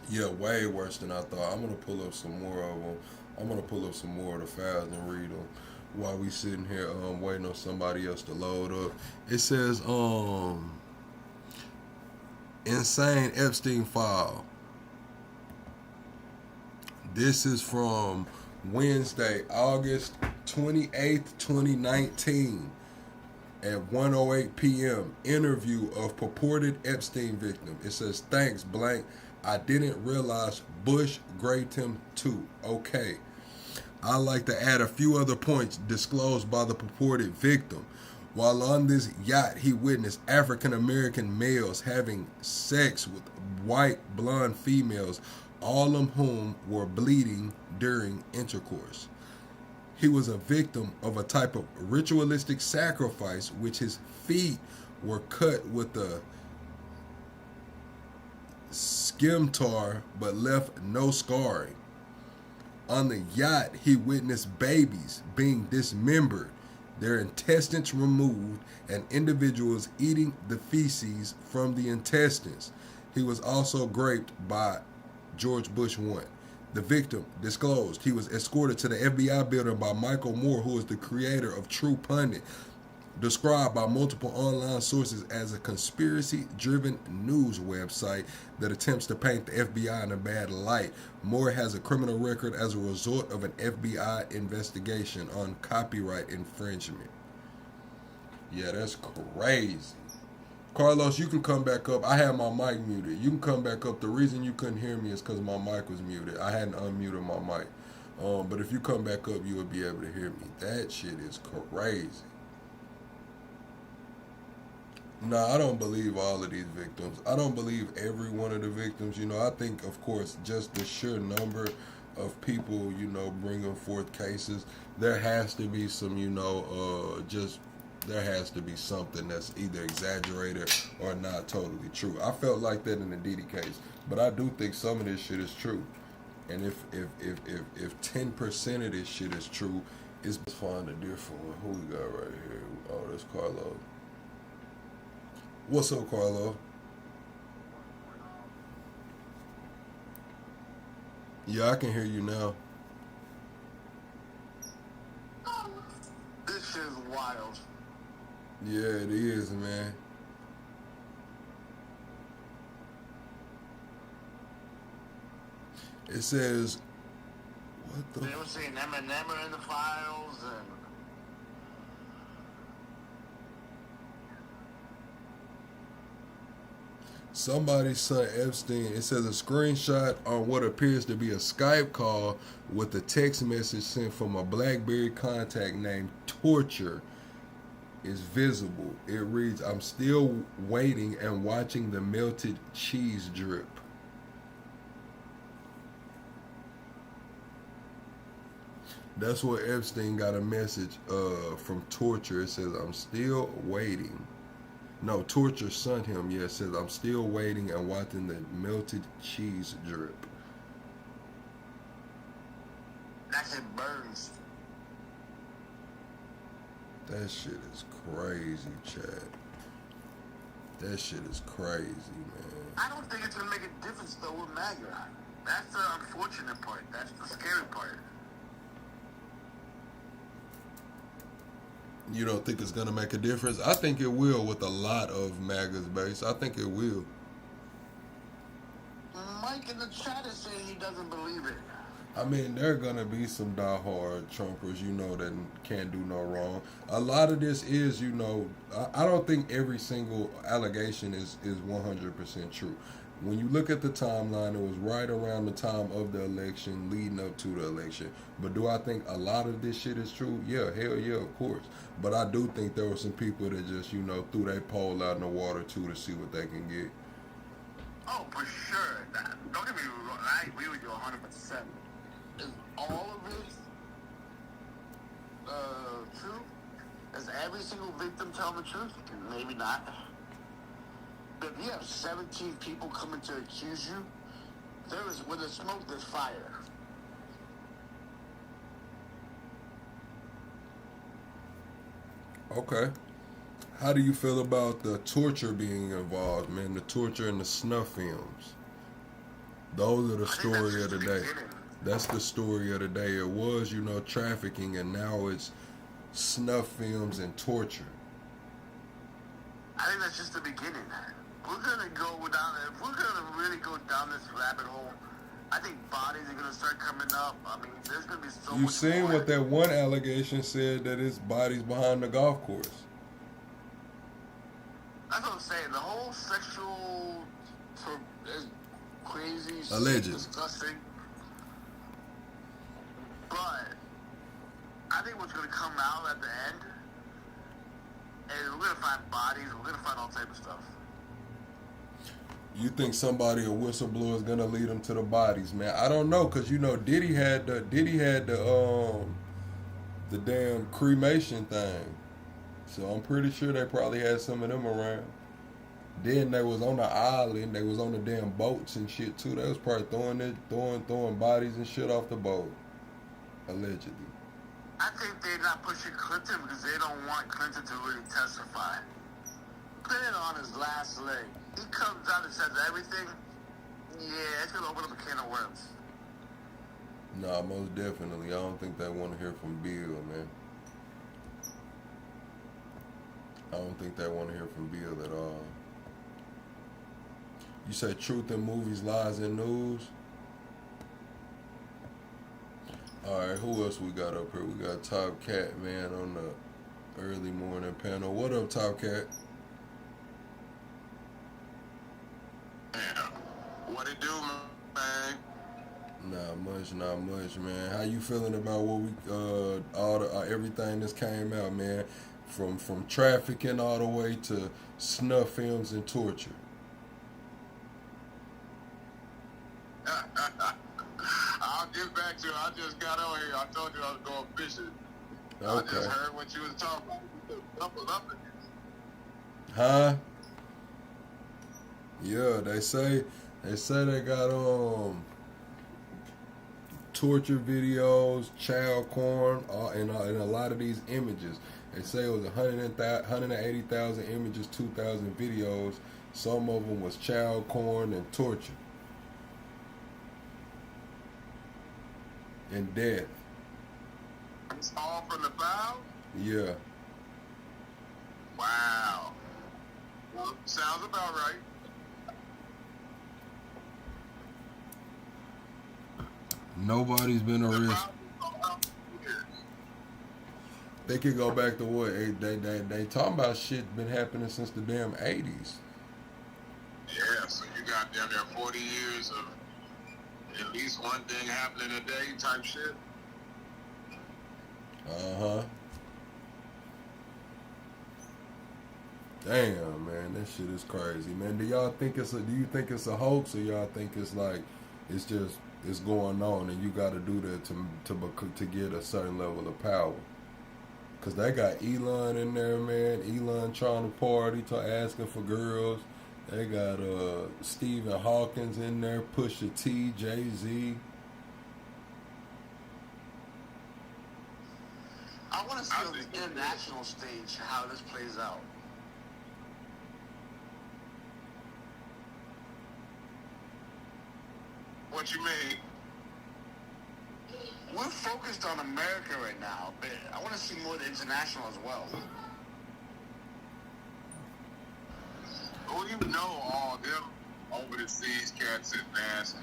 Yeah, way worse than I thought. I'm gonna pull up some more of them. I'm gonna pull up some more of the files and read them while we sitting here waiting on somebody else to load up. It says insane Epstein file. This is from Wednesday, August 28th, 2019 at 1:08 p.m. Interview of purported Epstein victim. It says, thanks blank. I didn't realize Bush graped him too. Okay. I'd like to add a few other points disclosed by the purported victim. While on this yacht, he witnessed African-American males having sex with white blonde females, all of whom were bleeding during intercourse. He was a victim of a type of ritualistic sacrifice which his feet were cut with a scimitar but left no scarring. On the yacht, he witnessed babies being dismembered, their intestines removed, and individuals eating the feces from the intestines. He was also raped by George Bush 1. The victim disclosed he was escorted to the FBI building by Michael Moore, who is the creator of True Pundit, described by multiple online sources as a conspiracy-driven news website that attempts to paint the FBI in a bad light. Moore has a criminal record as a result of an FBI investigation on copyright infringement. Yeah, that's crazy. Carlos, you can come back up. I had my mic muted. You can come back up. The reason you couldn't hear me is because my mic was muted. I hadn't unmuted my mic. But if you come back up, you will be able to hear me. That shit is crazy. Nah, I don't believe all of these victims. I don't believe every one of the victims. You know, I think, of course, just the sheer number of people, you know, bringing forth cases, there has to be some, you know, there has to be something that's either exaggerated or not totally true. I felt like that in the Diddy case, but I do think some of this shit is true. And if 10% of this shit is true, it's find a different one. Who we got right here? Oh, that's Carlo. What's up, Carlo? Yeah, I can hear you now. This shit is wild. Yeah, it is, man. It says, What the? They were saying Eminem are in the files and. Somebody sent Epstein. It says a screenshot on what appears to be a Skype call with a text message sent from a BlackBerry contact named Torture is visible. It reads, "I'm still waiting and watching the melted cheese drip." That's what Epstein got a message from Torture. It says, "I'm still waiting." No, Torture sent him. Yeah, it says, "I'm still waiting and watching the melted cheese drip." That shit burns. That shit is crazy, Chad. That shit is crazy, man. I don't think it's gonna make a difference though with MAGA. That's the unfortunate part. That's the scary part. You don't think it's gonna make a difference? I think it will with a lot of MAGA's base. I think it will. Mike in the chat is saying he doesn't believe it. I mean, there are gonna be some diehard Trumpers, you know, that can't do no wrong. A lot of this is, you know, I don't think every single allegation is 100% true. When you look at the timeline, it was right around the time of the election, leading up to the election. But do I think a lot of this shit is true? Yeah, hell yeah, of course. But I do think there were some people that just, you know, threw their pole out in the water too to see what they can get. Oh, for sure. Don't get me wrong. I agree with you 100%. Is all of it true? Is every single victim telling the truth? Maybe not. But if you have 17 people coming to accuse you, where there's smoke, there's fire. Okay. How do you feel about the torture being involved, man? The torture and the snuff films. Those are the story of the day. That's the story of the day. It was, you know, trafficking, and now it's snuff films and torture. I think that's just the beginning. We're gonna go down. If we're gonna really go down this rabbit hole, I think bodies are gonna start coming up. I mean, there's gonna be so You much seen more. what that one allegation said, that his body's behind the golf course. That's what I'm saying. The whole sexual is crazy, Alleged. disgusting. But I think what's gonna come out at the end is we're gonna find bodies. We're gonna find all type of stuff. You think somebody, a whistleblower, is gonna lead them to the bodies, man? I don't know, cause you know Diddy had the damn cremation thing, so I'm pretty sure they probably had some of them around. Then they was on the island, they was on the damn boats and shit too. They was probably throwing bodies and shit off the boat, allegedly. I think they're not pushing Clinton because they don't want Clinton to really testify. Clinton on his last leg. He comes out and says everything. Yeah, it's gonna open up a can of worms. Nah, most definitely. I don't think they want to hear from Bill, man. I don't think they want to hear from Bill at all. You say truth in movies, lies in news? Alright, who else we got up here? We got Top Cat, man, on the early morning panel. What up, Top Cat? What it do, man? Not much, man. How you feeling about what we everything that's came out, man? From trafficking all the way to snuff films and torture. I'll get back to you. I just got on here. I told you I was going fishing. I Okay. just heard what you was talking about. Huh? Yeah, they say they got torture videos, child porn, and a lot of these images. They say it was 180,000 images, 2,000 videos. Some of them was child porn and torture and death. It's all from the file? Yeah. Wow. Well, sounds about right. Nobody's been arrested. They could go back to what they talking about. Shit been happening since the damn 80s. Yeah, so you got damn near 40 years of at least one thing happening a day type shit. Uh-huh. Damn, man, that shit is crazy, man. Do you think it's a hoax, or y'all think it's like it's going on and you got to do that to get a certain level of power? Cause they got Elon in there, man. Elon trying to party, asking for girls. They got Stephen Hawkins in there, Pusha T, Jay-Z. I want to see on the international stage how this plays out. What you mean? We're focused on America right now, but I want to see more of the international as well. Well, you know all them over the seas cats and nasty.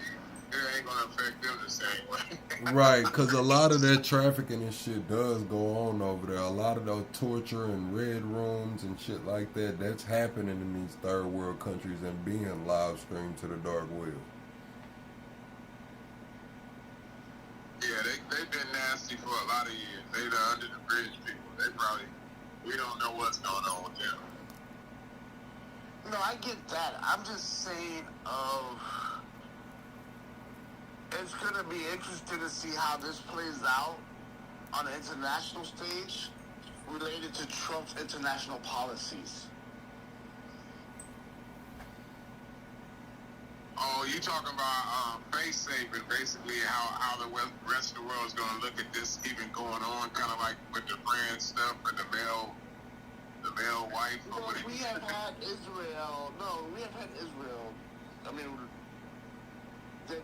It ain't gonna affect them the same way. Right, because a lot of that trafficking and shit does go on over there. A lot of those torture and red rooms and shit like that, that's happening in these third world countries and being live streamed to the dark web. Yeah, they've been nasty for a lot of years. They the under the bridge people. We don't know what's going on with them. No, I get that. I'm just saying, it's gonna be interesting to see how this plays out on the international stage related to Trump's international policies. Oh, you talking about face saving, basically how the rest of the world is going to look at this even going on, kind of like with the brand stuff and the male wife. No, we have had Israel. No, we have had Israel. I mean, the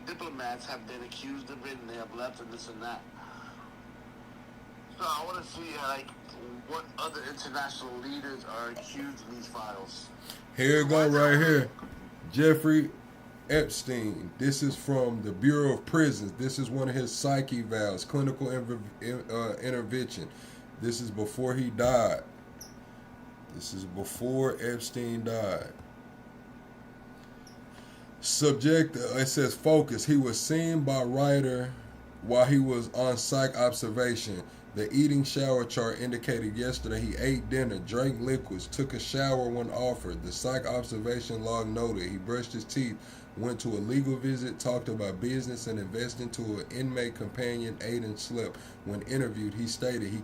diplomats have been accused of it, and they have left, and this and that. So I want to see like what other international leaders are accused in these files. Here it go right here. Jeffrey Epstein. This is from the Bureau of Prisons. This is one of his psych evals, clinical intervention. This is before he died. This is before Epstein died. Subject, it says focus. He was seen by writer while he was on psych observation. The eating shower chart indicated yesterday he ate dinner, drank liquids, took a shower when offered. The psych observation log noted he brushed his teeth, went to a legal visit, talked about business, and invested to an inmate companion, ate and slept. When interviewed, he stated he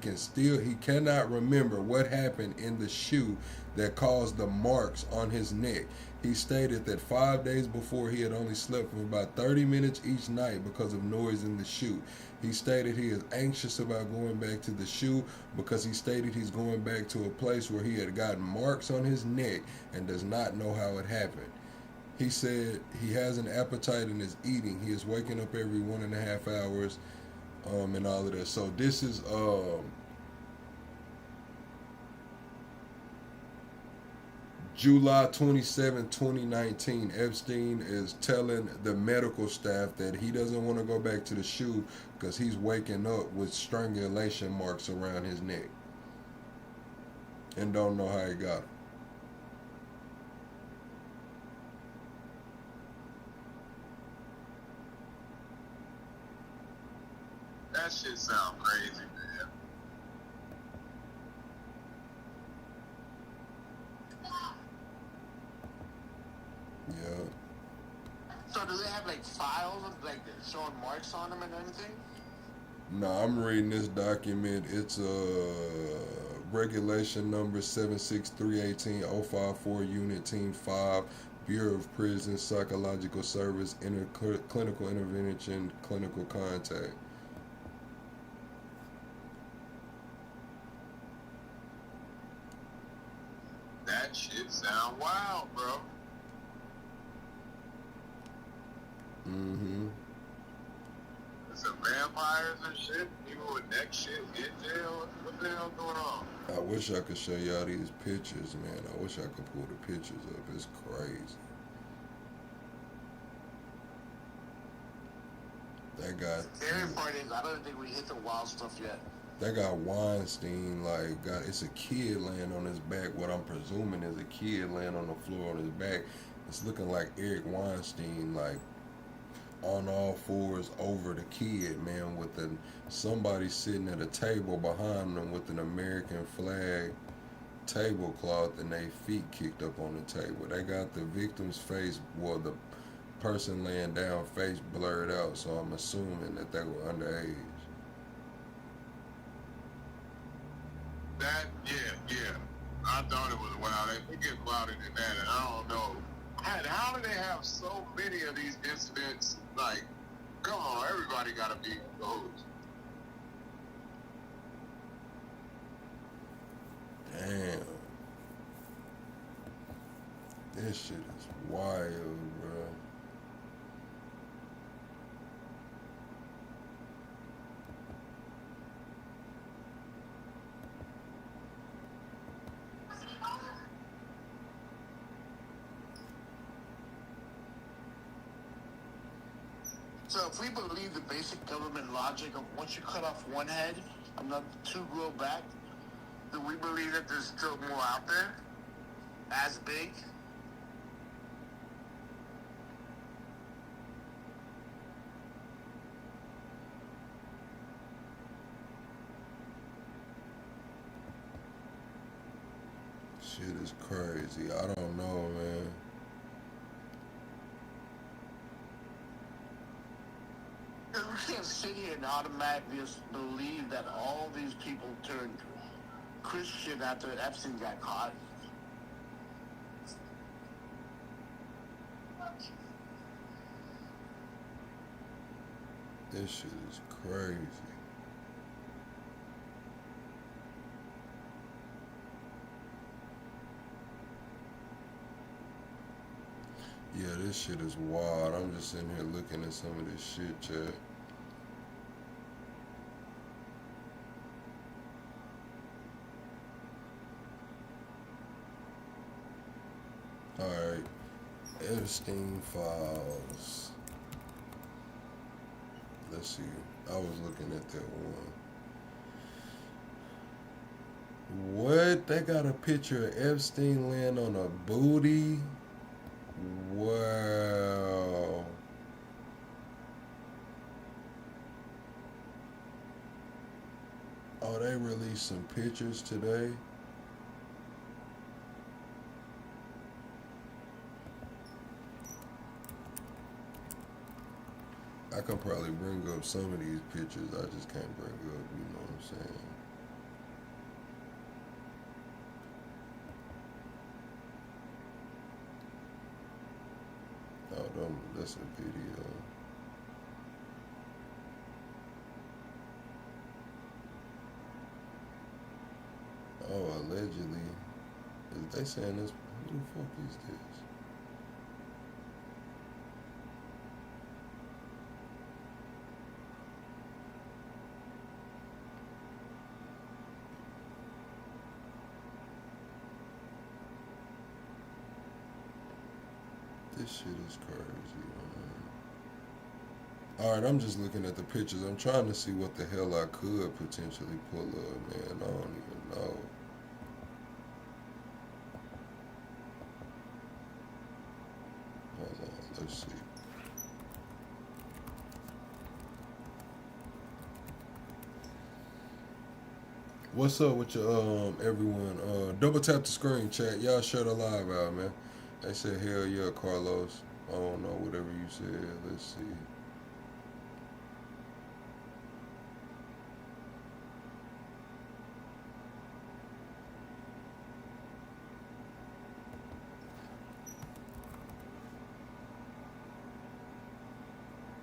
cannot remember what happened in the shoe that caused the marks on his neck. He stated that 5 days before he had only slept for about 30 minutes each night because of noise in the shoe. He stated he is anxious about going back to the shoe because he stated he's going back to a place where he had gotten marks on his neck and does not know how it happened. He said he has an appetite and is eating. He is waking up every 1.5 hours and all of that. So this is July 27, 2019, Epstein is telling the medical staff that he doesn't want to go back to the shoe because he's waking up with strangulation marks around his neck and don't know how he got them. That shit sound crazy, man. Yeah. So do they have like files of like showing marks on them and everything? No, I'm reading this document. It's regulation number 76318-054, Unit Team 5, Bureau of Prisons, Psychological Service, Clinical Intervention, Clinical Contact. That shit sound wild, bro. Mm-hmm. Some vampires and shit, people with neck shit in jail. What the hell going on? I wish I could show y'all these pictures, man. I wish I could pull the pictures up. It's crazy. They got. The scary part is I don't think we hit the wild stuff yet. They got Weinstein, like, it's a kid laying on his back. What I'm presuming is a kid laying on the floor on his back. It's looking like Eric Weinstein, like, on all fours over the kid, man, with somebody sitting at a table behind them with an American flag tablecloth and their feet kicked up on the table. They got the victim's face, well, the person laying down face blurred out, so I'm assuming that they were underage. Yeah. I thought it was wild. It gets wilder than that, and I don't know. How do they have so many of these incidents? Like, come on, everybody got to be exposed. Damn. This shit is wild, bro. So if we believe the basic government logic of once you cut off one head, another two grow back, do we believe that there's still more out there? As big? Shit is crazy. I don't know, man. We can't sit here and automatically just believe that all these people turned Christian after Epstein got caught. This shit is crazy. Yeah, this shit is wild. I'm just sitting here looking at some of this shit, chat. Alright. Epstein files. Let's see. I was looking at that one. What? They got a picture of Epstein laying on a booty? Wow. Oh, they released some pictures today. I can probably bring up some of these pictures. I just can't bring up, you know what I'm saying? Oh, that's a video. Oh, allegedly. Is they saying this? Who the fuck is this? This shit is crazy, man. Alright, I'm just looking at the pictures. I'm trying to see what the hell I could potentially pull up, man. I don't even know. Hold on, let's see. What's up with your everyone? Double tap the screen, chat. Y'all share the live out, man. They said, hell yeah, Carlos. I don't know, whatever you said. Let's see.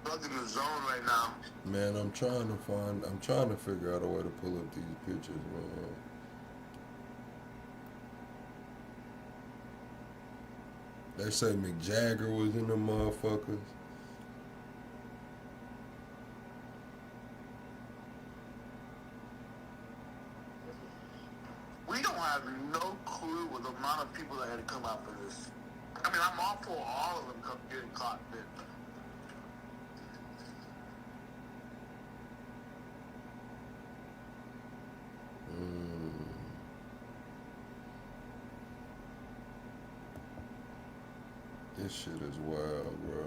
I'm in the zone right now. Man, I'm trying to figure out a way to pull up these pictures, man. They say Mick Jagger was in the motherfuckers. We don't have no clue with the amount of people that had to come out for this. I mean, I'm all for all of them getting caught, but This shit is wild, bro.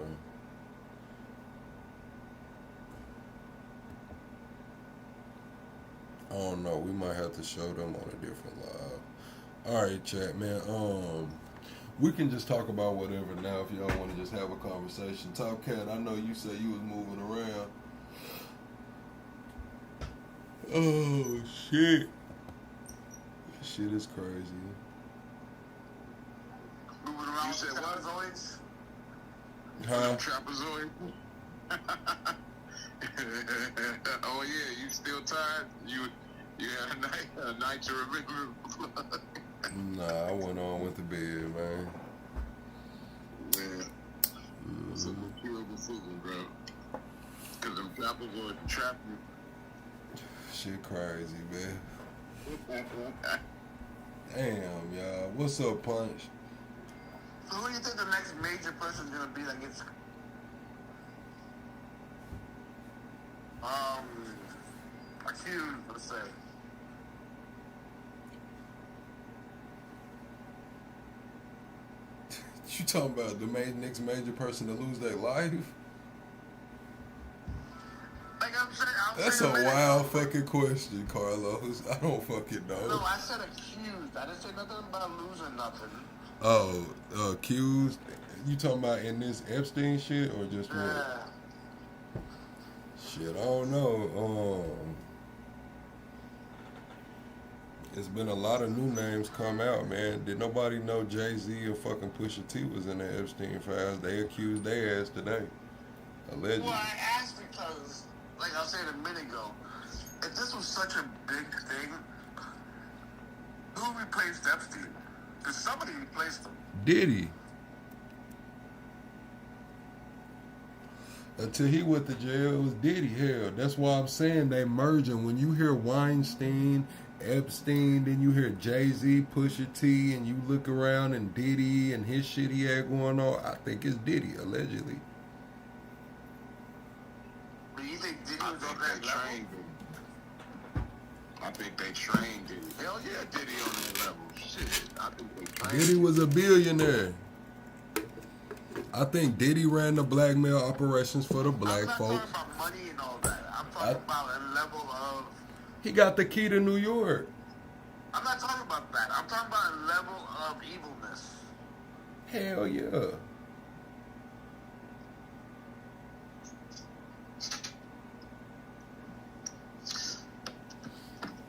I don't know. We might have to show them on a different live. All right, chat, man. We can just talk about whatever now if y'all want to just have a conversation. Top Cat, I know you said you was moving around. Oh shit! This shit is crazy. Moving around. You said what? Trapezoids? Huh? Trapezoid? Oh yeah, you still tired? You had a night to remember. Nah, I went on with the bed, man. Man, it's a terrible decision, bro. Cause them trapezoids trap you. Shit crazy, man. Damn, y'all. What's up, Punch? So who do you think the next major person is gonna be that gets accused, let's say? You talking about the next major person to lose their life? Like That's a wild fucking question, Carlos. I don't fucking know. No, I said accused. I didn't say nothing about losing nothing. Oh, accused? You talking about in this Epstein shit or just what? Shit, I don't know. It's been a lot of new names come out, man. Did nobody know Jay-Z or fucking Pusha T was in the Epstein files? They accused their ass today. Allegedly. Well, I asked because, like I said a minute ago, if this was such a big thing, who replaced Epstein? Because somebody replaced him. Diddy. Until he went to jail, it was Diddy. Hell, that's why I'm saying they merging. When you hear Weinstein, Epstein, then you hear Jay-Z, Pusha T, and you look around and Diddy and his shit he had going on, I think it's Diddy, allegedly. But you think Diddy was on that level? I think they trained Diddy. Hell yeah, Diddy on that level. Shit, I think they trained Diddy was a billionaire. I think Diddy ran the blackmail operations for the black folks. I'm not talking about money and all that. I'm talking about a level of... He got the key to New York. I'm not talking about that. I'm talking about a level of evilness. Hell yeah.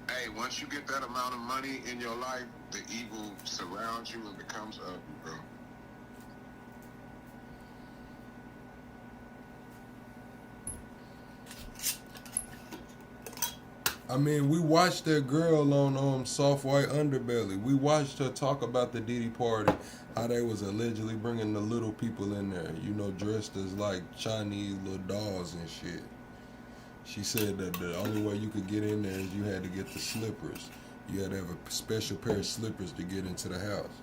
Hey, once you get that amount of money in your life, the evil surrounds you and becomes ugly, bro. I mean, we watched that girl on Soft White Underbelly. We watched her talk about the Diddy party, how they was allegedly bringing the little people in there, you know, dressed as like Chinese little dolls and shit. She said that the only way you could get in there is you had to get the slippers. You had to have a special pair of slippers to get into the house.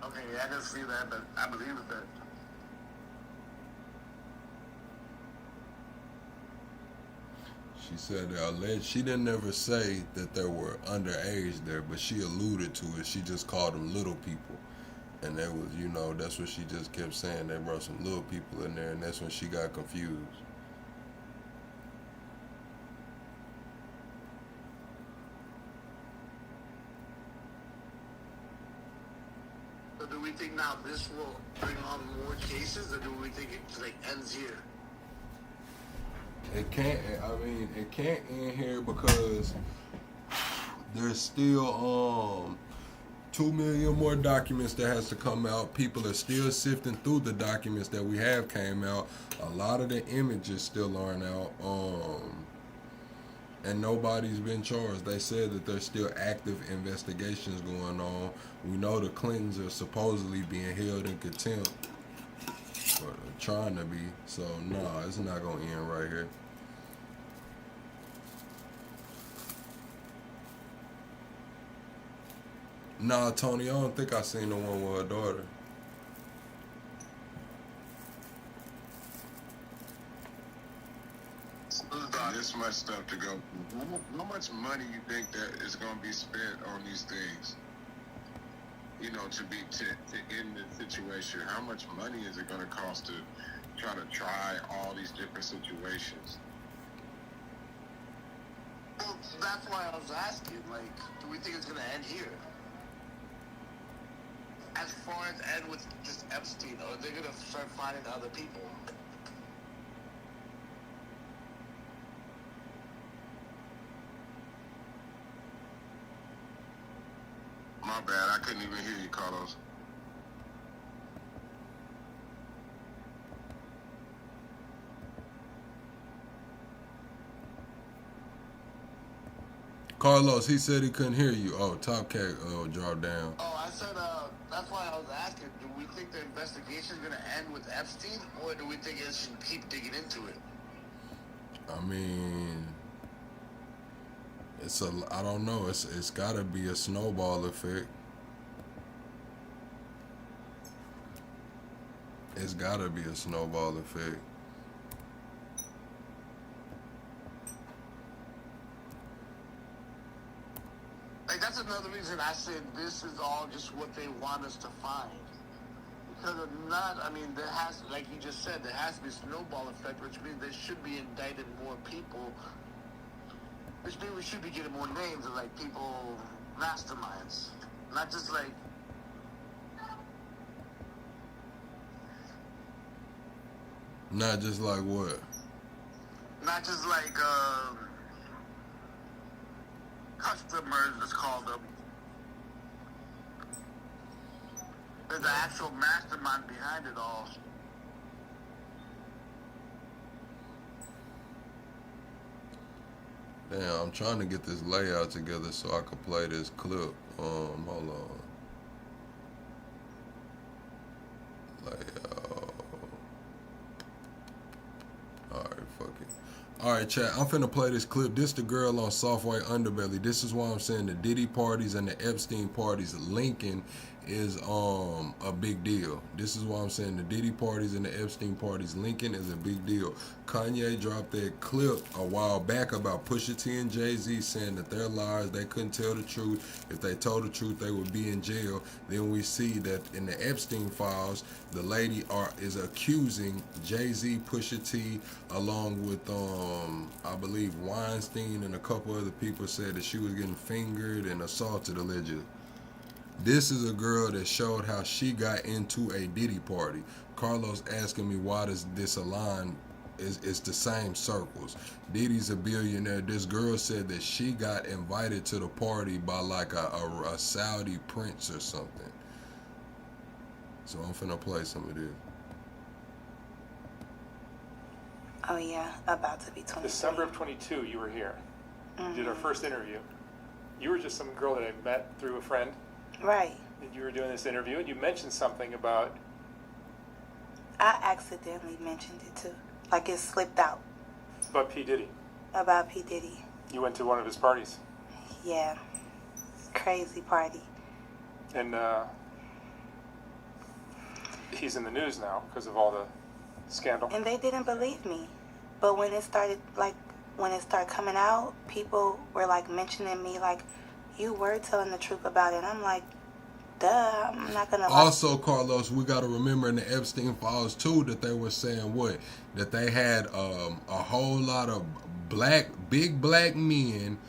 Okay, yeah, I can see that, but I believe that. She said that alleged. She didn't never say that there were underage there, but she alluded to it. She just called them little people. And that was, you know, that's what she just kept saying. They brought some little people in there, and that's when she got confused. So do we think now this will bring on more cases, or do we think it like ends here? It can't. I mean, it can't end here because there's still 2 million more documents that has to come out. People are still sifting through the documents that we have came out. A lot of the images still aren't out. And nobody's been charged. They said that there's still active investigations going on. We know the Clintons are supposedly being held in contempt, or trying to be. So nah, it's not gonna end right here. Nah, Tony, I don't think I seen the one with her daughter. this much stuff to go through, how much money you think that is going to be spent on these things? You know, to end the situation. How much money is it going to cost to try all these different situations? Well, that's why I was asking, like, do we think it's going to end here? As far as end with just Epstein, or are they going to start finding other people? My bad, I couldn't even hear you, Carlos. Carlos, he said he couldn't hear you. Oh, Top Cat dropped down. Oh, I said, that's why I was asking, do we think the investigation is going to end with Epstein, or do we think it should keep digging into it? I mean, I don't know. It's got to be a snowball effect. It's got to be a snowball effect. Like, that's another reason I said this is all just what they want us to find. Because if not, I mean, there has, like you just said, there has to be a snowball effect, which means they should be indicting more people. Which means we should be getting more names of, like, people, masterminds. Not just, like... Not just like what? Not just like, customers, let's call them. There's the actual mastermind behind it all. Damn, I'm trying to get this layout together so I can play this clip. Hold on. Layout. Alright, fuck it. Alright, chat, I'm finna play this clip. This the girl on Soft White Underbelly. This is why I'm saying the Diddy parties and the Epstein parties linking is a big deal. This is why I'm saying the Diddy parties and the Epstein parties linking is a big deal. Kanye dropped that clip a while back about Pusha T and Jay-Z saying that they're liars, they couldn't tell the truth. If they told the truth, they would be in jail. Then we see that in the Epstein files, the lady is accusing Jay-Z, Pusha T, along with I believe Weinstein and a couple other people said that she was getting fingered and assaulted allegedly. This is a girl that showed how she got into a Diddy party. Carlos asking me why does this align? It's the same circles. Diddy's a billionaire. This girl said that she got invited to the party by like a Saudi prince or something. So I'm finna play some of this. Oh yeah, about to be 20. December of 22, you were here. You did our first interview. You were just some girl that I met through a friend. Right. And you were doing this interview, and you mentioned something about... I accidentally mentioned it too. Like it slipped out. About P. Diddy. About P. Diddy. You went to one of his parties. Yeah. Crazy party. And he's in the news now because of all the scandal. And they didn't believe me. But when it started coming out, people were like mentioning me like, you were telling the truth about it. And I'm like, duh, I'm not gonna lie. Also, Carlos, we got to remember in the Epstein files too that they were saying what? That they had a whole lot of big black men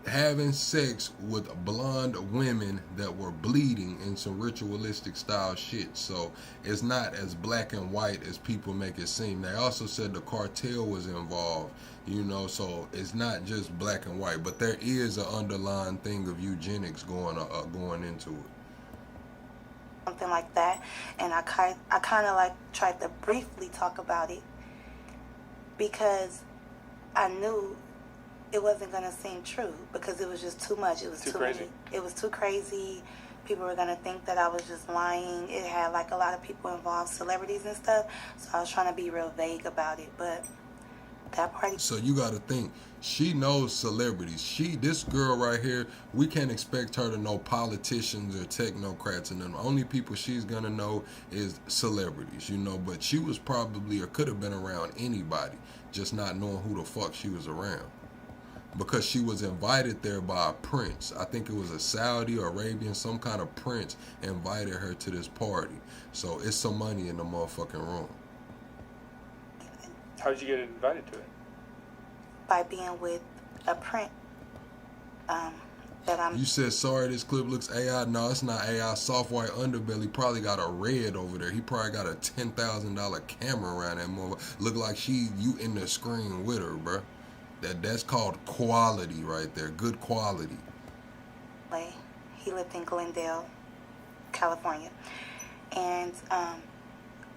having sex with blonde women that were bleeding in some ritualistic style shit. So it's not as black and white as people make it seem. They also said the cartel was involved, you know, so it's not just black and white, but there is an underlying thing of eugenics going into it. Something like that, and I kind of like tried to briefly talk about it because I knew it wasn't going to seem true because it was just too much. It was too crazy. It was too crazy. People were going to think that I was just lying. It had like a lot of people involved, celebrities and stuff. So I was trying to be real vague about it. But that party. So you got to think, she knows celebrities. This girl right here, we can't expect her to know politicians or technocrats, and the only people she's gonna know is celebrities, you know. But she was probably or could have been around anybody, just not knowing who the fuck she was around. Because she was invited there by a prince. I think it was a Saudi or Arabian, some kind of prince invited her to this party. So it's some money in the motherfucking room. How did you get invited to it? By being with a prince. You said, sorry, this clip looks AI. No, it's not AI. Soft white underbelly probably got a red over there. He probably got a $10,000 camera around that motherfucker. Look like you in the screen with her, bruh. That's called quality right there. Good quality. He lived in Glendale, California. And,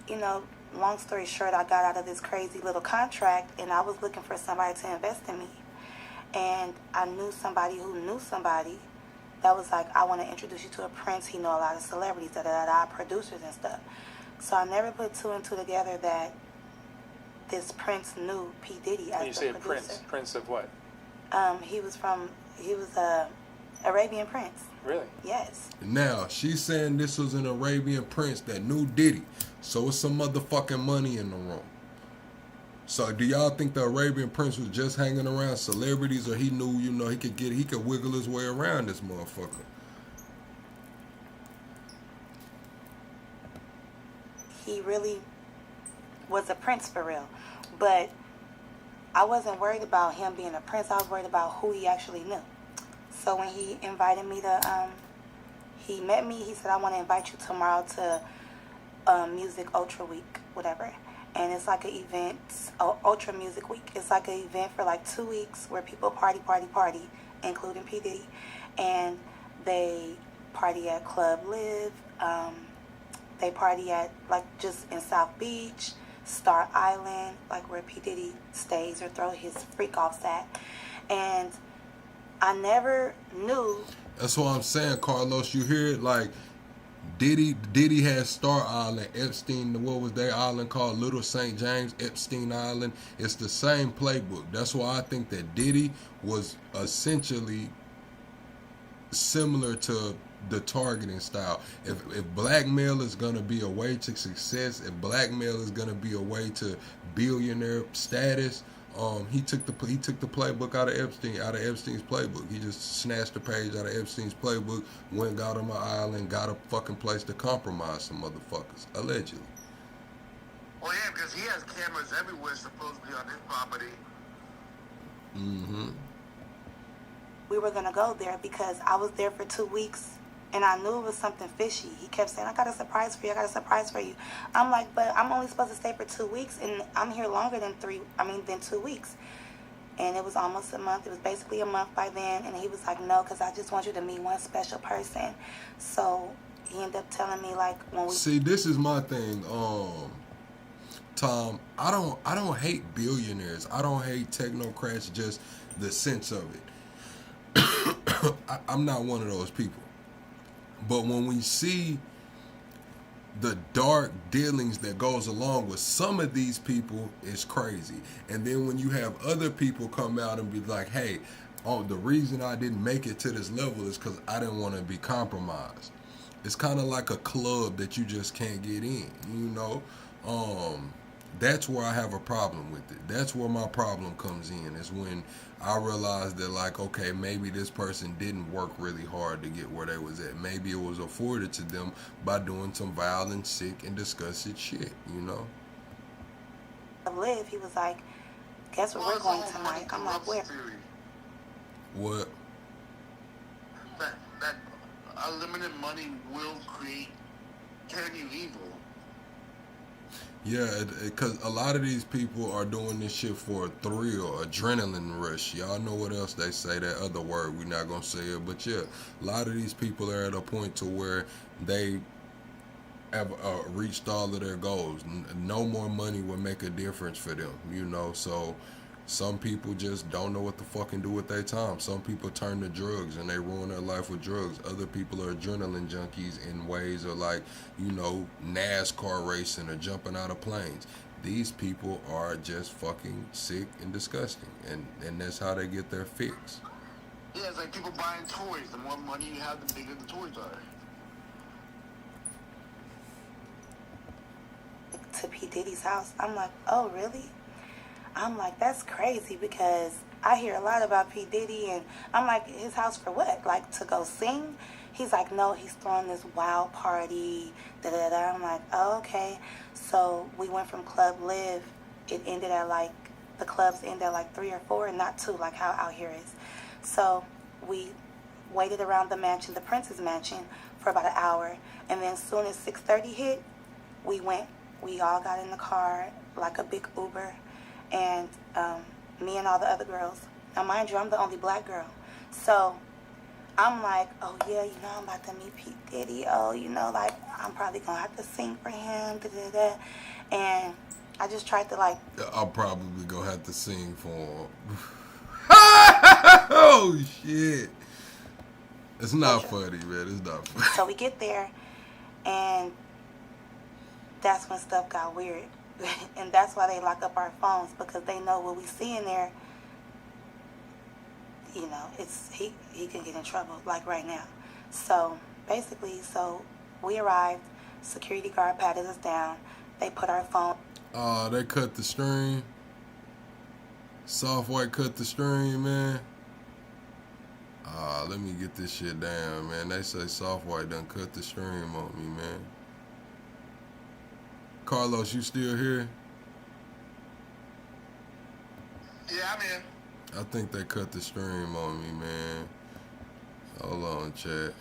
you know, long story short, I got out of this crazy little contract and I was looking for somebody to invest in me. And I knew somebody who knew somebody that was like, I want to introduce you to a prince. He know a lot of celebrities, producers and stuff. So I never put two and two together that this prince knew P. Diddy as When you the say producer. prince of what? He was a Arabian prince. Really? Yes. Now, she's saying this was an Arabian prince that knew Diddy. So it's some motherfucking money in the room. So do y'all think the Arabian prince was just hanging around celebrities, or he knew, you know, he could wiggle his way around this motherfucker? He really was a prince for real. But I wasn't worried about him being a prince. I was worried about who he actually knew. So when he invited me to, he met me, he said, I want to invite you tomorrow to Music Ultra Week, whatever. And it's like an event, Ultra Music Week. It's like an event for like 2 weeks where people party, including P. Diddy. And they party at Club Live. They party at, like, just in South Beach, Star Island, like where P. Diddy stays or throw his freak-offs at. And I never knew. That's what I'm saying, Carlos. You hear it? Like, Diddy had Star Island, Epstein, what was their island called? Little St. James, Epstein Island. It's the same playbook. That's why I think that Diddy was essentially similar to the targeting style. If blackmail is going to be a way to success, if blackmail is going to be a way to billionaire status, he took the playbook out of Epstein's playbook. He just snatched the page out of Epstein's playbook, went, got him an island, got a fucking place to compromise some motherfuckers, allegedly. Oh yeah, because he has cameras everywhere supposedly on his property. Mm-hmm. We were going to go there because I was there for 2 weeks and I knew it was something fishy. He kept saying, I got a surprise for you. I'm like, but I'm only supposed to stay for 2 weeks and I'm here longer than 2 weeks. And it was almost a month. It was basically a month by then. And he was like, no, because I just want you to meet one special person. So he ended up telling me, like, when we... See, this is my thing, Tom. I don't hate billionaires. I don't hate technocrats, just the sense of it. I'm not one of those people. But when we see the dark dealings that goes along with some of these people, it's crazy. And then when you have other people come out and be like, hey, the reason I didn't make it to this level is because I didn't want to be compromised. It's kind of like a club that you just can't get in, you know? That's where I have a problem with it. That's where my problem comes in, is when I realize that, like, okay, maybe this person didn't work really hard to get where they was at. Maybe it was afforded to them by doing some violent, sick, and disgusting shit, you know? Live, he was like, guess where we're going tonight? I'm like, where? What? That unlimited money will turn you evil. Yeah, because a lot of these people are doing this shit for a thrill, adrenaline rush. Y'all know what else they say, that other word, we're not going to say it. But yeah, a lot of these people are at a point to where they have reached all of their goals. No more money will make a difference for them, you know. So some people just don't know what to fucking do with their time. Some people turn to drugs and they ruin their life with drugs. Other people are adrenaline junkies in ways of, like, you know, NASCAR racing or jumping out of planes. these people are just fucking sick and disgusting, and that's how they get their fix. Yeah, it's like people buying toys. The more money you have, the bigger the toys are. To P. Diddy's house. I'm like, oh, really? I'm like, that's crazy, because I hear a lot about P. Diddy, and I'm like, his house for what? Like, to go sing? He's like, no, he's throwing this wild party, da-da-da. I'm like, oh, okay. So we went from Club Live. It ended at, like, the clubs end at, like, 3 or 4, and not 2, like how out here is. So we waited around the mansion, the Prince's mansion, for about an hour. And then as soon as 6:30 hit, we went. We all got in the car, like a big Uber, and me and all the other girls. Now, mind you, I'm the only black girl. So I'm like, oh, yeah, you know, I'm about to meet P. Diddy. Oh, you know, like, I'm probably going to have to sing for him, da-da-da. And I just tried to, like... I'll probably going to have to sing for him. Oh, shit. It's not funny, man. It's not funny. So we get there, and that's when stuff got weird. And that's why they lock up our phones, because they know what we see in there, you know, it's he can get in trouble, like right now. So basically, so we arrived, security guard patted us down, they put our phone. They cut the stream. Soft White cut the stream, man. Let me get this shit down, man. They say Soft White done cut the stream on me, man. Carlos, you still here? Yeah, I'm in. I think they cut the stream on me, man. Hold on, chat.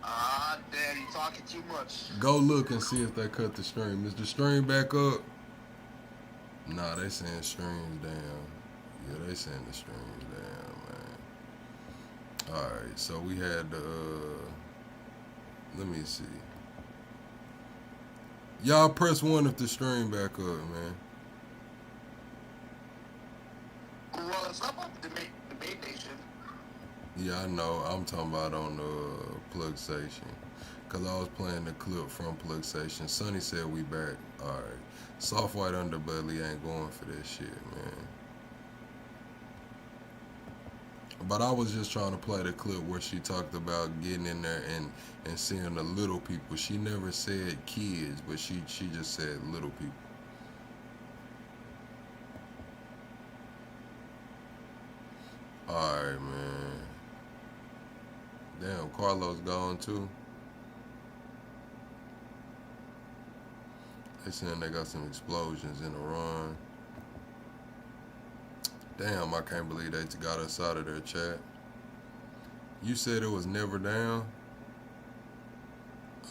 Dad, you talking too much. Go look and see if they cut the stream. Is the stream back up? Nah, they saying streams down. Yeah, they saying the streams down, man. Alright, so we had the, let me see. Y'all press 1 if the stream back up, man. Well, it's up on the debate nation. Yeah, I know. I'm talking about on the plug station. Because I was playing the clip from plug station. Sonny said we back. Alright. Soft White Underbelly ain't going for that shit, man. But I was just trying to play the clip where she talked about getting in there and seeing the little people. She never said kids, but she just said little people. Alright, man. Damn, Carlos gone too. They saying they got some explosions in Iran. Damn, I can't believe they got us out of their chat. You said it was never down.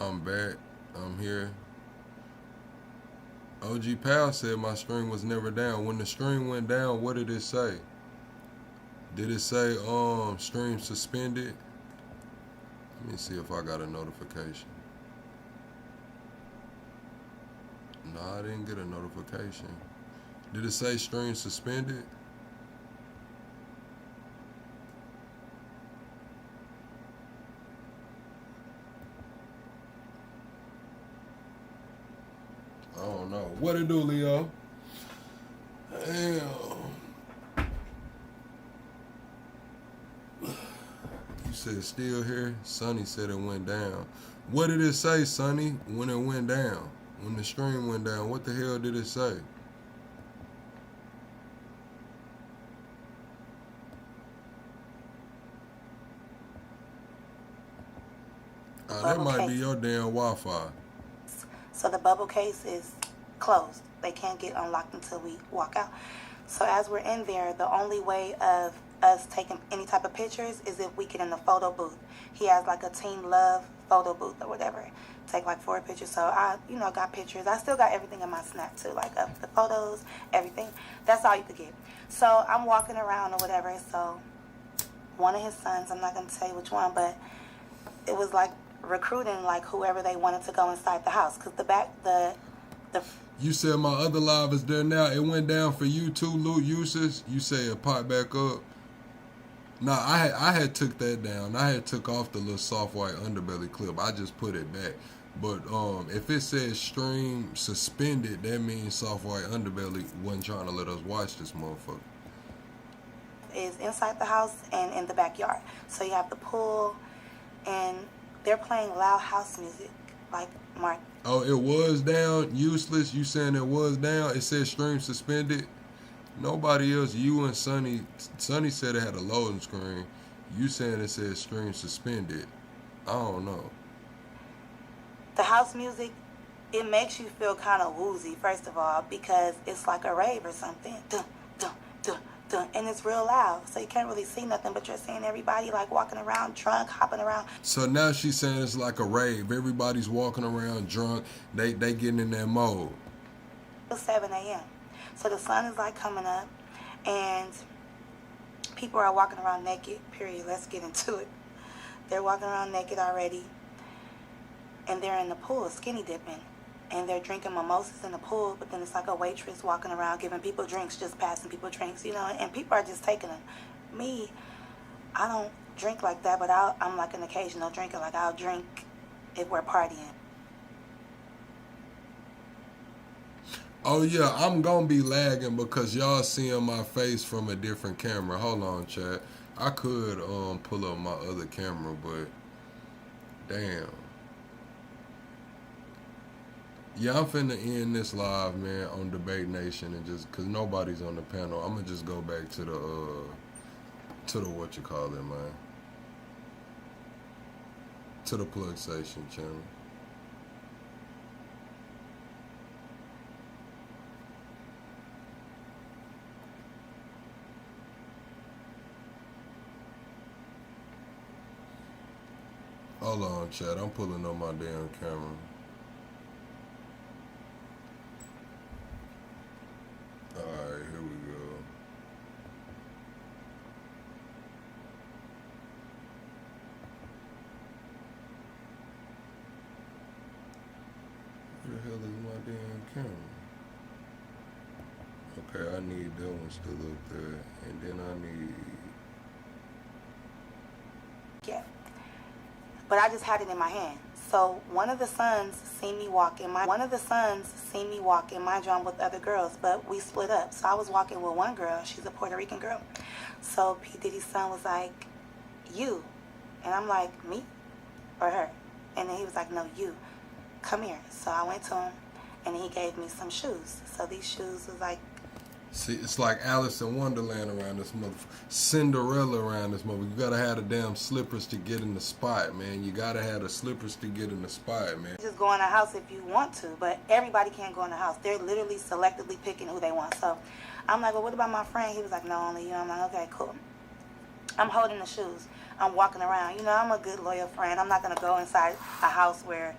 I'm back. I'm here. OG Pal said my stream was never down. When the stream went down, what did it say? Did it say stream suspended? Let me see if I got a notification. No, I didn't get a notification. Did it say stream suspended? I don't know. What it do, Leo? Damn. You said still here? Sonny said it went down. What did it say, Sonny, when it went down? When the stream went down, what the hell did it say? That might be your damn Wi-Fi. So the bubble case is closed. They can't get unlocked until we walk out. So as we're in there, the only way of us taking any type of pictures is if we get in the photo booth. He has like a Team Love photo booth or whatever. Take like 4 pictures. So I, got pictures. I still got everything in my Snap too, like of the photos, everything. That's all you could get. So I'm walking around or whatever. So one of his sons, I'm not going to tell you which one, but it was like recruiting like whoever they wanted to go inside the house, because the You said my other live is there now. It went down for you too, loot uses. You say it popped back up. Nah, I had took that down. I had took off the little Soft White Underbelly clip. I just put it back. But if it says stream suspended, that means Soft White Underbelly wasn't trying to let us watch this motherfucker. Is inside the house and in the backyard. So you have the pool, and they're playing loud house music, like Mark. Oh, it was down. Useless. You saying it was down? It said stream suspended. Nobody else. You and Sonny. Sonny said it had a loading screen. You saying it said stream suspended. I don't know. The house music, it makes you feel kind of woozy, first of all, because it's like a rave or something. Dun, dun, dun, dun, and it's real loud, so you can't really see nothing, but you're seeing everybody like walking around drunk, hopping around. So now she's saying it's like a rave. Everybody's walking around drunk. They getting in that mode. It's 7 a.m. So the sun is like coming up, and people are walking around naked, period. Let's get into it. They're walking around naked already, and they're in the pool skinny dipping, and they're drinking mimosas in the pool, but then it's like a waitress walking around giving people drinks, just passing people drinks, you know, and people are just taking them. Me, I don't drink like that, but I'm like an occasional drinker. Like, I'll drink if we're partying. Oh yeah, I'm gonna be lagging because y'all seeing my face from a different camera. Hold on, chat. I could pull up my other camera, but damn. Yeah, I'm finna end this live, man, on Debate Nation, and just cause nobody's on the panel, I'm gonna just go back to the what you call it, man, to the Plug Station channel. Hold on, chat. I'm pulling up my damn camera. Alright, here we go. Where the hell is my damn camera? Okay, I need that one still up there. And then I need... Yeah. But I just had it in my hand. So one of the sons seen me walk in my drum with other girls, but we split up. So I was walking with one girl. She's a Puerto Rican girl. So P. Diddy's son was like, you. And I'm like, me or her? And then he was like, no, you. Come here. So I went to him, and he gave me some shoes. So these shoes was like... See, it's like Alice in Wonderland around this motherfucker. Cinderella around this motherfucker. You gotta have the damn slippers to get in the spot, man. You gotta have the slippers to get in the spot, man. Just go in the house if you want to, but everybody can't go in the house. They're literally selectively picking who they want. So I'm like, well, what about my friend? He was like, no, only you. I'm like, okay, cool. I'm holding the shoes. I'm walking around. You know, I'm a good, loyal friend. I'm not gonna go inside a house where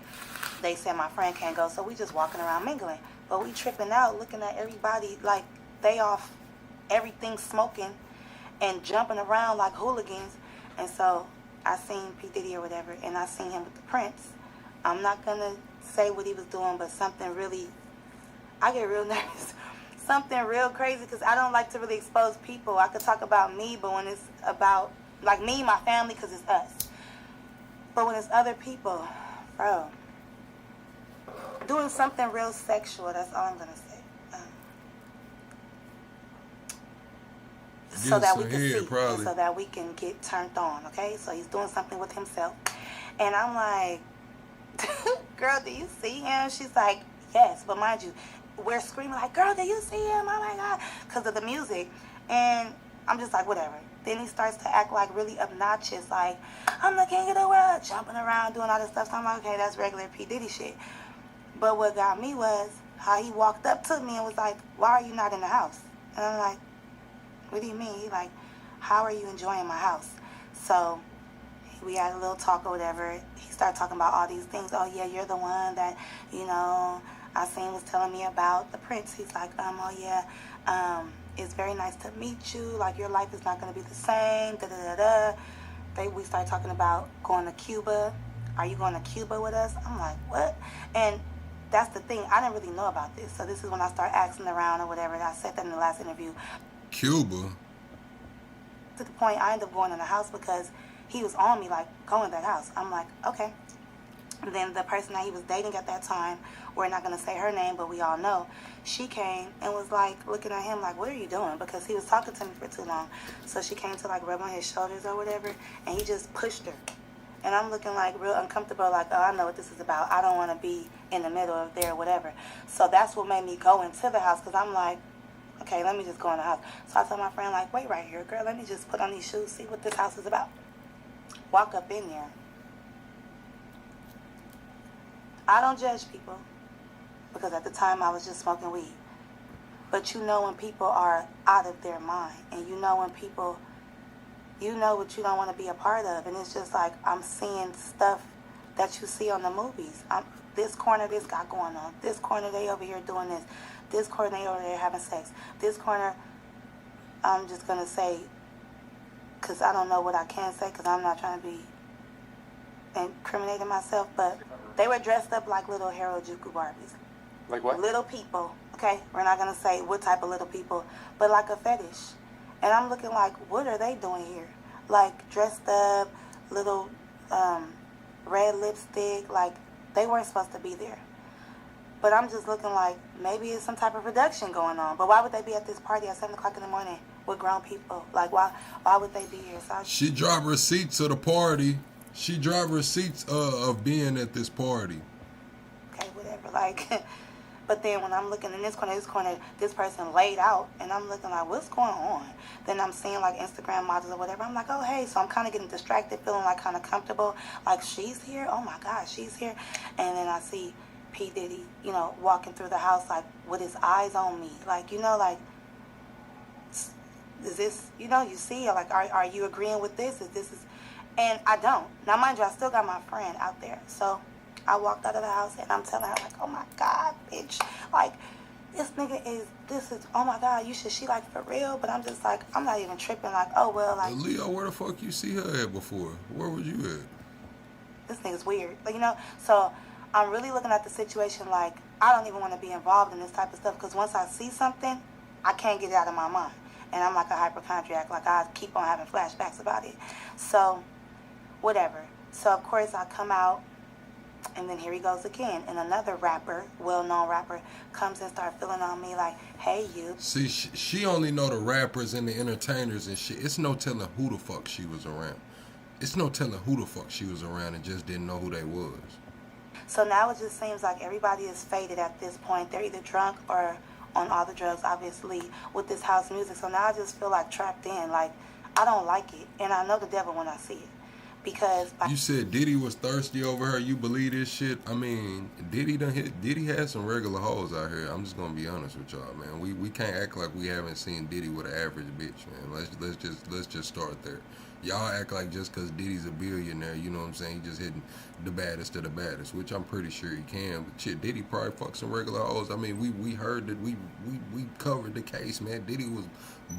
they said my friend can't go. So we just walking around mingling. But we tripping out, looking at everybody like they off, everything smoking and jumping around like hooligans. And so I seen P. Diddy or whatever, and I seen him with the Prince. I'm not gonna say what he was doing, but something really, I get real nervous. Something real crazy, because I don't like to really expose people. I could talk about me, but when it's about like me, my family, because it's us. But when it's other people, bro, doing something real sexual, that's all I'm gonna say. So that we can see, and so that we can get turned on, okay? So he's doing something with himself. And I'm like, girl, do you see him? She's like, yes. But mind you, we're screaming like, girl, do you see him? Oh my God, because of the music. And I'm just like, whatever. Then he starts to act like really obnoxious, like, I'm the king of the world, jumping around, doing all this stuff. So I'm like, okay, that's regular P. Diddy shit. But what got me was how he walked up to me and was like, why are you not in the house? And I'm like, what do you mean? He like, how are you enjoying my house? So we had a little talk or whatever. He started talking about all these things. Oh yeah, you're the one that, you know, I seen was telling me about the Prince. He's like, oh yeah, it's very nice to meet you. Like, your life is not going to be the same. Da da da da. We started talking about going to Cuba. Are you going to Cuba with us? I'm like, what? And that's the thing. I didn't really know about this. So this is when I start asking around or whatever. And I said that in the last interview. Cuba? To the point I ended up going in the house because he was on me like, go in that house. I'm like, okay. And then the person that he was dating at that time, we're not going to say her name, but we all know, she came and was like looking at him like, what are you doing? Because he was talking to me for too long. So she came to like rub on his shoulders or whatever, and he just pushed her. And I'm looking like real uncomfortable, like, oh, I know what this is about. I don't want to be in the middle of there or whatever. So that's what made me go into the house, because I'm like, okay, let me just go in the house. So I told my friend, like, wait right here, girl, let me just put on these shoes, see what this house is about. Walk up in there. I don't judge people, because at the time I was just smoking weed. But you know when people are out of their mind, and you know when people, you know what you don't want to be a part of. And it's just like, I'm seeing stuff that you see on the movies. This corner, this got going on. This corner, they over here doing this. This corner, they over there having sex. This corner, I'm just going to say, because I don't know what I can say, because I'm not trying to be incriminating myself, but they were dressed up like little Harajuku Barbies. Like what? Little people, okay? We're not going to say what type of little people, but like a fetish. And I'm looking like, what are they doing here? Like, dressed up, little red lipstick, like, they weren't supposed to be there. But I'm just looking like, maybe it's some type of production going on. But why would they be at this party at 7 o'clock in the morning with grown people? Like, why would they be here? So she dropped receipts of the party. She dropped receipts of being at this party. Okay, whatever, like... But then when I'm looking in this corner, this person laid out, and I'm looking like, what's going on? Then I'm seeing like Instagram models or whatever. I'm like, oh, hey. So I'm kind of getting distracted, feeling like kind of comfortable. Like, she's here? Oh, my God, she's here. And then I see P. Diddy, you know, walking through the house, like, with his eyes on me. Like, you know, like, is this, you know, you see, like, are you agreeing with this? And I don't. Now, mind you, I still got my friend out there. So I walked out of the house and I'm telling her, like, oh my God, bitch. Like, this is, oh my God, she like for real? But I'm just like, I'm not even tripping, like, oh well, like. Leo, where the fuck you see her at before? Where was you at? This nigga's weird. Like, you know, so I'm really looking at the situation like, I don't even want to be involved in this type of stuff, because once I see something, I can't get it out of my mind. And I'm like a hypochondriac, like I keep on having flashbacks about it. So, whatever. So, of course, I come out. And then here he goes again. And another rapper, well-known rapper, comes and starts feeling on me like, hey, you. See, she only know the rappers and the entertainers and shit. It's no telling who the fuck she was around. It's no telling who the fuck she was around and just didn't know who they was. So now it just seems like everybody is faded at this point. They're either drunk or on all the drugs, obviously, with this house music. So now I just feel like trapped in. Like, I don't like it. And I know the devil when I see it. Because you said Diddy was thirsty over her. You believe this shit? I mean, Diddy has some regular hoes out here. I'm just gonna be honest with y'all, man. We can't act like we haven't seen Diddy with an average bitch, man. Let's just start there. Y'all act like just because Diddy's a billionaire, you know what I'm saying, he just hitting the baddest of the baddest, which I'm pretty sure he can. But shit, Diddy probably fuck some regular hoes. I mean, we heard that we covered the case, man. Diddy was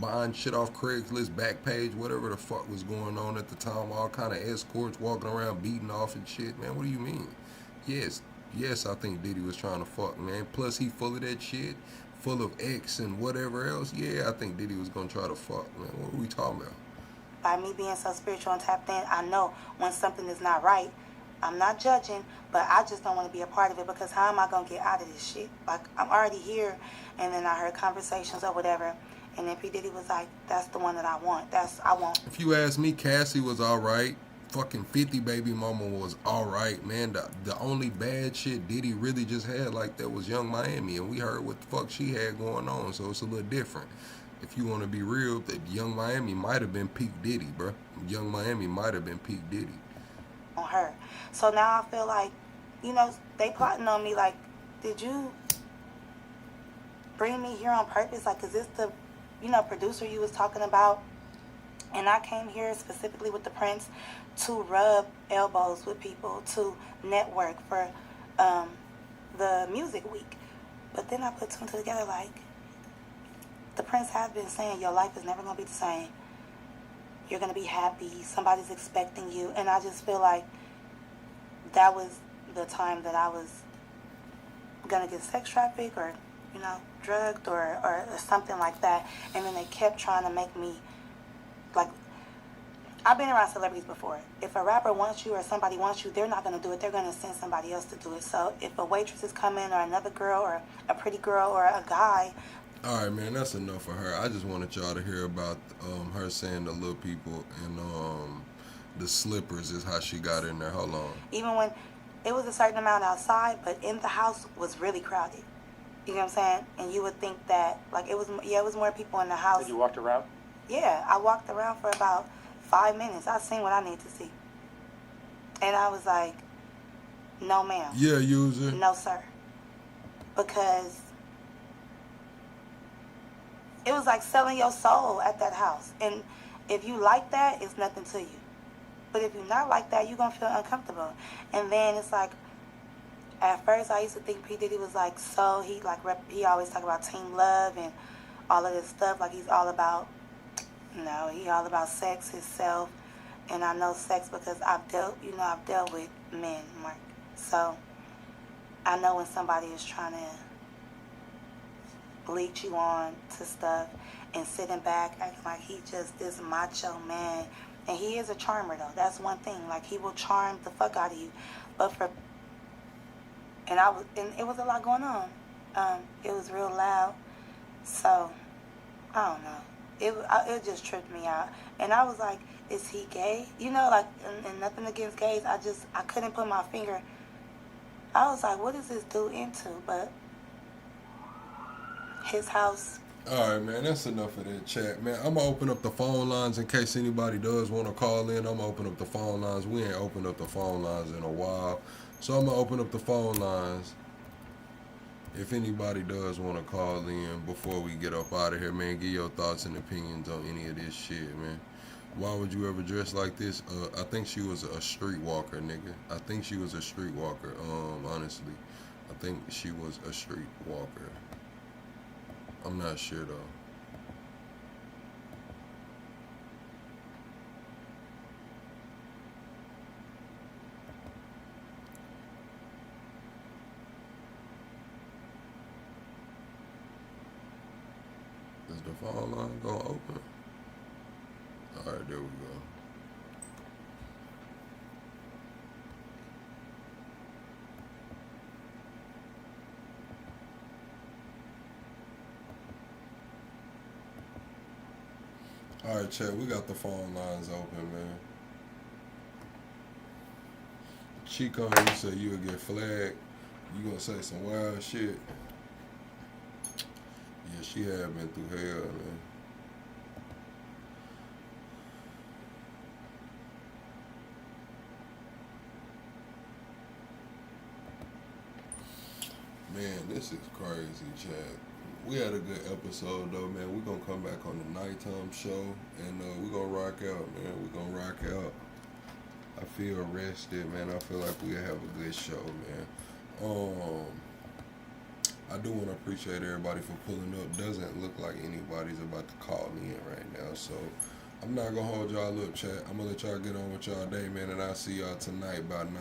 buying shit off Craigslist, Backpage, whatever the fuck was going on at the time. All kind of escorts walking around beating off and shit, man. What do you mean? Yes, I think Diddy was trying to fuck, man. Plus, he full of that shit, full of X and whatever else. Yeah, I think Diddy was gonna try to fuck, man. What are we talking about? By me being so spiritual and tapped in, I know when something is not right. I'm not judging, but I just don't want to be a part of it, because how am I going to get out of this shit? Like, I'm already here, and then I heard conversations or whatever, and then P. Diddy was like, that's the one that I want. I want. If you ask me, Cassie was all right. Fucking 50 baby mama was all right, man. The only bad shit Diddy really just had like that was Young Miami, and we heard what the fuck she had going on, so it's a little different. If you want to be real, that Young Miami might have been peak Diddy, bro. Young Miami might have been peak Diddy. On her. So now I feel like, you know, they plotting on me like, did you bring me here on purpose? Like, is this the, you know, producer you was talking about? And I came here specifically with the Prince to rub elbows with people, to network for the music week. But then I put two and two together like, the Prince has been saying your life is never going to be the same. You're going to be happy. Somebody's expecting you. And I just feel like that was the time that I was going to get sex trafficked or, you know, drugged or something like that. And then they kept trying to make me, like, I've been around celebrities before. If a rapper wants you or somebody wants you, they're not going to do it. They're going to send somebody else to do it. So if a waitress is coming or another girl or a pretty girl or a guy. All right, man, that's enough for her. I just wanted y'all to hear about her saying the little people and the slippers is how she got in there. Hold on. Even when it was a certain amount outside, but in the house was really crowded. You know what I'm saying? And you would think that, like, it was more people in the house. Did you walked around? Yeah, I walked around for about 5 minutes. I seen what I need to see. And I was like, no, ma'am. Yeah, user. No, sir. Because it was like selling your soul at that house. And if you like that, it's nothing to you. But if you're not like that, you're going to feel uncomfortable. And then it's like, at first I used to think P. Diddy was like, so he always talk about team love and all of this stuff. Like he's all about, no, he all about sex, himself. And I know sex because I've dealt with men, Mark. So I know when somebody is trying to lead you on to stuff and sitting back acting like he just this macho man. And he is a charmer though. That's one thing. Like he will charm the fuck out of you. But and it was a lot going on. It was real loud. So I don't know. It just tripped me out. And I was like, is he gay? You know, like, and nothing against gays. I couldn't put my finger. I was like, what is this dude into? But his house. All right, man, that's enough of that chat, man. I'm going to open up the phone lines in case anybody does want to call in. I'm going to open up the phone lines. We ain't opened up the phone lines in a while. So I'm going to open up the phone lines. If anybody does want to call in before we get up out of here, man, give your thoughts and opinions on any of this shit, man. Why would you ever dress like this? I think she was a streetwalker, nigga. I think she was a streetwalker, honestly. I think she was a streetwalker. I'm not sure, though. Is the phone line gonna open? Alright, there we go. Alright, chat, we got the phone lines open, man. Chico, you say you would get flagged. You gonna say some wild shit. Yeah, she had been through hell, man. Man, this is crazy, chat. We had a good episode, though, man. We're going to come back on the nighttime show, and we're going to rock out, man. We're going to rock out. I feel rested, man. I feel like we'll have a good show, man. I do want to appreciate everybody for pulling up. Doesn't look like anybody's about to call me in right now, so I'm not going to hold y'all up, chat. I'm going to let y'all get on with y'all day, man, and I'll see y'all tonight by 9.